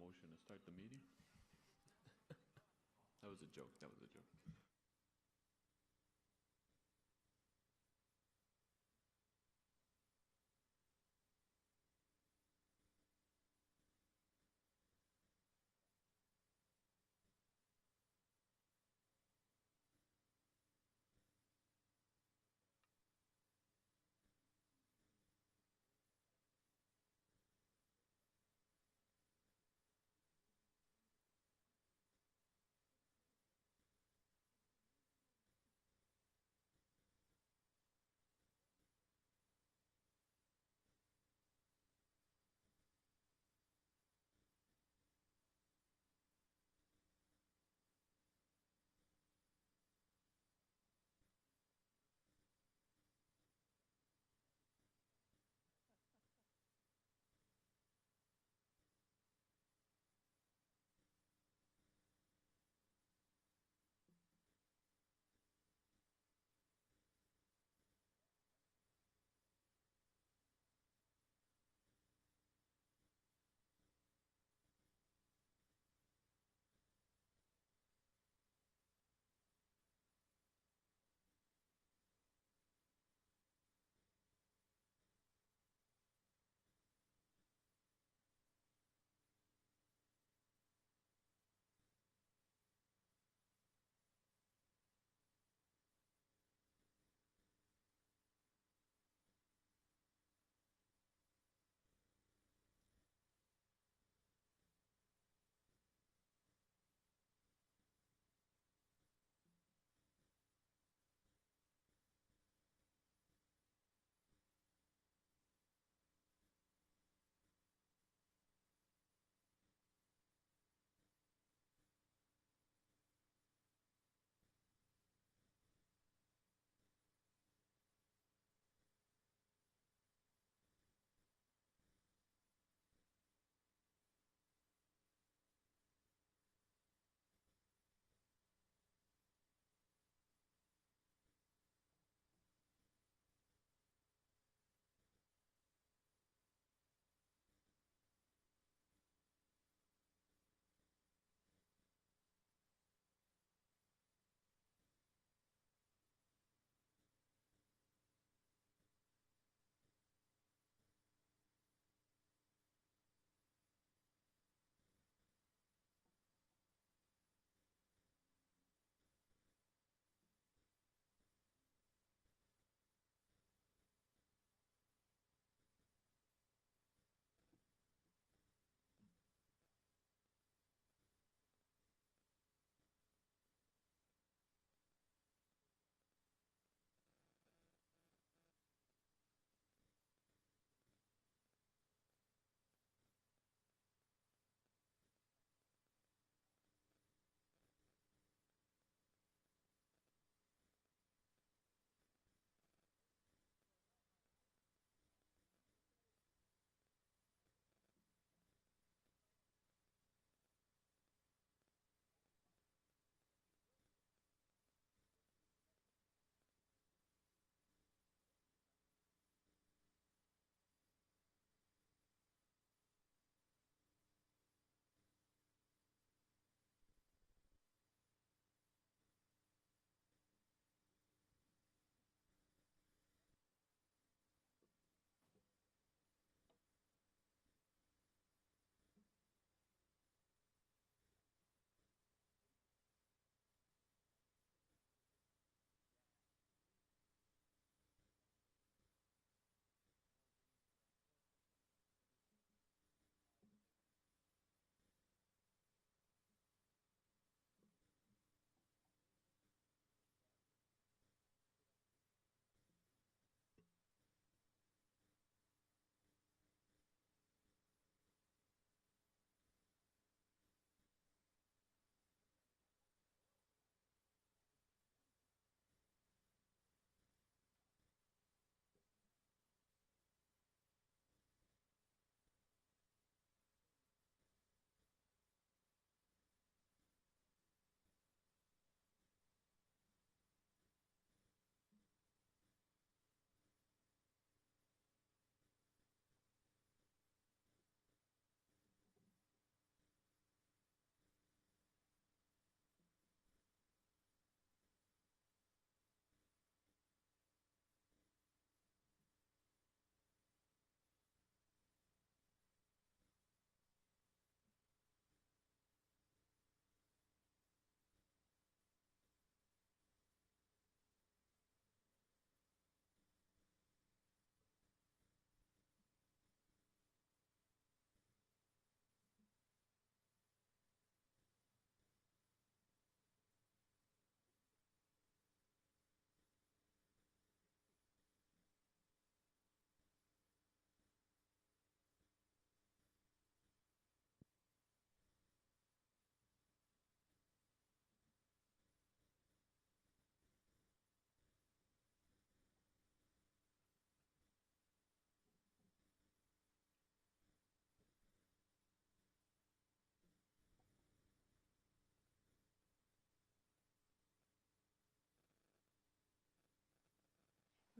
motion to start the meeting? That was a joke. That was a joke.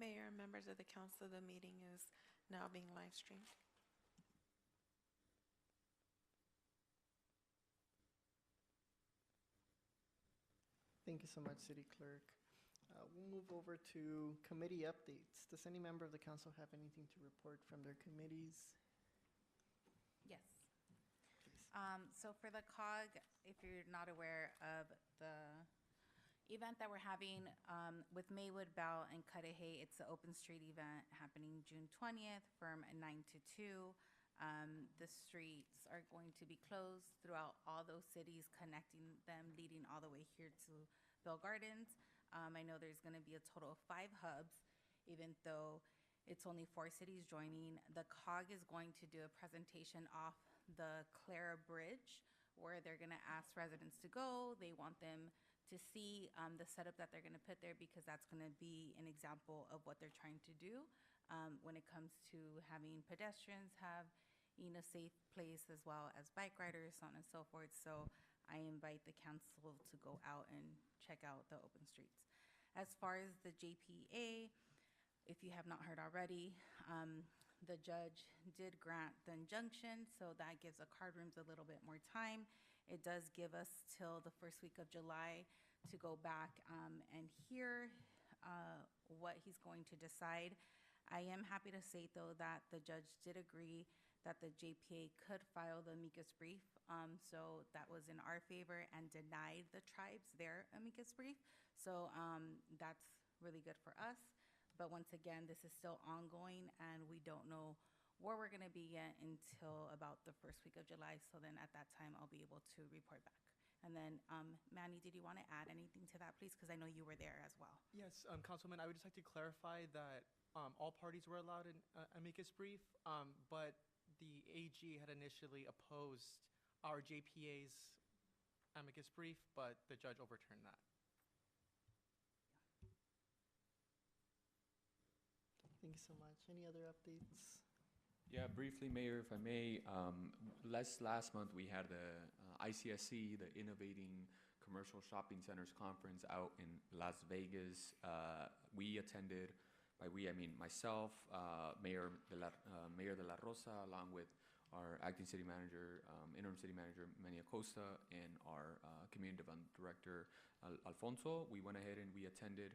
Mayor and members of the council, the meeting is now being live streamed. Thank you so much, City Clerk. We'll move over to committee updates. Does any member of the council have anything to report from their committees? Yes. So for the COG, if you're not aware of the event that we're having with Maywood, Bell, and Cudahy, it's the open street event happening June 20th from 9 to 2. The streets are going to be closed throughout all those cities, connecting them, leading all the way here to Bell Gardens. I know there's going to be a total of 5 hubs, even though it's only 4 cities joining. The COG is going to do a presentation off the Clara Bridge, where they're going to ask residents to go. They want them to see the setup that they're going to put there, because that's going to be an example of what they're trying to do when it comes to having pedestrians have a safe place, as well as bike riders, so on and so forth. So I invite the council to go out and check out the open streets. As far as the JPA, if you have not heard already, the judge did grant the injunction, so that gives the card rooms a little bit more time. It does give us till the first week of July to go back and hear what he's going to decide. I am happy to say, though, that the judge did agree that the JPA could file the amicus brief. So that was in our favor and denied the tribes their amicus brief. So that's really good for us. But once again, this is still ongoing, and we don't know where we're going to be yet until about the first week of July. So then at that time, I'll be able to report back. And then, Manny, did you want to add anything to that, please? Because I know you were there as well. Yes, Councilman, I would just like to clarify that all parties were allowed an amicus brief, but the AG had initially opposed our JPA's amicus brief, but the judge overturned that. Thank you so much. Any other updates? Yeah, briefly, Mayor, if I may. Last month we had the ICSC, the Innovating Commercial Shopping Centers Conference out in Las Vegas. We attended, by we I mean myself, Mayor de la Rosa, along with our acting city manager, interim city manager Manny Acosta, and our community development director Alfonso. We went ahead and we attended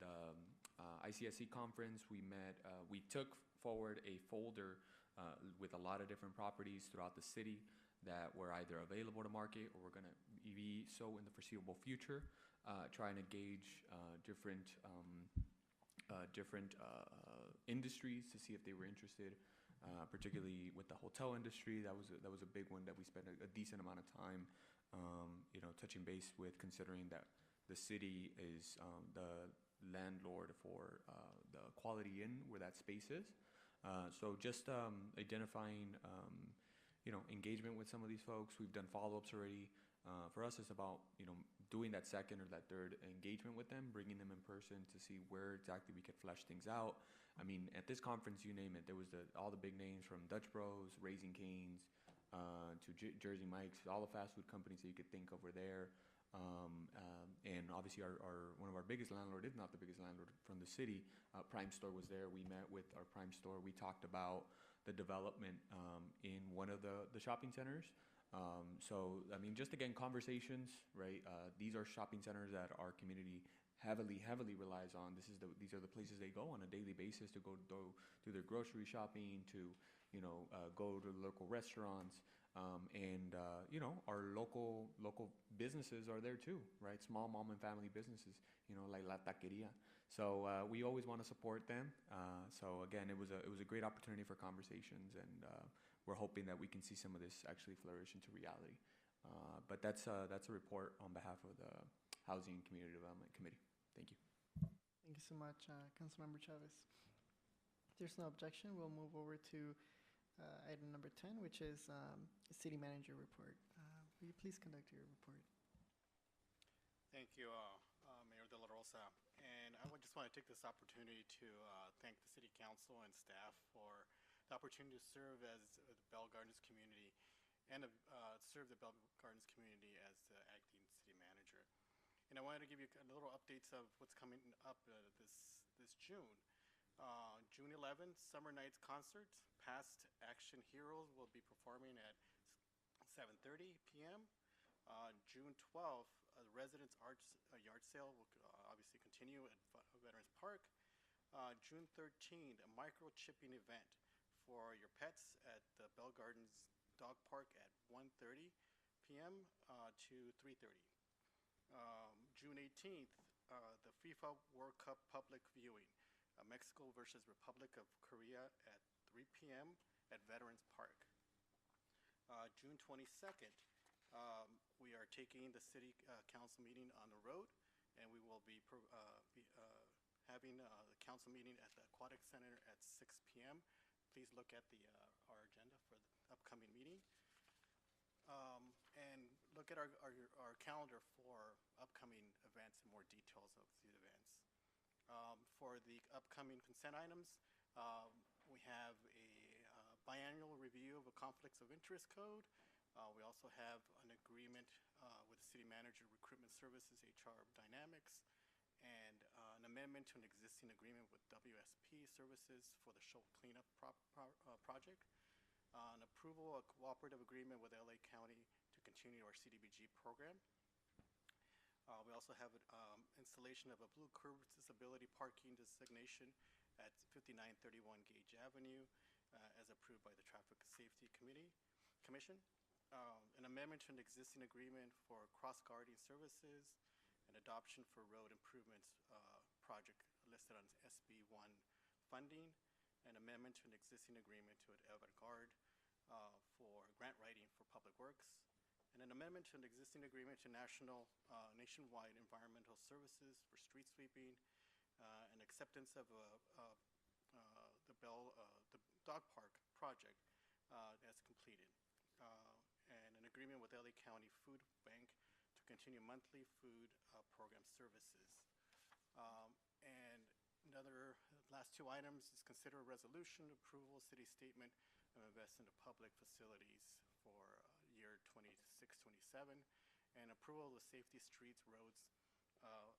the ICSC conference. We took forward a folder with a lot of different properties throughout the city that were either available to market or were going to be so in the foreseeable future, trying to gauge different industries to see if they were interested, particularly with the hotel industry. That was a big one that we spent a decent amount of time touching base with, considering that the city is the landlord for the Quality Inn where that space is. So just identifying, engagement with some of these folks. We've done follow-ups already. For us, it's about, doing that second or that third engagement with them, bringing them in person to see where exactly we could flesh things out. I mean, at this conference, you name it, there was all the big names from Dutch Bros, Raising Cane's, to Jersey Mike's, all the fast food companies that you could think of were there. And obviously one of our biggest landlord, if not the biggest landlord from the city, Prime Store was there. We met with our Prime Store. We talked about the development in one of the shopping centers. So, I mean, just again, conversations, right? These are shopping centers that our community heavily relies on. These are the places they go on a daily basis to go do their grocery shopping, to, go to local restaurants. Our local businesses are there too, right? Small mom and family businesses, like La Taqueria. So we always want to support them. So again, it was a great opportunity for conversations, and we're hoping that we can see some of this actually flourish into reality. But that's a report on behalf of the Housing and Community Development Committee. Thank you. Thank you so much, Councilmember Chavez. If there's no objection, we'll move over to item number 10, which is the City Manager Report. Will you please conduct your report? Thank you, Mayor de la Rosa. And I just want to take this opportunity to thank the City Council and staff for the opportunity to serve as the Bell Gardens community and serve the Bell Gardens community as the acting city manager. And I wanted to give you a little updates of what's coming up this June. June 11th, Summer Nights Concert. Past Action Heroes will be performing at 7:30 p.m. June 12th, the Residents Arts Yard Sale will obviously continue at Veterans Park. June 13th, a microchipping event for your pets at the Bell Gardens Dog Park at 1:30 p.m. To 3:30. June 18th, the FIFA World Cup public viewing, Mexico versus Republic of Korea at 3 p.m. at Veterans Park. June 22nd, we are taking the city council meeting on the road, and we will be having the council meeting at the Aquatic Center at 6 p.m. Please look at our agenda for the upcoming meeting. And look at our calendar for upcoming events and more details of these events. For the upcoming consent items, we have a biannual review of a conflicts of interest code. We also have an agreement with the city manager recruitment services, HR Dynamics, and an amendment to an existing agreement with WSP services for the Shoal Cleanup project. An approval of cooperative agreement with LA County to continue our CDBG program. We also have installation of a blue curb disability parking designation at 5931 Gage Avenue, as approved by the Traffic Safety Commission. An amendment to an existing agreement for cross-guarding services, an adoption for road improvements project listed on SB1 funding, an amendment to an existing agreement to an avant-garde for grant writing for public works, and an amendment to an existing agreement to nationwide environmental services for street sweeping, an acceptance of the dog park project that's completed, and an agreement with LA County Food Bank to continue monthly food program services. And another last two items is consider a resolution approval city statement of investment of public facilities for year 26-27, and approval of the safety streets, roads of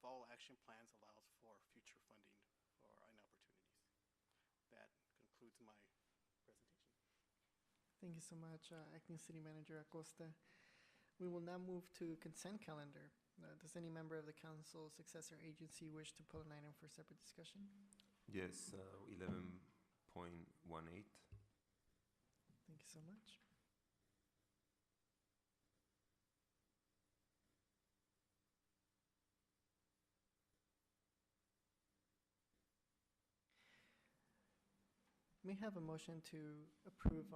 all action plans allows for future funding and opportunities. That concludes my presentation. Thank you so much, Acting City Manager Acosta. We will now move to consent calendar. Does any member of the council, successor agency wish to pull an item for separate discussion? Yes, 11.18. Thank you so much. May I have a motion to approve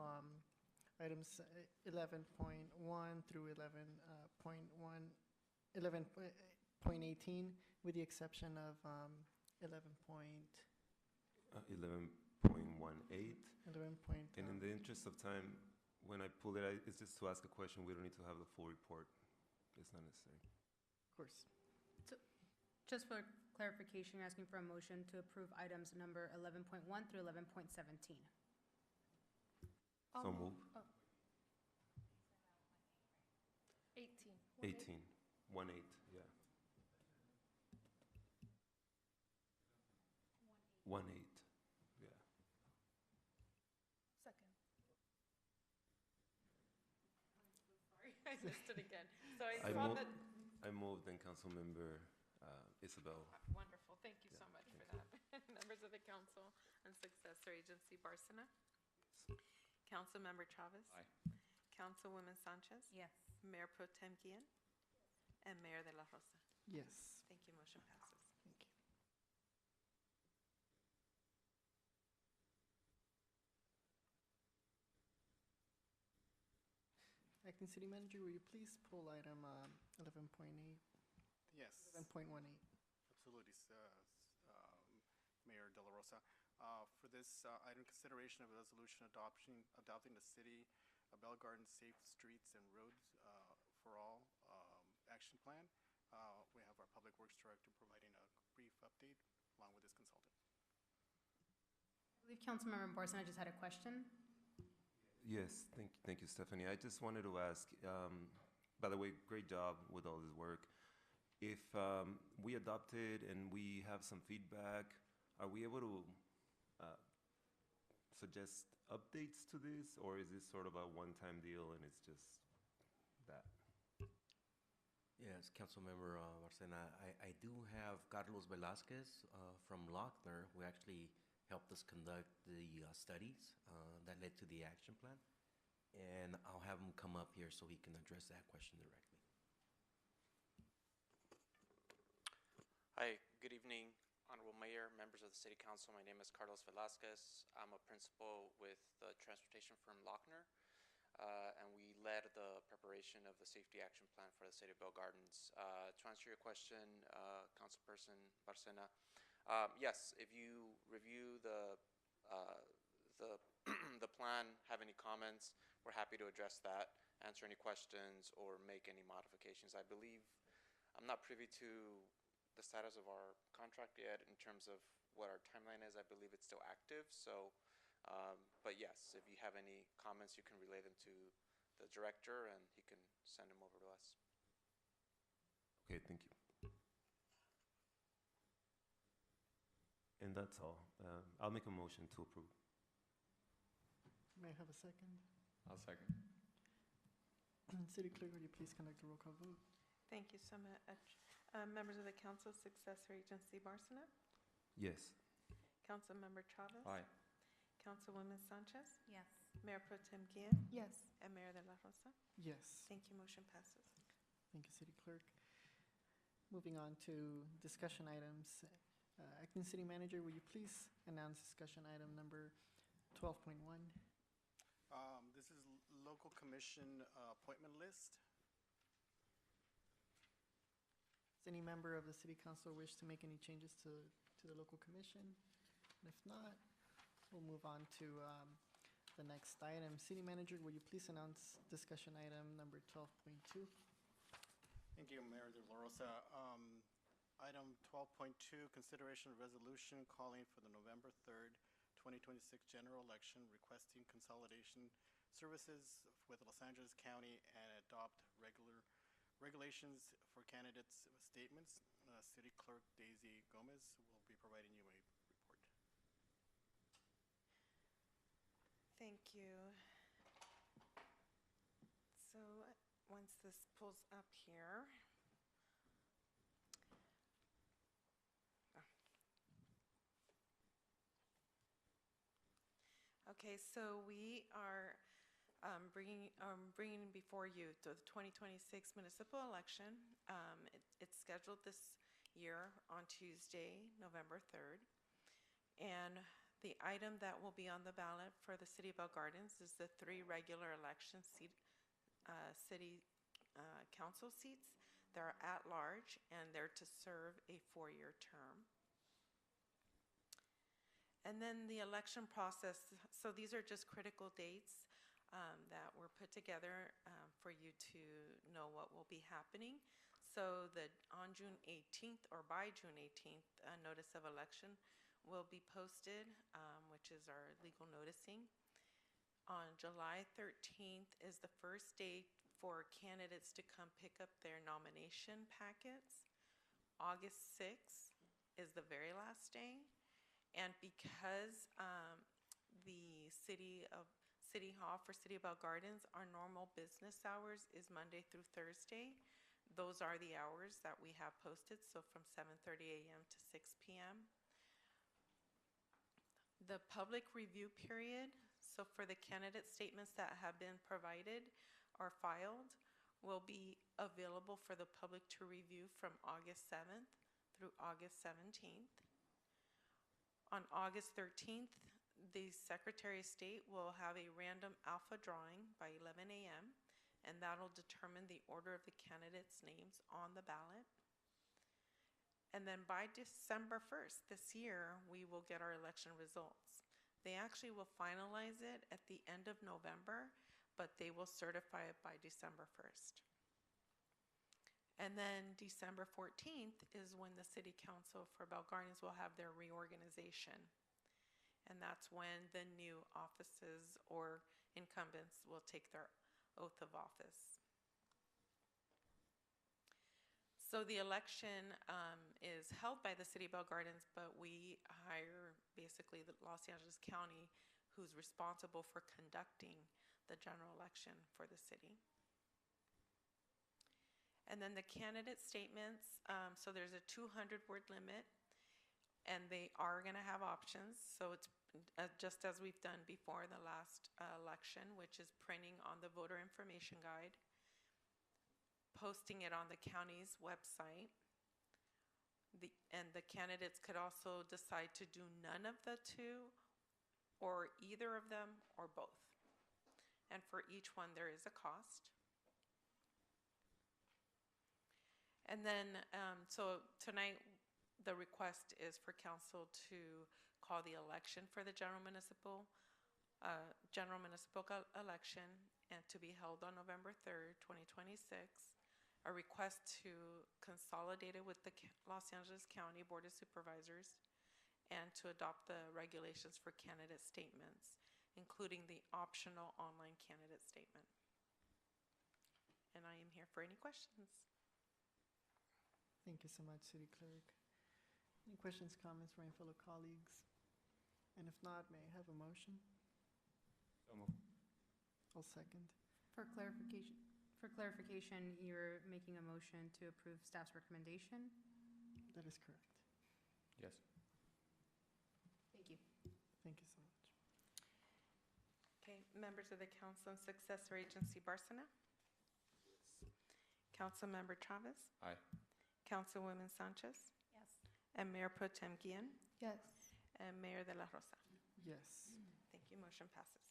items 11.1 through 11.18 with the exception of 11.18. 11.18. And in the interest of time, when I pull it, it's just to ask a question. We don't need to have the full report. It's not necessary. Of course. So, just for clarification, you're asking for a motion to approve items number 11.1 through 11.17. So move. 18. 18. 1-8, yeah. 1-8, yeah. Second. Sorry, I missed it again. So I saw that. I moved, and Councilmember Isabel. Wonderful. Thank you so much for that. Members of the council and successor agency, Barcena. Councilmember Chavez. Aye. Councilwoman Sanchez. Yes. Mayor Pro Tem Guillen. And Mayor de la Rosa. Yes. Thank you. Motion passes. Thank you. Acting City Manager, will you please pull item 11.8? Yes. 11.18. Absolutely, Mayor De La Rosa. For this item, consideration of a resolution adopting the city of Bell Garden Safe Streets and Roads for All action plan. We have our Public Works Director providing a brief update along with his consultant. I believe Councilmember Barcena just had a question. Yes, thank you, Stephanie. I just wanted to ask, by the way, great job with all this work. if we adopt it and we have some feedback, are we able to suggest updates to this, or is this sort of a one-time deal and it's just that? Yes, Councilmember Barcena, I do have Carlos Velasquez from Lochner, who actually helped us conduct the studies that led to the action plan. And I'll have him come up here so he can address that question directly. Hi, good evening, Honorable Mayor, members of the City Council. My name is Carlos Velasquez. I'm a principal with the transportation firm Lochner, and we led the preparation of the safety action plan for the City of Bell Gardens. To answer your question, Councilperson Barcena, yes, if you review the the plan, have any comments, we're happy to address that, answer any questions, or make any modifications. I believe, I'm not privy to the status of our contract yet in terms of what our timeline is. I believe it's still active. So, but yes, if you have any comments, you can relay them to the director and he can send them over to us. Okay, thank you. And that's all. I'll make a motion to approve. May I have a second? I'll second. City Clerk, would you please conduct a roll call vote? Thank you so much. Members of the Council, Successor Agency Barcena, Yes. Councilmember Chavez. Aye. Councilwoman Sanchez, Yes. Mayor Pro Tem Guillen, Yes. and Mayor De La Rosa. Yes. Thank you, motion passes. Thank you, City Clerk. Moving on to discussion items. Acting City Manager, will you please announce discussion item number 12.1? This is local commission appointment list. Does any member of the City Council wish to make any changes to the local commission? And if not, we'll move on to the next item. City Manager, will you please announce discussion item number 12.2? Thank you, Mayor De La Rosa. Item 12.2, consideration of resolution calling for the November 3rd, 2026 general election, requesting consolidation services with Los Angeles County and adopt regulations for candidates' statements. City Clerk Daisy Gomez will be providing you a report. Thank you. So once this pulls up here. Okay, so we are bringing before you the 2026 municipal election. It's scheduled this year on Tuesday, November 3rd. And the item that will be on the ballot for the City of Bell Gardens is the 3 regular election city council seats. They're at large and they're to serve a 4-year term. And then the election process, so these are just critical dates that were put together for you to know what will be happening. So that on June 18th or by June 18th, a notice of election will be posted, which is our legal noticing. On July 13th is the first day for candidates to come pick up their nomination packets. August 6th is the very last day. And because the City Hall for City of Bell Gardens, our normal business hours is Monday through Thursday. Those are the hours that we have posted, so from 7:30 a.m. to 6 p.m. The public review period, so for the candidate statements that have been provided or filed, will be available for the public to review from August 7th through August 17th. On August 13th, the Secretary of State will have a random alpha drawing by 11 a.m., and that'll determine the order of the candidates' names on the ballot. And then by December 1st this year, we will get our election results. They actually will finalize it at the end of November, but they will certify it by December 1st. And then December 14th is when the City Council for Bell Gardens will have their reorganization. And that's when the new offices or incumbents will take their oath of office. So the election is held by the City of Bell Gardens, but we hire basically the Los Angeles County, who's responsible for conducting the general election for the city. And then the candidate statements, so there's a 200-word limit, and they are going to have options. So it's just as we've done before the last election, which is printing on the voter information guide, posting it on the county's website, and the candidates could also decide to do none of the two, or either of them, or both. And for each one, there is a cost. And then, so tonight, the request is for council to call the election for the general municipal election, and to be held on November 3rd, 2026. A request to consolidate it with the Los Angeles County Board of Supervisors, and to adopt the regulations for candidate statements, including the optional online candidate statement. And I am here for any questions. Thank you so much, City Clerk. Any questions, comments from my fellow colleagues? And if not, may I have a motion? So moved. I'll second. For clarification, you're making a motion to approve staff's recommendation? That is correct. Yes. Thank you. Thank you so much. Okay, members of the council and successor agency, Barcena? Councilmember Chavez? Aye. Councilwoman Sanchez? Yes. And Mayor Pro Tem Guillen? Yes. And Mayor De La Rosa? Yes. Thank you, motion passes.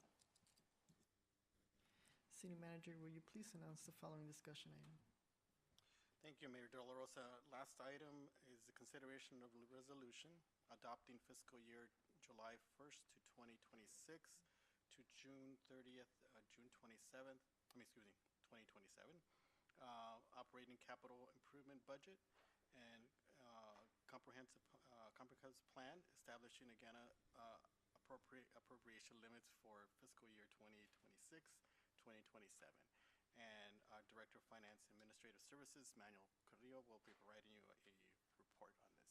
City Manager, will you please announce the following discussion item? Thank you, Mayor De La Rosa. Last item is the consideration of a resolution adopting fiscal year July 1st to 2026 to June 30th, June 27th, 2027, operating capital improvement budget and comprehensive plan establishing again appropriation limits for fiscal year 2026, 2027. And our Director of Finance and Administrative Services, Manuel Carrillo, will be providing you a report on this.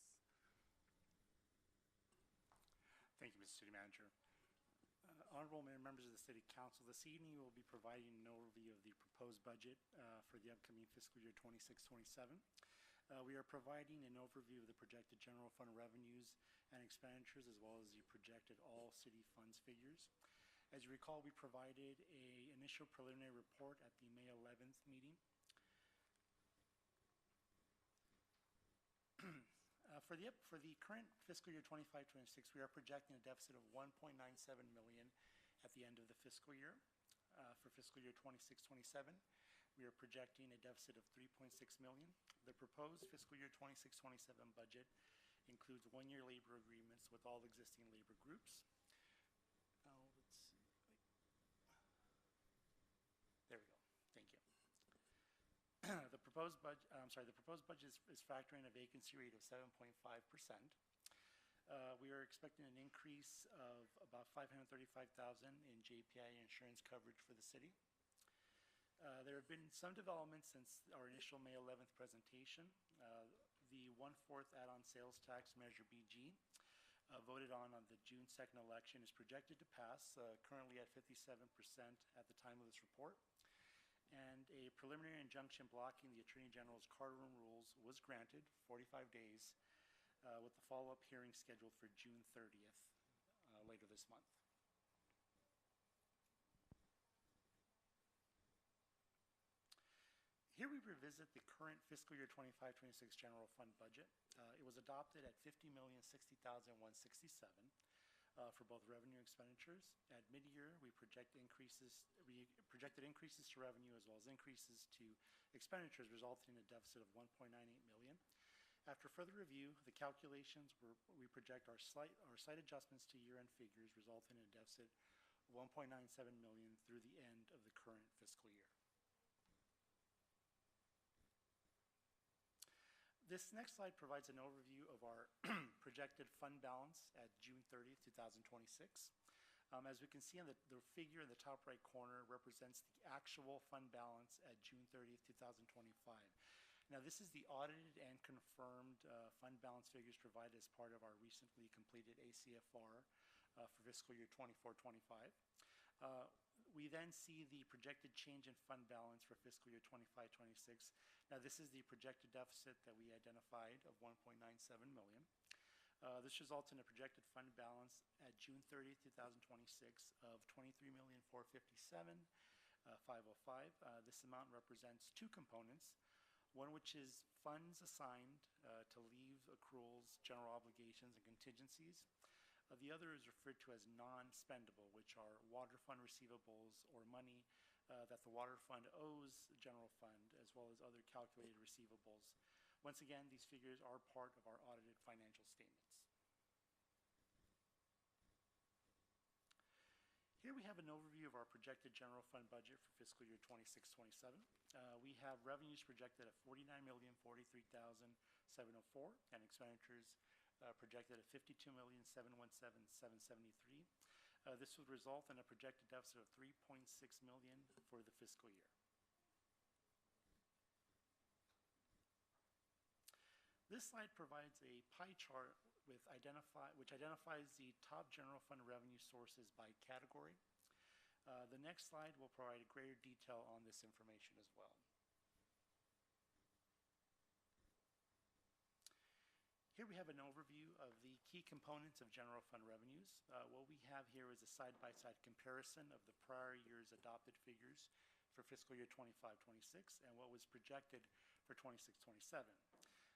Thank you, Mr. City Manager. Honorable Mayor, members of the City Council, this evening we will be providing an overview of the proposed budget for the upcoming fiscal year 26-27. We are providing an overview of the projected general fund revenues and expenditures, as well as the projected all city funds figures. As you recall, we provided an initial preliminary report at the May 11th meeting. For the current fiscal year 25-26, we are projecting a deficit of $1.97 million at the end of the fiscal year. For fiscal year 26-27, we are projecting a deficit of $3.6 million. The proposed fiscal year 26-27 budget includes one-year labor agreements with all existing labor groups. There we go. Thank you. The proposed budget is factoring a vacancy rate of 7.5%. We are expecting an increase of about $535,000 in JPI insurance coverage for the city. There have been some developments since our initial May 11th presentation. The 1/4 add-on sales tax measure BG voted on the June 2nd election is projected to pass, currently at 57% at the time of this report. And a preliminary injunction blocking the Attorney General's cardroom rules was granted 45 days, with the follow-up hearing scheduled for June 30th, later this month. Here we revisit the current fiscal year 25-26 general fund budget. It was adopted at $50,060,167 for both revenue and expenditures. At mid-year, we projected increases to revenue as well as increases to expenditures, resulting in a deficit of $1.98 million. After further review, the calculations we project our slight adjustments to year-end figures, resulting in a deficit of $1.97 million through the end of the current fiscal year. This next slide provides an overview of our projected fund balance at June 30th, 2026. As we can see on the figure in the top right corner represents the actual fund balance at June 30th, 2025. Now, this is the audited and confirmed fund balance figures provided as part of our recently completed ACFR for fiscal year 24-25. We then see the projected change in fund balance for fiscal year 25-26. Now, this is the projected deficit that we identified of 1.97 million. This results in a projected fund balance at June 30th, 2026 of 23,457,505. This amount represents two components, one which is funds assigned to leave accruals, general obligations, and contingencies. The other is referred to as non-spendable, which are water fund receivables or money that the water fund owes the general fund, as well as other calculated receivables. Once again, these figures are part of our audited financial statements. Here we have an overview of our projected general fund budget for fiscal year 26-27. We have revenues projected at 49,043,704 and expenditures projected at 52,717,773. This would result in a projected deficit of 3.6 million for the fiscal year. This slide provides a pie chart which identifies the top general fund revenue sources by category. The next slide will provide greater detail on this information as well. Here we have an overview of the key components of general fund revenues. What we have here is a side-by-side comparison of the prior year's adopted figures for fiscal year 25-26 and what was projected for 26-27.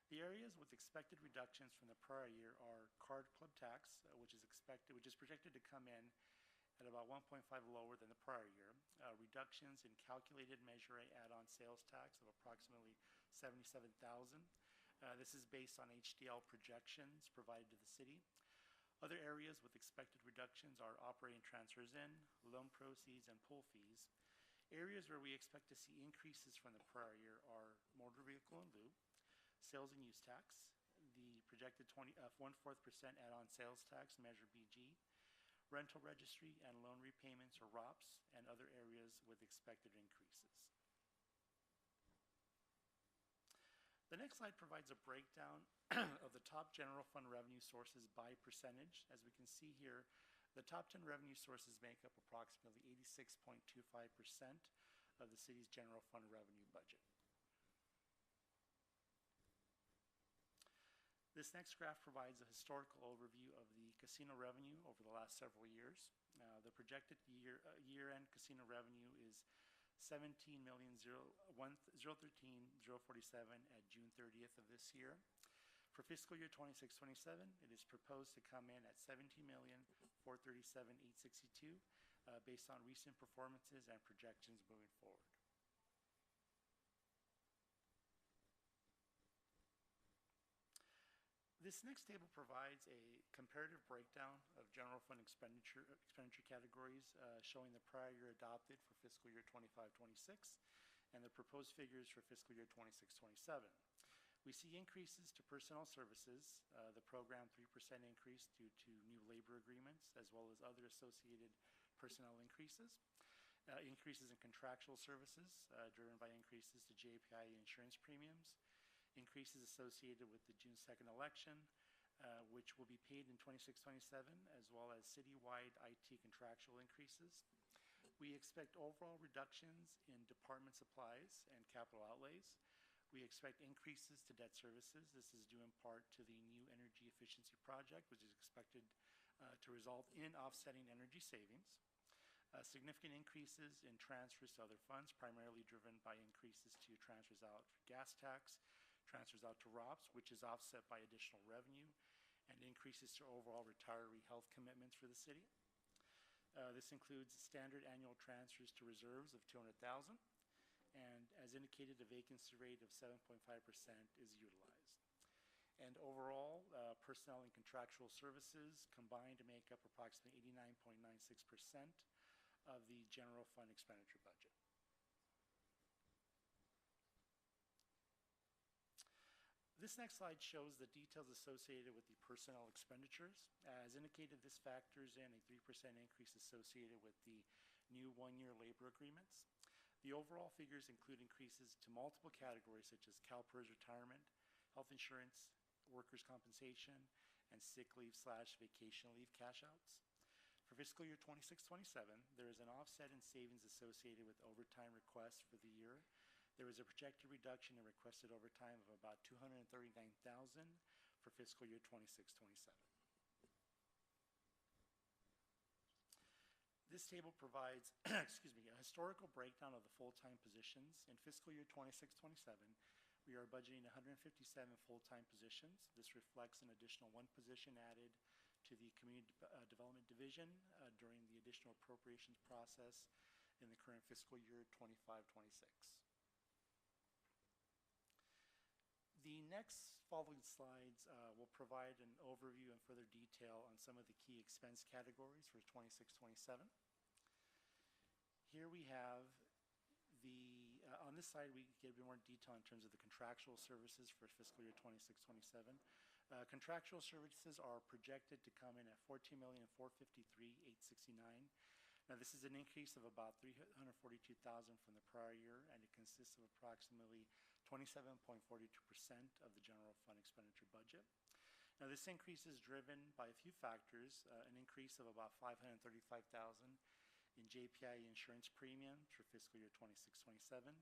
The areas with expected reductions from the prior year are card club tax, which is projected to come in at about 1.5 lower than the prior year. Reductions in calculated Measure A add-on sales tax of approximately 77,000. This is based on HDL projections provided to the city. Other areas with expected reductions are operating transfers in, loan proceeds, and pull fees. Areas where we expect to see increases from the prior year are motor vehicle in lieu, sales and use tax, the projected 1/4% add-on sales tax, Measure BG, rental registry, and loan repayments or ROPS, and other areas with expected increases. The next slide provides a breakdown of the top general fund revenue sources by percentage. As we can see here, the top 10 revenue sources make up approximately 86.25% of the city's general fund revenue budget. This next graph provides a historical overview of the casino revenue over the last several years. The projected year-end casino revenue is 17,013,047 at June 30th of this year. For fiscal year 26-27, it is proposed to come in at 17,437,862 based on recent performances and projections moving forward. This next table provides a comparative breakdown of general fund expenditure categories showing the prior year adopted for fiscal year 25-26 and the proposed figures for fiscal year 26-27. We see increases to personnel services, the program 3% increase due to new labor agreements, as well as other associated personnel increases. Increases in contractual services driven by increases to JPI insurance premiums. Increases associated with the June 2nd election, which will be paid in 26-27, as well as citywide IT contractual increases. We expect overall reductions in department supplies and capital outlays. We expect increases to debt services. This is due in part to the new energy efficiency project, which is expected to result in offsetting energy savings. Significant increases in transfers to other funds, primarily driven by increases to transfers out for gas tax, transfers out to ROPS, which is offset by additional revenue, and increases to overall retiree health commitments for the city. This includes standard annual transfers to reserves of 200,000, and as indicated, a vacancy rate of 7.5% is utilized. And overall, personnel and contractual services combined to make up approximately 89.96% of the general fund expenditure budget. This next slide shows the details associated with the personnel expenditures. As indicated, this factors in a 3% increase associated with the new one-year labor agreements. The overall figures include increases to multiple categories such as CalPERS retirement, health insurance, workers' compensation, and sick leave/vacation leave cash outs. For fiscal year 26-27, there is an offset in savings associated with overtime requests for the year. There is a projected reduction in requested overtime of about $239,000 for fiscal year 26-27. This table provides excuse me, a historical breakdown of the full-time positions. In fiscal year 26-27, we are budgeting 157 full-time positions. This reflects an additional one position added to the Community Development Division during the additional appropriations process in the current fiscal year 25-26. The next following slides will provide an overview and further detail on some of the key expense categories for 26-27. Here we have on this slide we get a bit more detail in terms of the contractual services for fiscal year 26-27. Contractual services are projected to come in at $14,453,869. Now this is an increase of about $342,000 from the prior year, and it consists of approximately 27.42% of the general fund expenditure budget. Now this increase is driven by a few factors, an increase of about $535,000 in JPI insurance premiums for fiscal year 26-27,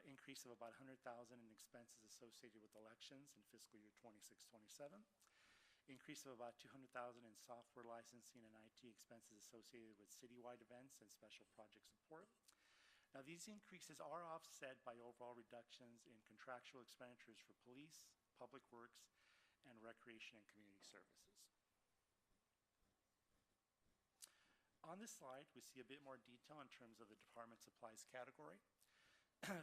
increase of about $100,000 in expenses associated with elections in fiscal year 26-27, increase of about $200,000 in software licensing and IT expenses associated with citywide events and special project support. Now these increases are offset by overall reductions in contractual expenditures for police, public works, and recreation and community services. On this slide, we see a bit more detail in terms of the department supplies category.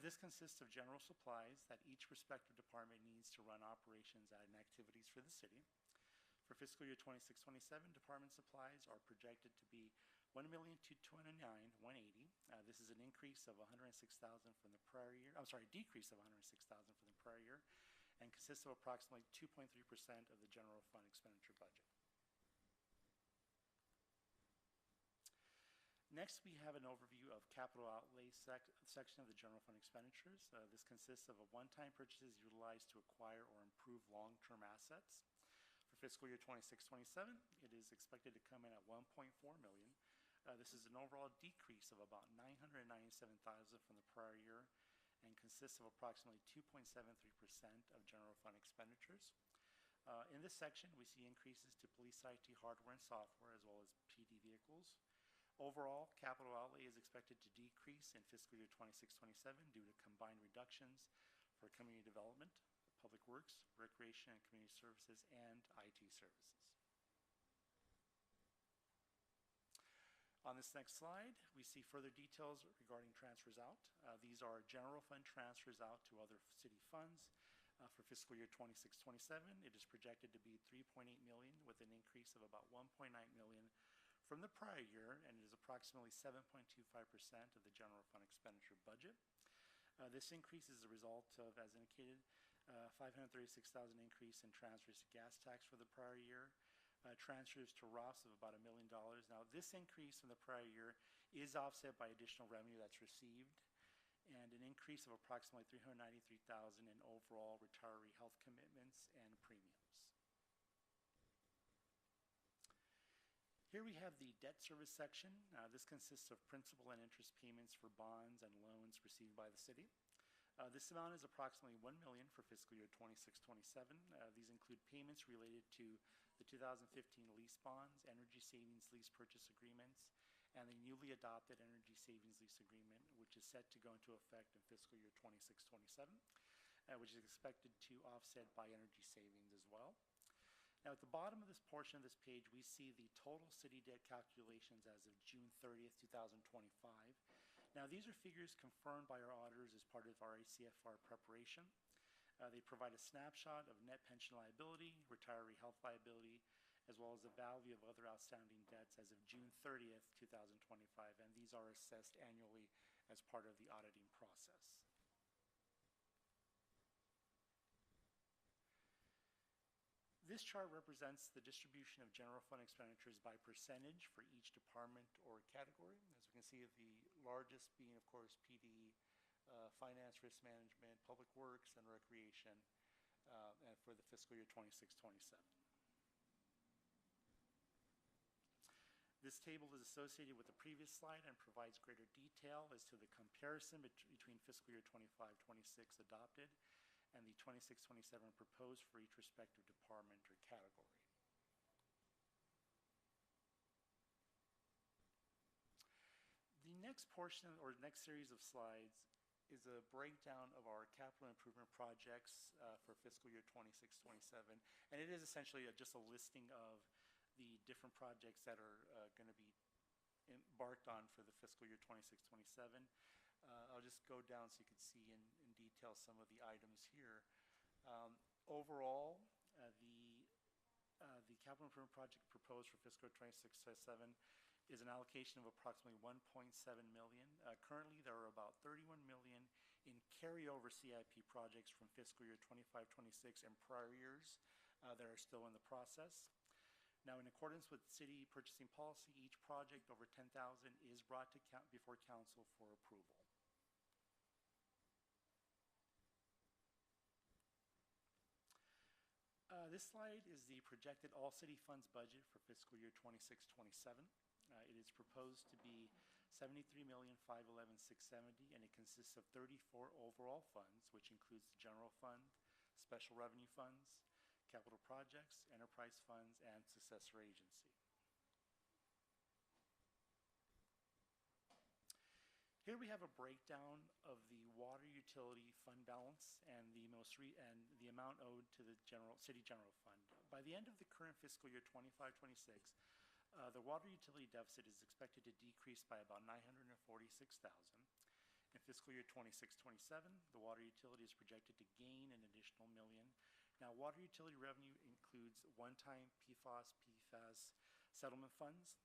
This consists of general supplies that each respective department needs to run operations and activities for the city. For fiscal year 26-27, department supplies are projected to be $1,229,180. This is an increase of $106,000 from the prior year. I'm sorry, decrease of $106,000 from the prior year, and consists of approximately 2.3% of the general fund expenditure budget. Next, we have an overview of capital outlay section of the general fund expenditures. This consists of a one-time purchases utilized to acquire or improve long-term assets. For fiscal year 26-27, it is expected to come in at $1.4 million. This is an overall decrease of about $997,000 from the prior year, and consists of approximately 2.73% of general fund expenditures. In this section, we see increases to police IT hardware and software, as well as PD vehicles. Overall, capital outlay is expected to decrease in fiscal year 26-27 due to combined reductions for community development, public works, recreation and community services, and IT services. On this next slide, we see further details regarding transfers out. These are general fund transfers out to other city funds. For fiscal year 26-27, it is projected to be $3.8 million, with an increase of about $1.9 million from the prior year, and it is approximately 7.25% of the general fund expenditure budget. This increase is a result of, as indicated, $536,000 increase in transfers to gas tax for the prior year, transfers to Ross of about $1 million. Now, this increase from the prior year is offset by additional revenue that's received, and an increase of approximately $393,000 in overall retiree health commitments and premiums. Here we have the debt service section. This consists of principal and interest payments for bonds and loans received by the city. This amount is approximately $1 million for fiscal year 26-27. These include payments related to the 2015 lease bonds, energy savings lease purchase agreements, and the newly adopted energy savings lease agreement, which is set to go into effect in fiscal year 26-27, which is expected to offset by energy savings as well. Now, at the bottom of this portion of this page, we see the total city debt calculations as of June 30th, 2025. Now, these are figures confirmed by our auditors as part of our ACFR preparation. They provide a snapshot of net pension liability, retiree health liability, as well as the value of other outstanding debts as of June 30th, 2025, and these are assessed annually as part of the auditing process. This chart represents the distribution of general fund expenditures by percentage for each department or category. As we can see, the largest being, of course, PD, finance, risk management, public works, and recreation, and for the fiscal year 26-27. This table is associated with the previous slide and provides greater detail as to the comparison between fiscal year 25-26 adopted and the 26-27 proposed for each respective department or category. The next portion or next series of slides is a breakdown of our capital improvement projects for fiscal year 26-27, and it is essentially just a listing of the different projects that are going to be embarked on for the fiscal year 26-27. I'll just go down so you can see in detail some of the items here. Overall, the capital improvement project proposed for fiscal year 26-27 is an allocation of approximately $1.7 million. Currently, there are about $31 million in carryover CIP projects from fiscal year 25-26 and prior years that are still in the process. Now, in accordance with city purchasing policy, each project over $10,000 is brought to before council for approval. This slide is the projected all city funds budget for fiscal year 26-27. It is proposed to be $73,511,670, and it consists of 34 overall funds, which includes the general fund, special revenue funds, capital projects, enterprise funds, and successor agency. Here we have a breakdown of the water utility fund balance and the amount owed to the city general fund. By the end of the current fiscal year 25-26, the water utility deficit is expected to decrease by about $946,000. In fiscal year 26-27, the water utility is projected to gain an additional $1 million. Now, water utility revenue includes one-time PFAS settlement funds.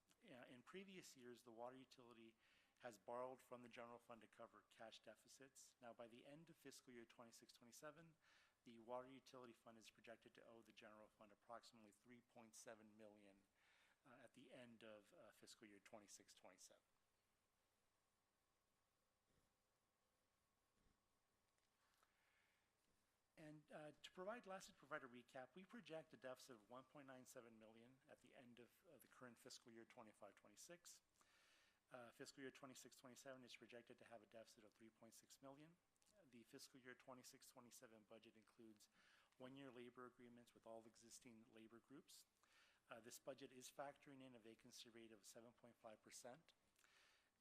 In previous years, the water utility has borrowed from the general fund to cover cash deficits. Now, by the end of fiscal year 26-27, the water utility fund is projected to owe the general fund approximately $3.7 million at the end of fiscal year 26-27. And to provide a recap, we project a deficit of $1.97 million at the end of the current fiscal year 25-26. Fiscal year 26-27 is projected to have a deficit of $3.6 million. The fiscal year 26-27 budget includes one-year labor agreements with all existing labor groups. This budget is factoring in a vacancy rate of 7.5%.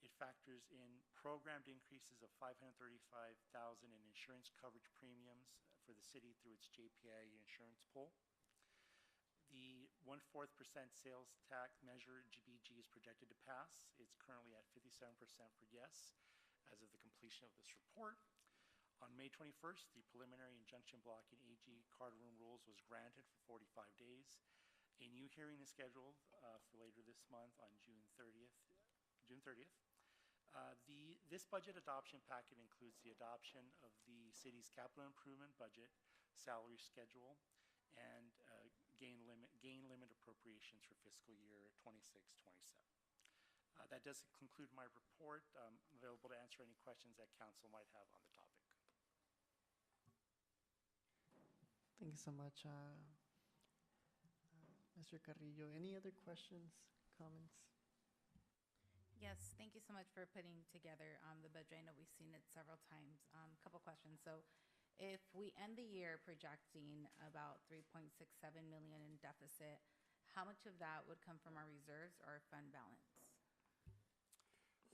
It factors in programmed increases of $535,000 in insurance coverage premiums for the city through its JPA insurance pool. The 1/4% sales tax measure, GBG, is projected to pass. It's currently at 57% for yes as of the completion of this report. On May 21st, the preliminary injunction blocking AG card room rules was granted for 45 days. A new hearing is scheduled for later this month on June 30th. This budget adoption packet includes the adoption of the city's capital improvement budget, salary schedule, and gain limit appropriations for fiscal year 26-27. That does conclude my report. I'm available to answer any questions that council might have on the topic. Thank you so much, Mr. Carrillo. Any other questions, comments? Yes, thank you so much for putting together the budget. I know we've seen it several times. Couple questions. So if we end the year projecting about $3.67 million in deficit, how much of that would come from our reserves or our fund balance?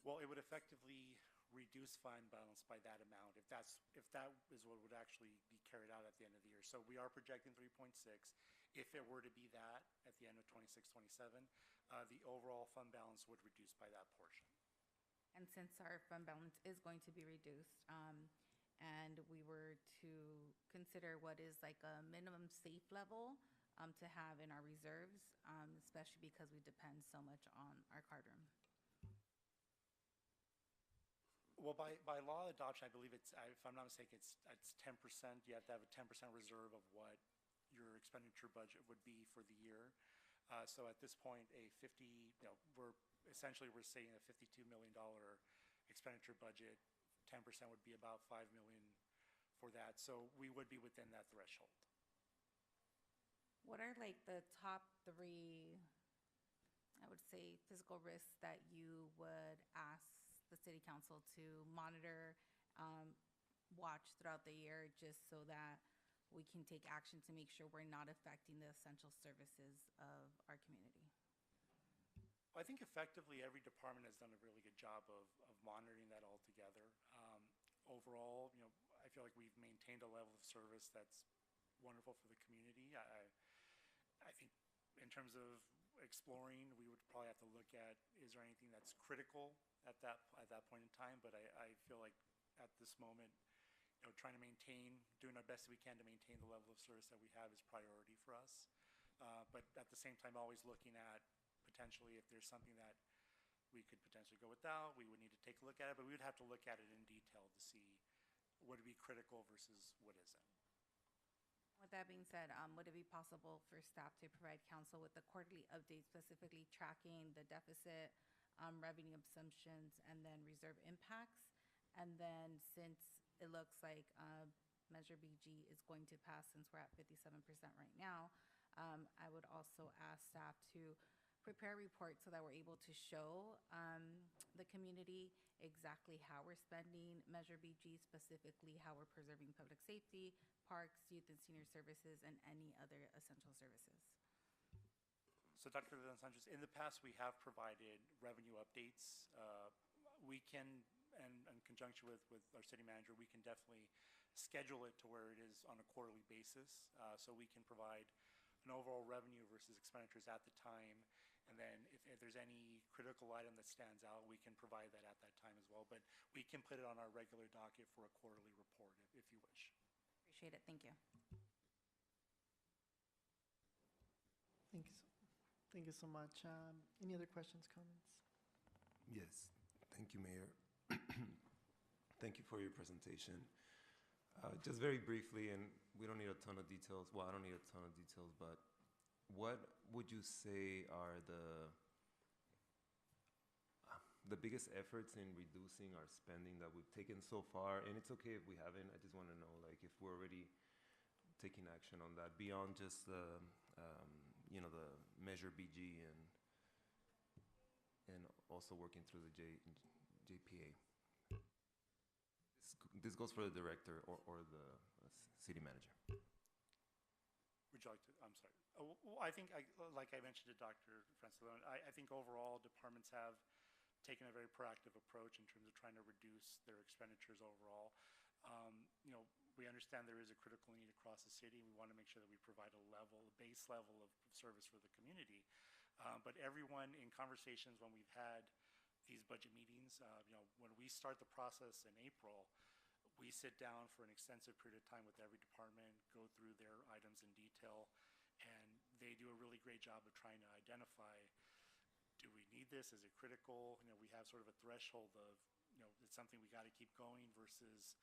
Well, it would effectively reduce fund balance by that amount, if that is what would actually be carried out at the end of the year. So we are projecting 3.6. If it were to be that at the end of 26-27, the overall fund balance would reduce by that portion. And since our fund balance is going to be reduced, and we were to consider what is like a minimum safe level to have in our reserves, especially because we depend so much on our card room. Well, by law adoption, I believe it's, if I'm not mistaken, it's 10%. You have to have a 10% reserve of what your expenditure budget would be for the year. So at this point, we're saying a $52 million expenditure budget. 10% would be about $5 million for that. So we would be within that threshold. What are like the top three, I would say, physical risks that you would ask the city council to monitor, watch throughout the year, just so that we can take action to make sure we're not affecting the essential services of our community? I think effectively every department has done a really good job of monitoring that all together. Overall, I feel like we've maintained a level of service that's wonderful for the community. I think in terms of exploring, we would probably have to look at, is there anything that's critical at that point in time? But I feel like at this moment, trying to doing our best we can to maintain the level of service that we have is priority for us. But at the same time, always looking at potentially if there's something that we could potentially go without, we would need to take a look at it, but we would have to look at it in detail to see what would be critical versus what isn't. With that being said, would it be possible for staff to provide council with the quarterly update, specifically tracking the deficit, revenue assumptions, and then reserve impacts? And then since it looks like Measure BG is going to pass, since we're at 57% right now, I would also ask staff to prepare reports so that we're able to show the community exactly how we're spending Measure BG, specifically how we're preserving public safety, parks, youth and senior services, and any other essential services. So Dr. Sanchez, in the past, we have provided revenue updates. We can, and in conjunction with our city manager, we can definitely schedule it to where it is on a quarterly basis. So we can provide an overall revenue versus expenditures at the time. And then if there's any critical item that stands out, we can provide that at that time as well. But we can put it on our regular docket for a quarterly report if you wish. Appreciate it. Thank you. Thank you so much. Any other questions, comments? Yes, thank you, Mayor. Thank you for your presentation. Just very briefly, and we don't need a ton of details. Well, I don't need a ton of details, but what would you say are the biggest efforts in reducing our spending that we've taken so far? And it's okay if we haven't. I just want to know, like, if we're already taking action on that beyond just the Measure BG and also working through the JPA. This goes for the director or the city manager. Would you like to? I'm sorry. Well, I think, like I mentioned to Dr. Francilone, I think overall departments have taken a very proactive approach in terms of trying to reduce their expenditures overall. We understand there is a critical need across the city. We want to make sure that we provide a base level of service for the community. But everyone in conversations when we've had these budget meetings, when we start the process in April, we sit down for an extensive period of time with every department, go through their items in detail, and they do a really great job of trying to identify, do we need this? Is it critical? We have sort of a threshold of, it's something we got to keep going versus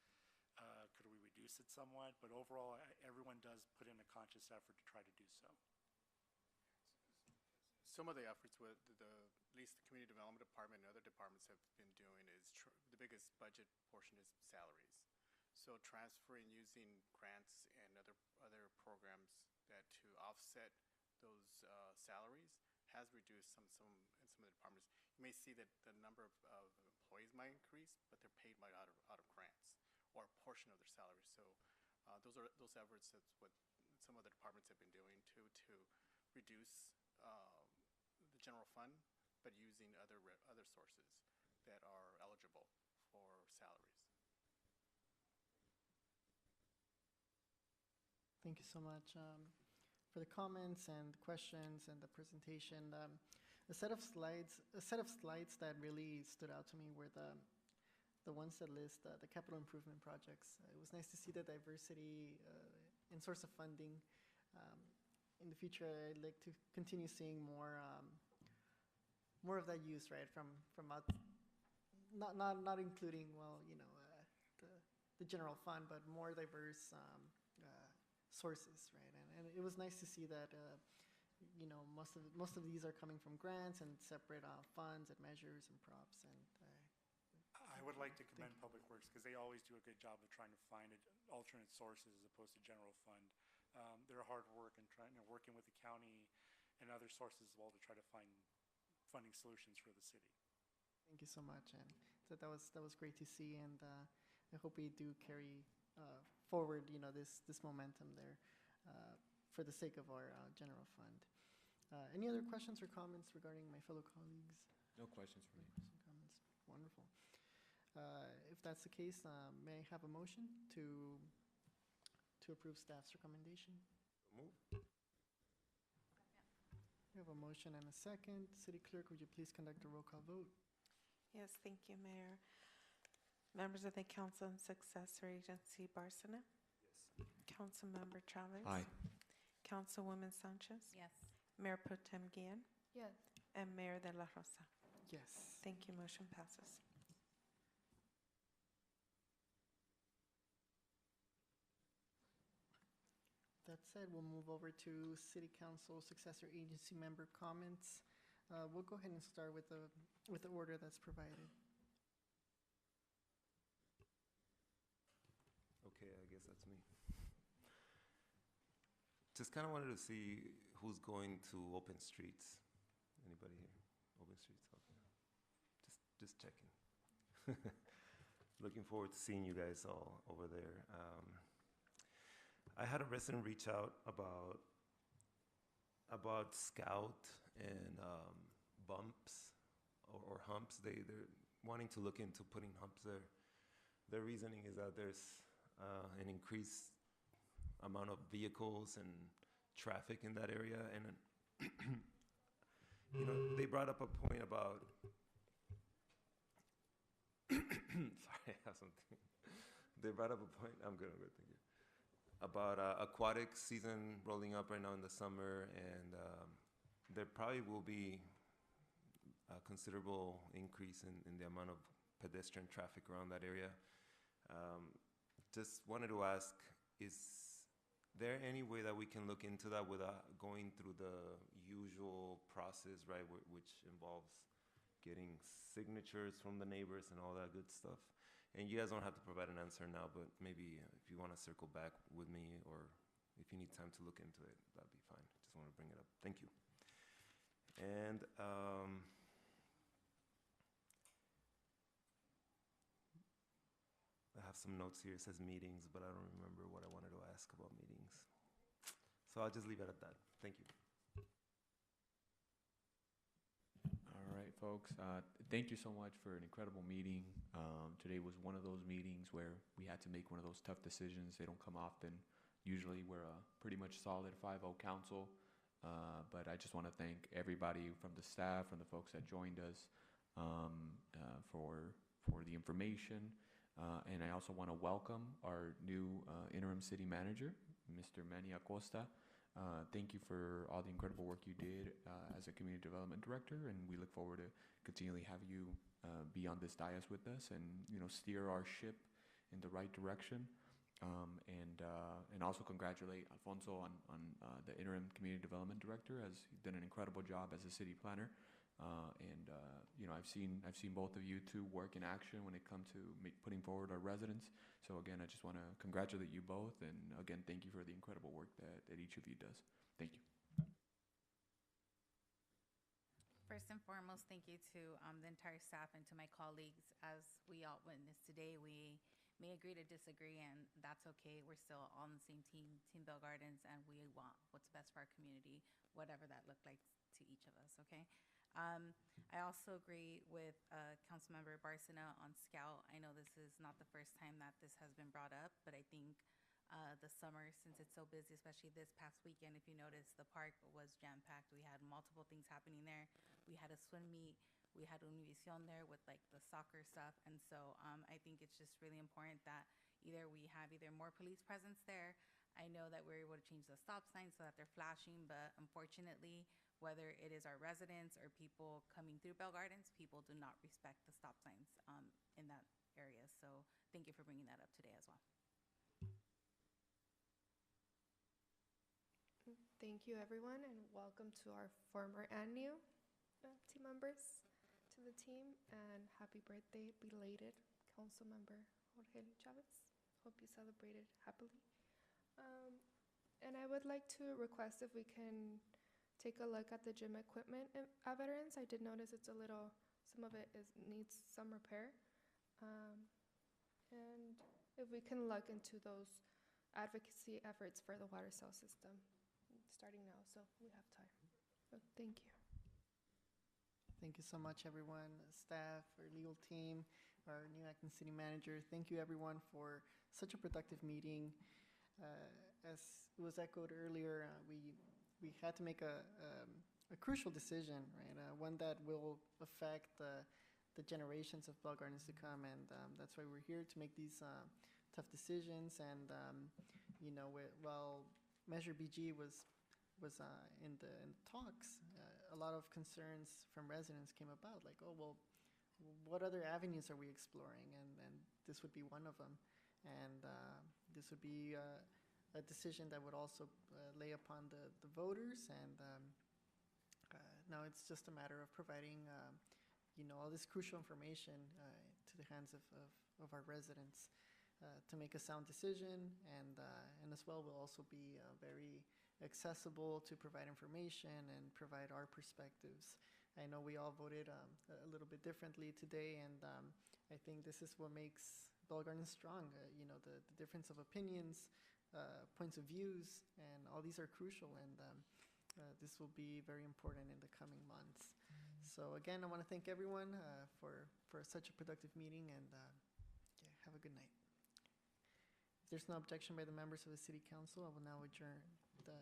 could we reduce it somewhat? But overall, everyone does put in a conscious effort to try to do so. Some of the efforts with at least the Community Development Department and other departments have been doing is the biggest budget portion is salaries. So transferring using grants and other programs that to offset those salaries has reduced some in some of the departments. You may see that the number of employees might increase, but they're paid out of grants or a portion of their salary. So those efforts. That's what some of the departments have been doing to reduce the general fund, but using other sources that are eligible for salaries. Thank you so much for the comments and questions and the presentation. A set of slides that really stood out to me were the ones that list the capital improvement projects. It was nice to see the diversity in source of funding. In the future, I'd like to continue seeing more of that use, right, from out, not including, the general fund, but more diverse sources, right? And and it was nice to see that, most of these are coming from grants and separate funds and measures and props, and I would like to commend Public Works because they always do a good job of trying to find alternate sources as opposed to general fund. Their hard work and working with the county and other sources as well to try to find funding solutions for the city. thank you so much, and so that was great to see, and I hope we do carry forward, this momentum there for the sake of our general fund. Any other questions or comments regarding my fellow colleagues? No questions for me. Some comments. Wonderful. If that's the case, may I have a motion to approve staff's recommendation? Move. We have a motion and a second. City Clerk, would you please conduct a roll call vote? Yes, thank you, Mayor. Members of the Council and Successor Agency, Barcena? Yes. Councilmember Chavez? Aye. Councilwoman Sanchez? Yes. Mayor Pro Tem Guillen? Yes. And Mayor De La Rosa? Yes. Thank you, motion passes. That said, we'll move over to City Council Successor Agency Member comments. We'll go ahead and start with the order that's provided. Okay, I guess that's me. Just kind of wanted to see who's going to Open Streets. Anybody here? Open Streets? Okay. Just checking. Looking forward to seeing you guys all over there. I had a resident reach out about Scout and bumps or humps. They're wanting to look into putting humps there. Their reasoning is that there's an increased amount of vehicles and traffic in that area, and they brought up a point about sorry, I have something. They brought up a point. I'm good, thank you. About aquatic season rolling up right now in the summer, and there probably will be a considerable increase in the amount of pedestrian traffic around that area. Just wanted to ask, is there any way that we can look into that without going through the usual process, right, which involves getting signatures from the neighbors and all that good stuff? And you guys don't have to provide an answer now, but maybe if you want to circle back with me, or if you need time to look into it, that'd be fine. Just want to bring it up. Thank you. And I have some notes here. It says meetings, but I don't remember what I wanted to ask about meetings. So I'll just leave it at that. Thank you. All right, folks. Thank you so much for an incredible meeting. Today was one of those meetings where we had to make one of those tough decisions. They don't come often. Usually we're a pretty much solid 5-0 council, but I just want to thank everybody from the staff, from the folks that joined us for the information. And I also want to welcome our new interim city manager, Mr. Manny Acosta. Thank you for all the incredible work you did as a community development director, and we look forward to continually have you be on this dais with us and steer our ship in the right direction. And also congratulate Alfonso on the interim community development director, as he's done an incredible job as a city planner. I've seen both of you two work in action when it comes to putting forward our residents. So again, I just want to congratulate you both, and again, thank you for the incredible work that each of you does. Thank you. First and foremost, thank you to the entire staff and to my colleagues. As we all witnessed today, we may agree to disagree, and that's okay. We're still on the same team, Team Bell Gardens, and we want what's best for our community, whatever that looked like to each of us, okay? I also agree with Councilmember Barcena on Scout. I know this is not the first time that this has been brought up, but I think the summer, since it's so busy, especially this past weekend, if you notice, the park was jam-packed. We had multiple things happening there. We had a swim meet. We had Univision there with like the soccer stuff. And so I think it's just really important that either we have more police presence there. I know that we're able to change the stop signs so that they're flashing, but unfortunately, whether it is our residents or people coming through Bell Gardens, people do not respect the stop signs in that area. So thank you for bringing that up today as well. Thank you, everyone, and welcome to our former and new team members to the team. And happy birthday, belated, Council Member Jorge Chavez. Hope you celebrated happily. And I would like to request if we can take a look at the gym equipment evidence. I did notice it's a little, some of it needs some repair. And if we can look into those advocacy efforts for the water cell system, starting now, so we have time. So thank you. Thank you so much, everyone, staff, our legal team, our new acting city manager. Thank you, everyone, for such a productive meeting. As was echoed earlier, we had to make a crucial decision, right? One that will affect the generations of Bell Gardens to come, and that's why we're here to make these tough decisions. And you know, while Measure BG was in the talks, a lot of concerns from residents came about, like, oh well, what other avenues are we exploring? And this would be one of them, and this would be a decision that would also lay upon the voters. And now it's just a matter of providing you know, all this crucial information to the hands of our residents to make a sound decision. And as well, will also be very accessible to provide information and provide our perspectives. I know we all voted a little bit differently today, and I think this is what makes Bell Gardens strong. You know, the difference of opinions, points of views, and all these are crucial, and this will be very important in the coming months. So again, I want to thank everyone for such a productive meeting, and yeah, have a good night. If there's no objection by the members of the City Council, I will now adjourn the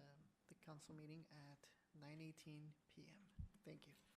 council meeting at 9:18 p.m. Thank you.